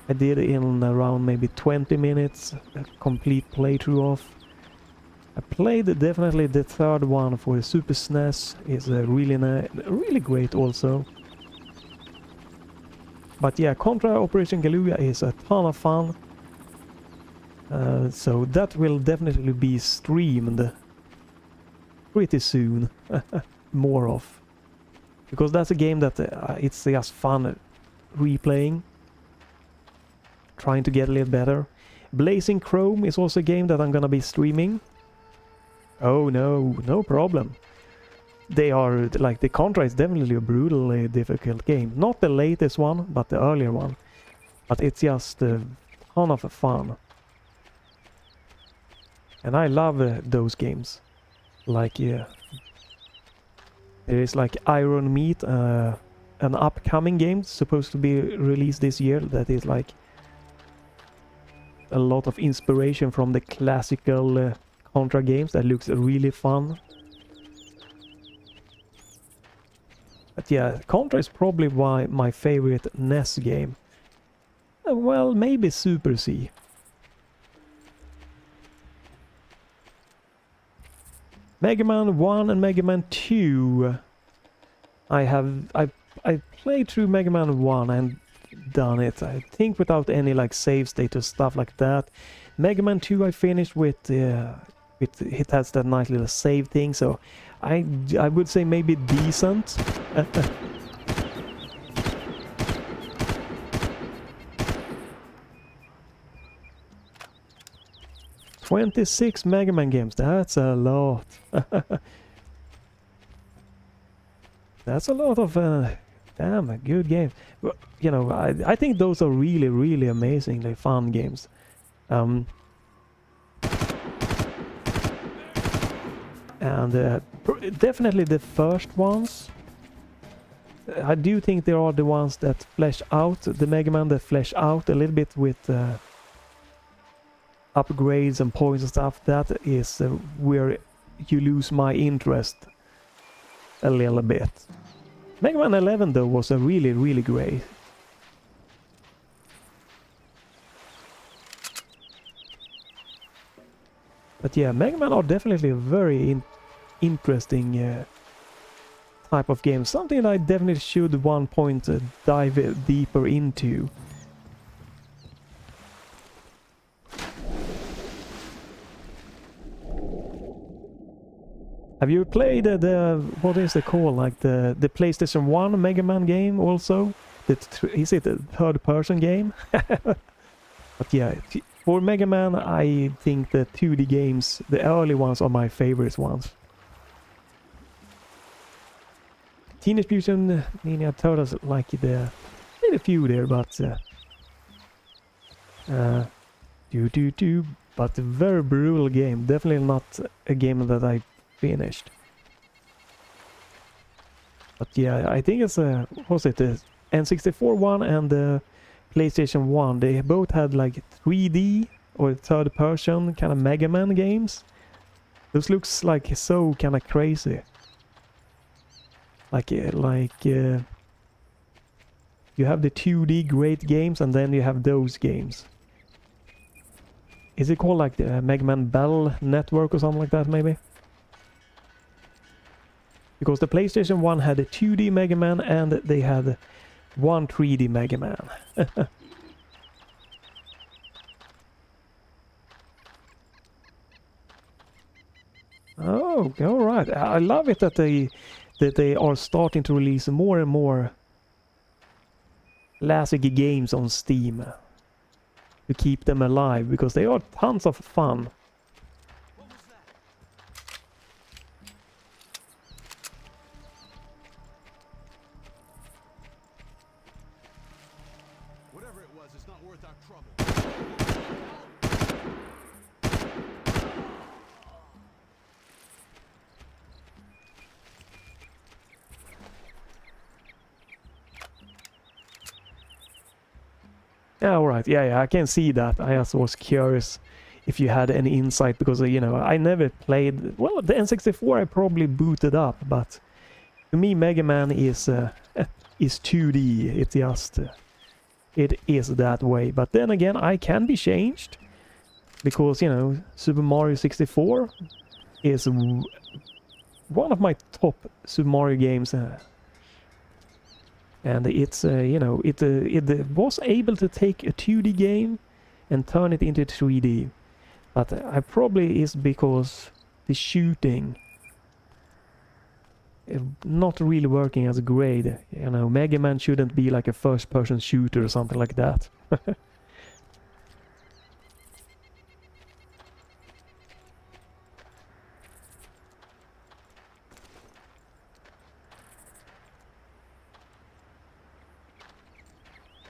[SPEAKER 1] I did in around maybe 20 minutes, a complete playthrough of. I played definitely the third one for the Super SNES, is really great also. But yeah, Contra Operation Galuga is a ton of fun. So that will definitely be streamed pretty soon, more of. Because that's a game that it's just fun replaying. Trying to get a little better. Blazing Chrome is also a game that I'm gonna be streaming. Oh no, no problem. They are, like, the Contra is definitely a brutally difficult game. Not the latest one, but the earlier one. but it's just a ton of fun. And I love those games. Like, yeah. There is like Iron Meat, an upcoming game supposed to be released this year that is like a lot of inspiration from the classical Contra games that looks really fun. But yeah, Contra is probably my favorite NES game. Well, maybe Super C. Mega Man 1 and Mega Man 2. I played through Mega Man 1 and done it. I think without any like save state or stuff like that. Mega Man 2 I finished with it has that nice little save thing, so I would say maybe decent. 26 Mega Man games, that's a lot. That's a lot of damn good games. Well, you know, I think those are really, really amazingly fun games. And definitely the first ones. I do think they are the ones that flesh out, the Mega Man that flesh out a little bit with upgrades and points and stuff. That is where you lose my interest a little bit. Mega Man 11 though was a really, really great. But yeah, Mega Man are definitely a very interesting type of game. Something that I definitely should one point dive deeper into. Have you played what is it called, like the PlayStation 1 Mega Man game also? Is it a third-person game? But yeah, for Mega Man I think the 2D games, the early ones, are my favorite ones. Teenage Mutant Ninja Turtles, like the a few there, but but a very brutal game. Definitely not a game that I finished. But yeah, I think it's what was it, the N64 one and the PlayStation 1, they both had like 3D or third person kind of Mega Man games. Those looks like so kind of crazy. Like you have the 2D great games and then you have those games. Is it called like the Mega Man Battle Network or something like that maybe? Because the PlayStation 1 had a 2D Mega Man and they had one 3D Mega Man. Oh, alright. I love it that they are starting to release more and more classic games on Steam to keep them alive, because they are tons of fun.
[SPEAKER 4] Whatever it was, it's not worth our trouble.
[SPEAKER 1] Yeah, alright. Yeah, I can see that. I also was curious if you had any insight, because, you know, I never played... Well, the N64 I probably booted up, but to me Mega Man is 2D. It's just... it is that way. But then again, I can be changed, because, you know, Super Mario 64 is one of my top Super Mario games. And it's, you know, it was able to take a 2D game and turn it into 3D. But I probably is because the shooting is not really working as great. You know, Mega Man shouldn't be like a first-person shooter or something like that.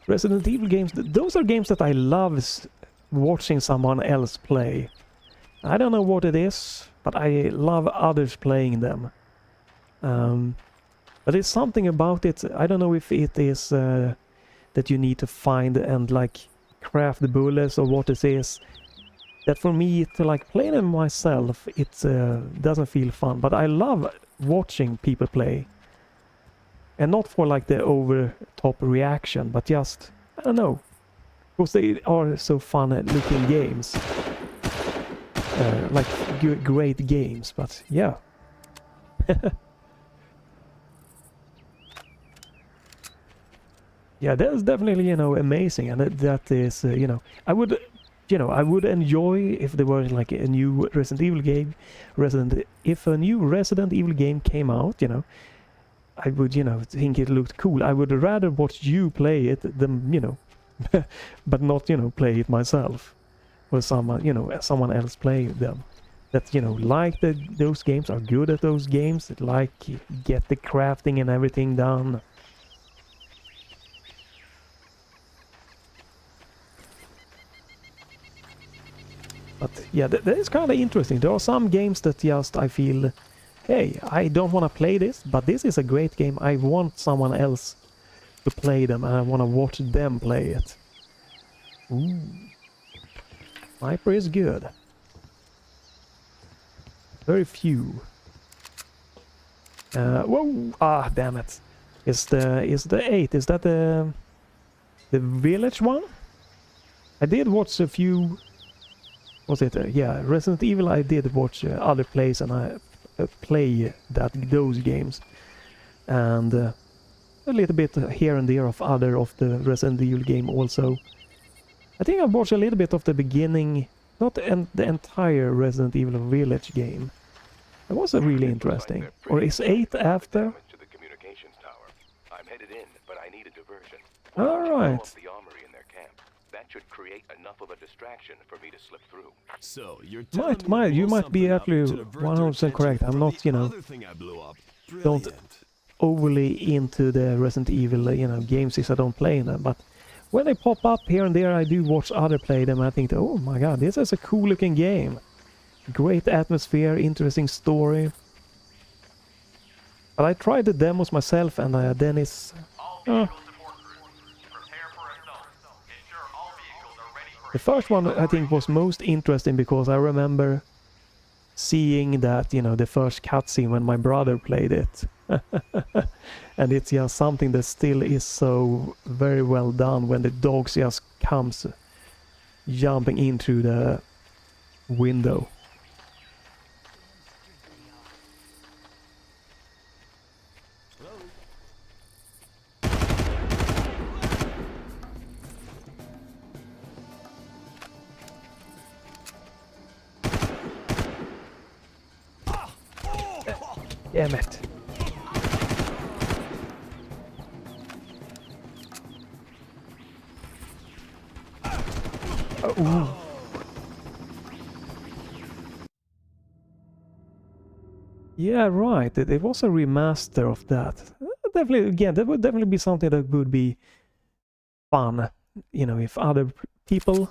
[SPEAKER 1] Resident Evil games, those are games that I love watching someone else play. I don't know what it is, but I love others playing them. But it's something about it. I don't know if it is that you need to find and like craft the bullets or what it is. That for me, to like play them myself, it doesn't feel fun. But I love watching people play. And not for like the over-top reaction, but just, I don't know. Because they are so fun looking games. Like great games, but yeah. Yeah, that's definitely, you know, amazing, and that is, you know, I would enjoy if there were like a new Resident Evil game, if a new Resident Evil game came out, you know, I would, you know, think it looked cool. I would rather watch you play it than, you know, but not, you know, play it myself, or someone, you know, someone else play them. That, you know, like those games, are good at those games, that like get the crafting and everything done. But yeah, that is kind of interesting. There are some games that just I feel, hey, I don't want to play this, but this is a great game. I want someone else to play them, and I want to watch them play it. Ooh. Sniper is good. Very few. Whoa! Ah, damn it! Is the 8? Is that the village one? I did watch a few. Was it? Yeah, Resident Evil. I did watch other plays, and I play those games, and a little bit here and there of other of the Resident Evil game also. I think I watched a little bit of the beginning, not the entire Resident Evil Village game. It was really interesting. Or is 8 after?
[SPEAKER 3] To the communications tower. I'm headed in, but I need a diversion.
[SPEAKER 1] All right.
[SPEAKER 3] The armory in their camp. That should create enough of a distraction for me to slip through.
[SPEAKER 4] So you're
[SPEAKER 1] You might be actually 100% correct. I'm not, you know, don't overly into the Resident Evil, you know, games since I don't play them, but when they pop up here and there, I do watch other play them. I think, oh my god, this is a cool looking game. Great atmosphere, interesting story. But I tried the demos myself, and then it's... The first one I think was most interesting because I remember seeing that, you know, the first cutscene when my brother played it. And it's just something that still is so very well done when the dogs just comes jumping in through the window. Damn it. Ooh. Yeah, right. It was a remaster of that. Definitely, again, that would definitely be something that would be fun. You know, if other people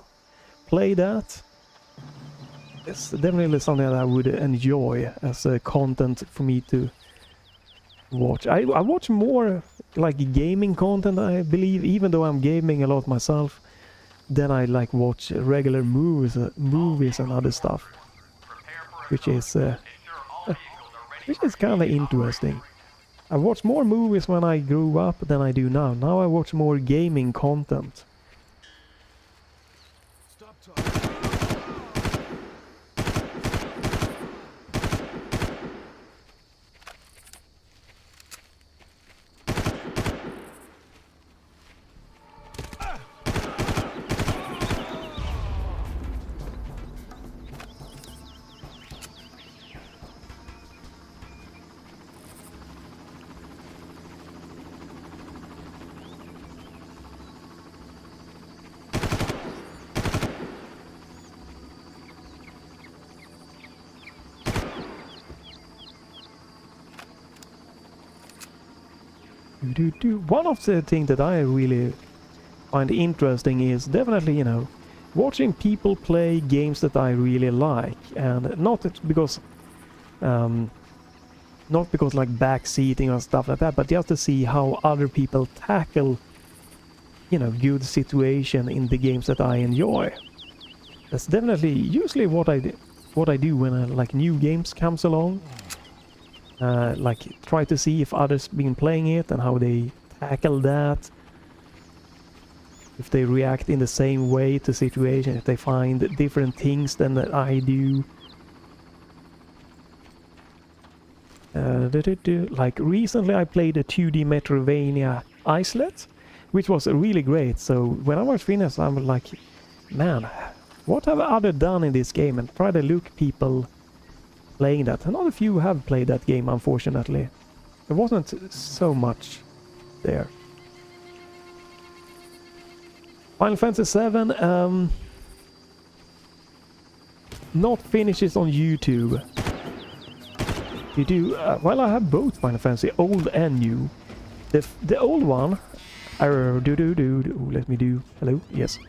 [SPEAKER 1] play that. It's definitely something that I would enjoy as content for me to watch. I watch more like gaming content, I believe, even though I'm gaming a lot myself. Then I like watch regular movies and other stuff, which is kind of interesting. I watched more movies when I grew up than I do now. Now I watch more gaming content.
[SPEAKER 4] Stop talking.
[SPEAKER 1] One of the things that I really find interesting is definitely, you know, watching people play games that I really like, and not because like backseating or stuff like that, but just to see how other people tackle, you know, good situation in the games that I enjoy. That's definitely usually what I do when like new games comes along. Like try to see if others been playing it and how they tackle that. If they react in the same way to situation, if they find different things than that I do. Like recently I played a 2D Metroidvania Islet, which was really great. So when I was finished, I'm like, man, what have others done in this game? And try to look people playing that. And not a few have played that game, unfortunately. There wasn't so much there. Final Fantasy VII, not finishes on YouTube. You do, well, I have both Final Fantasy, old and new. The old one, let me do, hello, yes.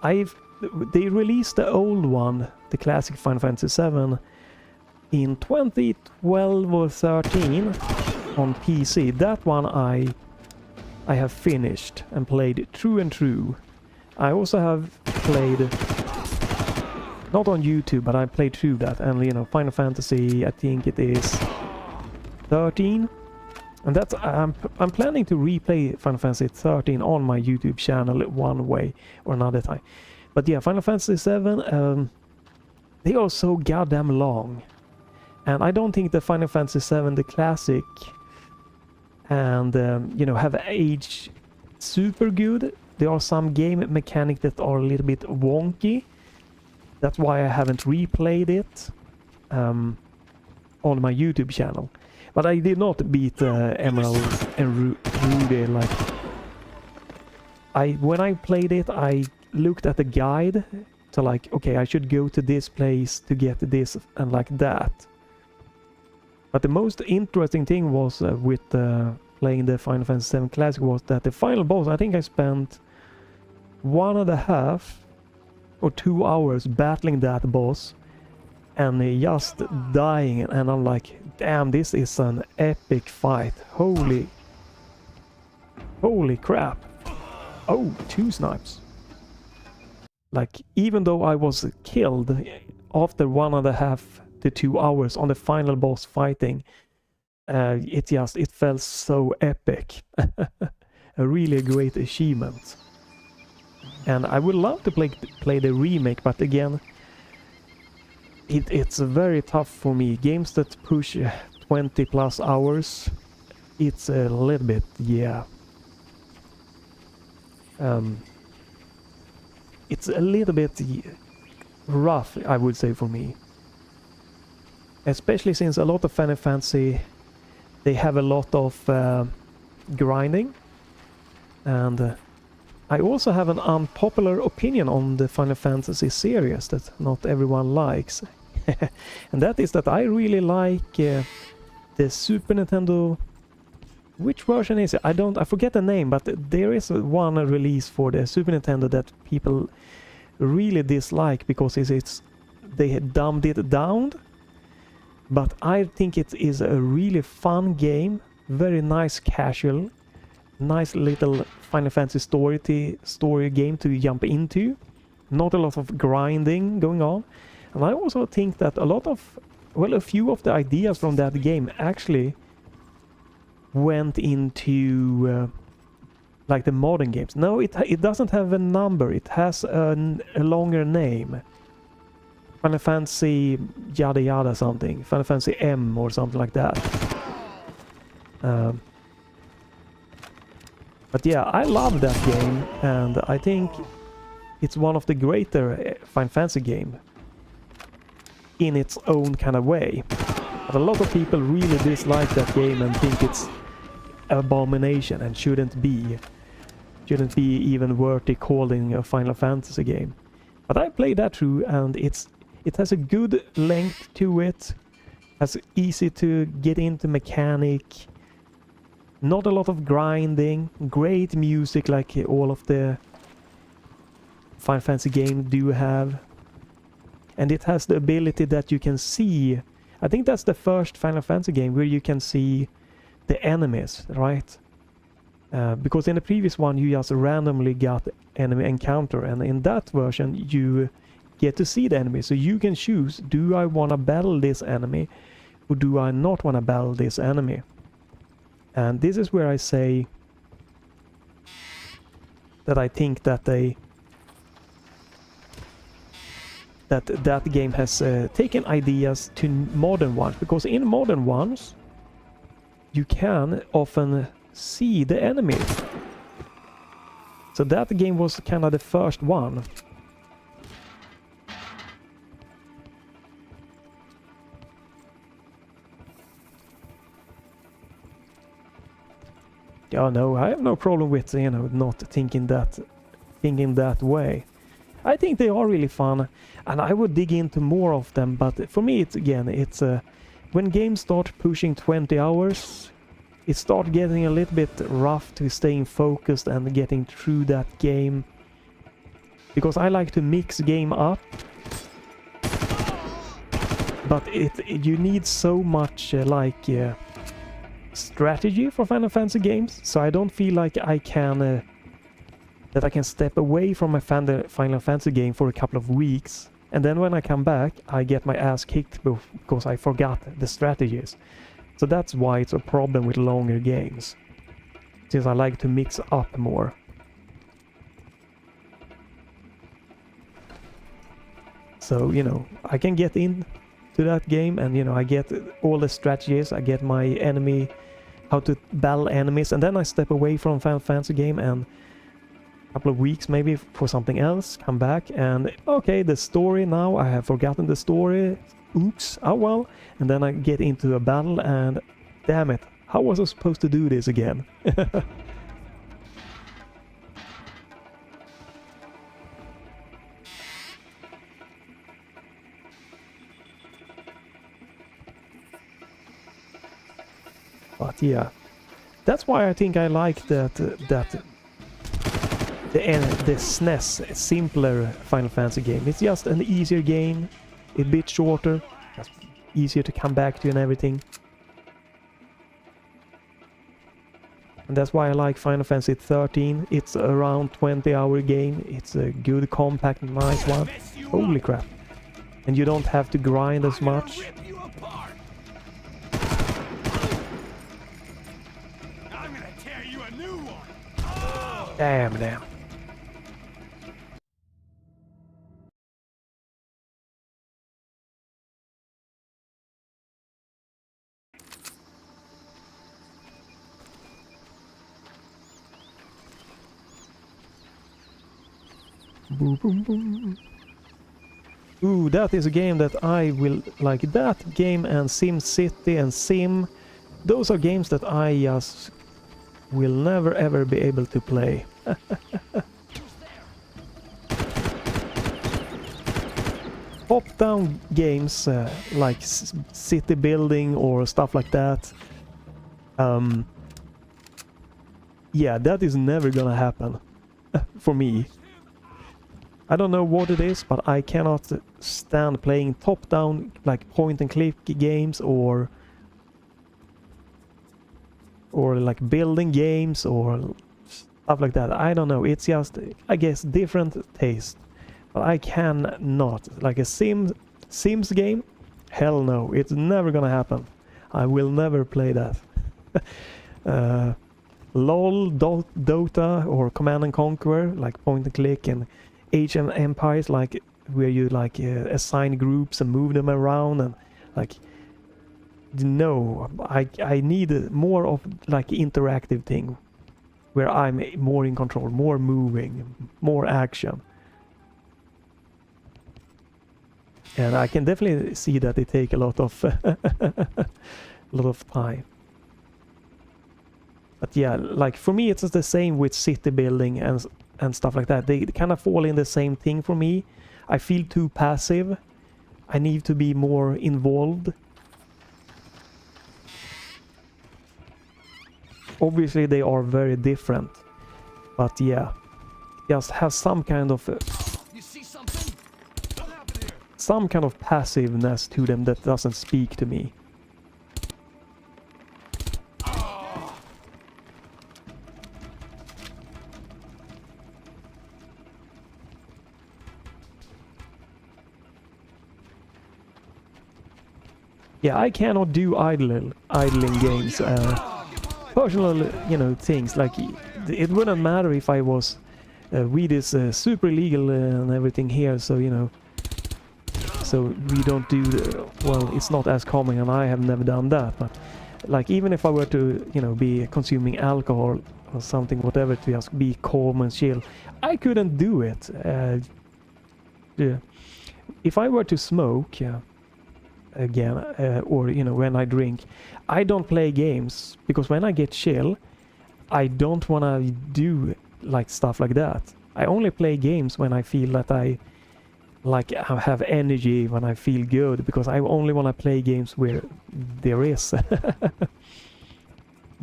[SPEAKER 1] They released the old one, the classic Final Fantasy VII, in 2012 or 13 on PC. That one I have finished and played through and through. I also have played, not on YouTube, but I played through that, and you know, Final Fantasy, I think it is 13. And that's, I'm planning to replay Final Fantasy 13 on my YouTube channel one way or another time. But yeah, Final Fantasy 7, they are so goddamn long. And I don't think the Final Fantasy 7, the classic, and you know, have aged super good. There are some game mechanics that are a little bit wonky. That's why I haven't replayed it on my YouTube channel. But I did not beat Emerald and Ruby. Like, when I played it, I looked at the guide to like, okay, I should go to this place to get this and like that. But the most interesting thing was with playing the Final Fantasy VII Classic was that the final boss, I think I spent 1.5 or 2 hours battling that boss and just dying, and I'm like, damn, this is an epic fight. Holy crap. Oh, 2 snipes. Like, even though I was killed after 1.5 to 2 hours on the final boss fighting, it felt so epic. A really great achievement. And I would love to play the remake, but again, it's very tough for me. Games that push 20 plus hours, it's a little bit, yeah. It's a little bit rough, I would say, for me. Especially since a lot of Final Fantasy, they have a lot of grinding. And I also have an unpopular opinion on the Final Fantasy series that not everyone likes. And that is that I really like the Super Nintendo. Which version is it? I forget the name, but there is one release for the Super Nintendo that people really dislike because they dumbed it down. But I think it is a really fun game, very nice casual, nice little Final Fantasy story game to jump into. Not a lot of grinding going on. And I also think that a few of the ideas from that game actually went into like the modern games. No, it doesn't have a number. It has a longer name. Final Fantasy yada yada something. Final Fantasy M or something like that. But yeah, I love that game, and I think it's one of the greater Final Fantasy game in its own kind of way. But a lot of people really dislike that game and think it's abomination and shouldn't be even worthy calling a Final Fantasy game. But I played that through, and it has a good length to it. It's easy to get into mechanic. Not a lot of grinding, great music like all of the Final Fantasy games do have. And it has the ability that you can see. I think that's the first Final Fantasy game where you can see the enemies, right? Because in the previous one you just randomly got enemy encounter, and in that version you get to see the enemy. So you can choose, do I want to battle this enemy or do I not want to battle this enemy? And this is where I say that I think that that game has taken ideas to modern ones, because in modern ones you can often see the enemies. So that game was kind of the first one. Yeah, no, I have no problem with, you know, not thinking that way. I think they are really fun, and I would dig into more of them, but for me it's when games start pushing 20 hours, it starts getting a little bit rough to staying focused and getting through that game. Because I like to mix game up, but you need so much strategy for Final Fantasy games, so I don't feel like I can that I can step away from my Final Fantasy game for a couple of weeks, and then when I come back I get my ass kicked because I forgot the strategies. So that's why it's a problem with longer games, since I like to mix up more. So, you know, I can get into that game and, you know, I get all the strategies, I get my enemy, how to battle enemies, and then I step away from Final Fantasy game and a couple of weeks maybe for something else, come back and okay, the story now, I have forgotten the story, oops, oh well, and then I get into a battle and damn it, how was I supposed to do this again? But yeah, that's why I think I like the SNES, simpler Final Fantasy game. It's just an easier game, a bit shorter, just easier to come back to and everything. And that's why I like Final Fantasy 13. It's around 20-hour game. It's a good, compact, nice one. Holy crap. And you don't have to grind as much. Damn. Boom, boom, boom. Ooh, that is a game that I will like. That game and Sim City and Sim, those are games that I just will never ever be able to play. Top-down games like city building or stuff like that. Yeah, that is never gonna happen for me. I don't know what it is, but I cannot stand playing top-down like point-and-click games or like building games or stuff like that. I don't know, it's just, I guess, different taste. But I cannot, like a Sims game, hell no, it's never gonna happen. I will never play that. LOL, Dota or Command and Conquer, like point and click, and Age of Empires, like where you like assign groups and move them around, and like, no, I need more of like interactive thing where I'm more in control, more moving, more action. And I can definitely see that they take a lot of time. But yeah, like for me it's the same with city building and stuff like that. They kind of fall in the same thing for me. I feel too passive. I need to be more involved. obviously they are very different, but yeah, just has some kind of
[SPEAKER 5] You see something? What happened here?
[SPEAKER 1] some kind of passiveness to them that doesn't speak to me. Yeah, I cannot do idling games. Personal, you know, things like it wouldn't matter if I was. Weed is super legal and everything here, so you know. So we don't do well. It's not as common, and I have never done that. But like, even if I were to, you know, be consuming alcohol or something, whatever, to just be calm and chill, I couldn't do it. Yeah. If I were to smoke, yeah. Again, or you know, when I drink, I don't play games, because when I get chill, I don't want to do like stuff like that. I only play games when I feel that I have energy, when I feel good, because I only want to play games where there is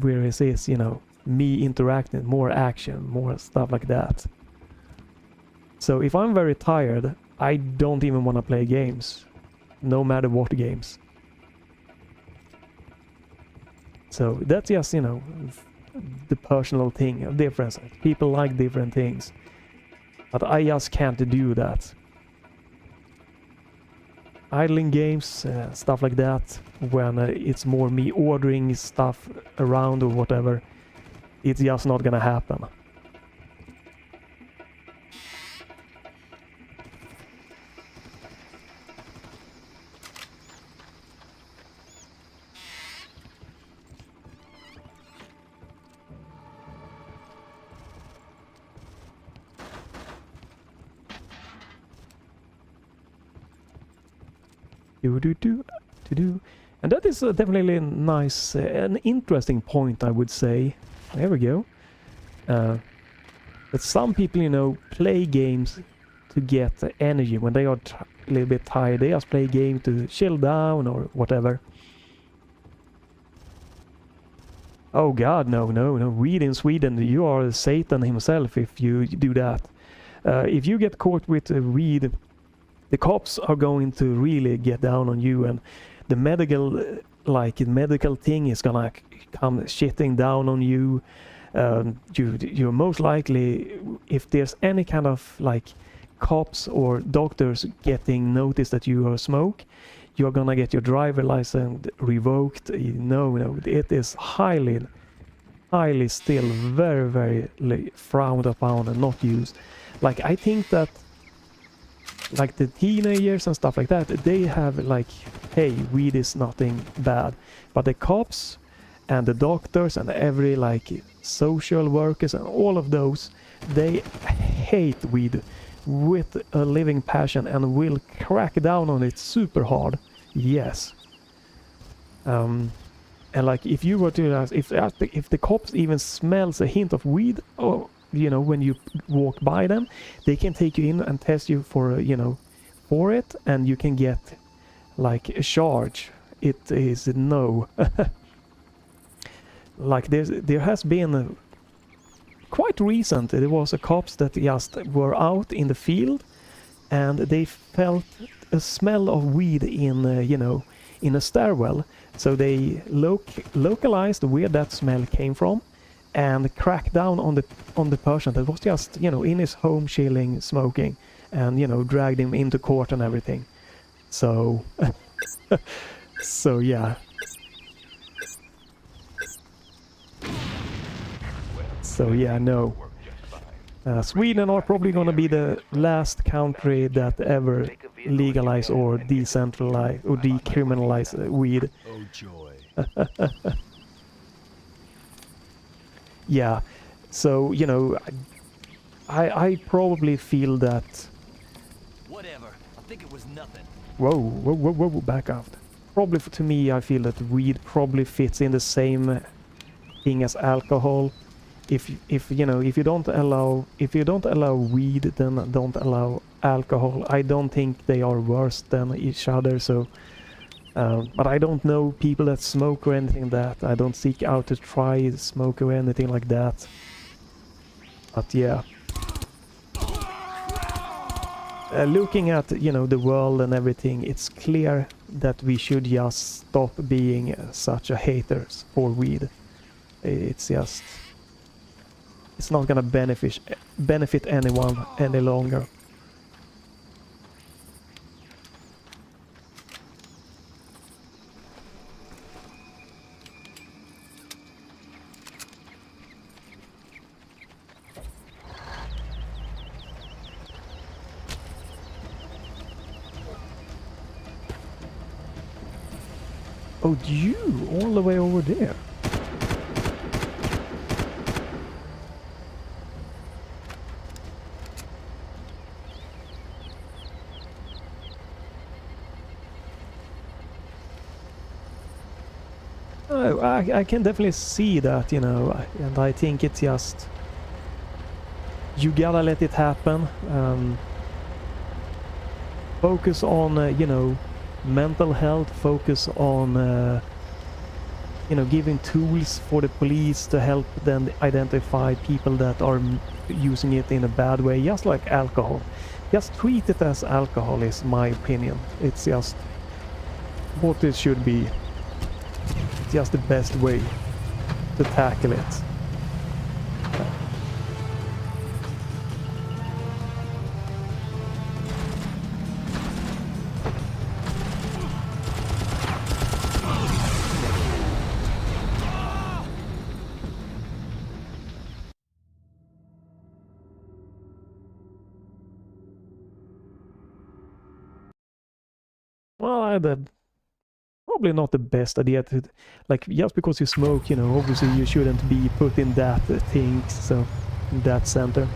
[SPEAKER 1] where it is, you know, me interacting, more action, more stuff like that. So if I'm very tired, I don't even want to play games. No matter what games. So that's just, you know, the personal thing, a difference. People like different things. But I just can't do that. Idling games, stuff like that, when it's more me ordering stuff around or whatever, it's just not gonna happen. And that is definitely a nice, an interesting point, I would say. There we go. That some people, you know, play games to get energy when they are a little bit tired. They just play games to chill down or whatever. Oh God, no. Weed in Sweden, you are Satan himself if you do that. If you get caught with weed, the cops are going to really get down on you, and the medical thing is gonna come shitting down on you. You're most likely, if there's any kind of like cops or doctors getting notice that you are smoke, you're gonna get your driver license revoked. No, it is highly still very frowned upon and not used. Like, I think that like the teenagers and stuff like that, they have like, hey, weed is nothing bad. But the cops and the doctors and every like social workers and all of those, they hate weed with a living passion and will crack down on it super hard. Yes. And like, if you were to if the cops even smells a hint of weed, or you know, when you walk by them, they can take you in and test you for, you know, for it, and you can get like a charge. It is no. Like there has been quite recent, there was a cops that just were out in the field and they felt a smell of weed in you know, in a stairwell, so they localized where that smell came from and cracked down on the person that was just, you know, in his home chilling, smoking, and, you know, dragged him into court and everything. So so yeah. So yeah, no. Sweden are probably gonna be the last country that ever legalize or decentralize or decriminalize weed.
[SPEAKER 4] Oh joy.
[SPEAKER 1] Yeah, so, you know, I probably feel that...
[SPEAKER 5] Whatever. I think it was nothing.
[SPEAKER 1] Whoa, back up. Probably to me, I feel that weed probably fits in the same thing as alcohol. If you know, if you don't allow weed, then don't allow alcohol. I don't think they are worse than each other, so But I don't know people that smoke or anything that. I don't seek out to try smoke or anything like that. But yeah. Looking at, you know, the world and everything, it's clear that we should just stop being such a haters for weed. It's just... It's not gonna benefit anyone any longer. Oh, you all the way over there. Oh, I can definitely see that, you know, and I think it's just... You gotta let it happen. Focus on, you know, mental health, focus on, you know, giving tools for the police to help them identify people that are using it in a bad way, just like alcohol. Just treat it as alcohol is my opinion. It's just what it should be. It's just the best way to tackle it. Well, probably not the best idea to, like, just because you smoke, you know, obviously you shouldn't be put in that thing, so, in that center.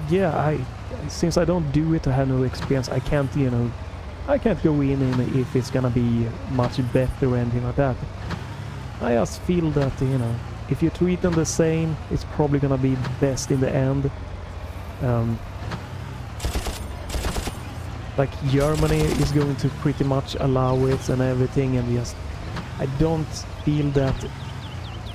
[SPEAKER 1] Yeah, since I don't do it, I have no experience. I can't, you know, I can't go in and if it's gonna be much better or anything like that. I just feel that, you know, if you treat them the same, it's probably gonna be best in the end. Like Germany is going to pretty much allow it and everything, and just I don't feel that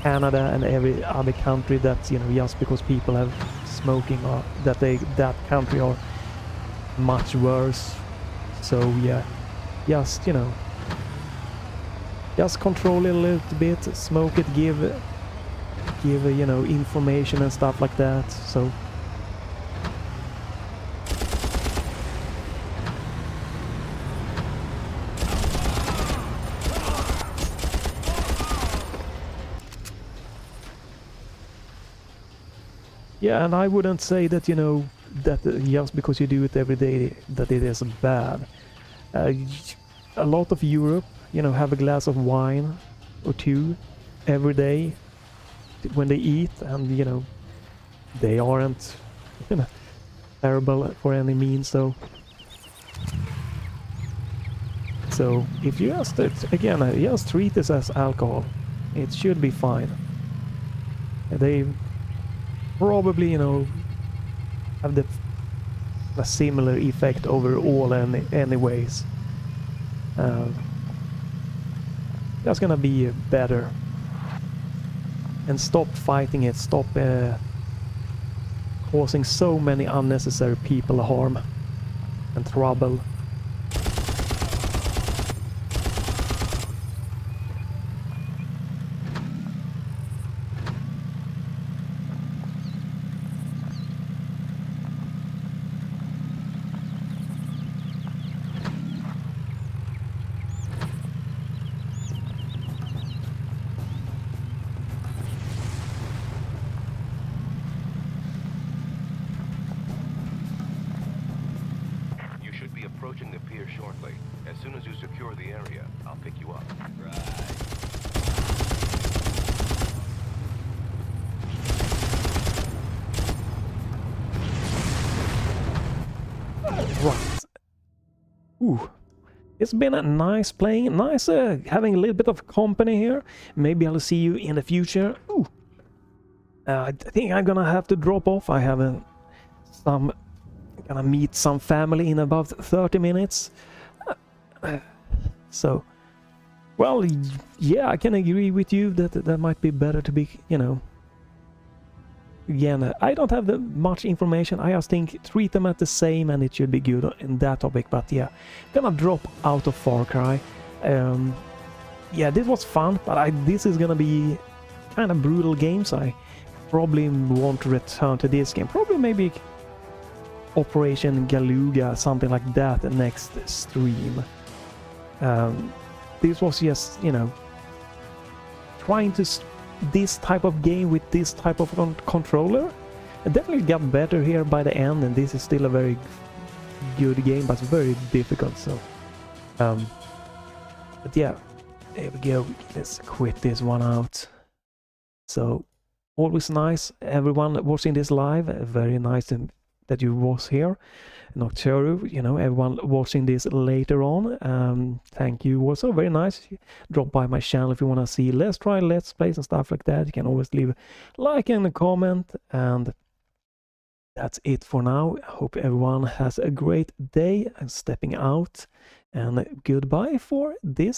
[SPEAKER 1] Canada and every other country that, you know, just because people have smoking or that country are much worse. So yeah, just, you know, just control it a little bit, smoke it, give you know, information and stuff like that. So yeah, and I wouldn't say that, you know, that just because you do it every day that it is bad. A lot of Europe, you know, have a glass of wine or two every day when they eat, and, you know, they aren't, you know, terrible for any means. So if you just, again, just treat this as alcohol, it should be fine. They probably, you know, have a similar effect overall anyways. That's gonna be better. And stop fighting it, stop causing so many unnecessary people harm and trouble.
[SPEAKER 3] Approaching the pier shortly. As soon as you secure the area, I'll pick you up. Right.
[SPEAKER 1] Right. Ooh. It's been a nice playing, nice having a little bit of company here. Maybe I'll see you in the future. Ooh. I think I'm gonna have to drop off. I have gonna meet some family in about 30 minutes. So, well, yeah, I can agree with you that that might be better to be, you know. Again, I don't have much information. I just think treat them as the same and it should be good in that topic. But yeah, gonna drop out of Far Cry. Yeah, this was fun, but this is gonna be kind of brutal games. I probably won't return to this game. Probably maybe Operation Galuga, something like that, next stream. This was just, you know, trying to this type of game with this type of controller. It definitely got better here by the end, and this is still a very good game, but very difficult. So, but yeah, there we go. Let's quit this one out. So, always nice. Everyone watching this live, very nice that you was here. Nocturu, you know, everyone watching this later on, thank you also, very nice. Drop by my channel if you want to see let's plays and stuff like that. You can always leave a like and a comment, and that's it for now. I hope everyone has a great day. I'm stepping out, and goodbye for this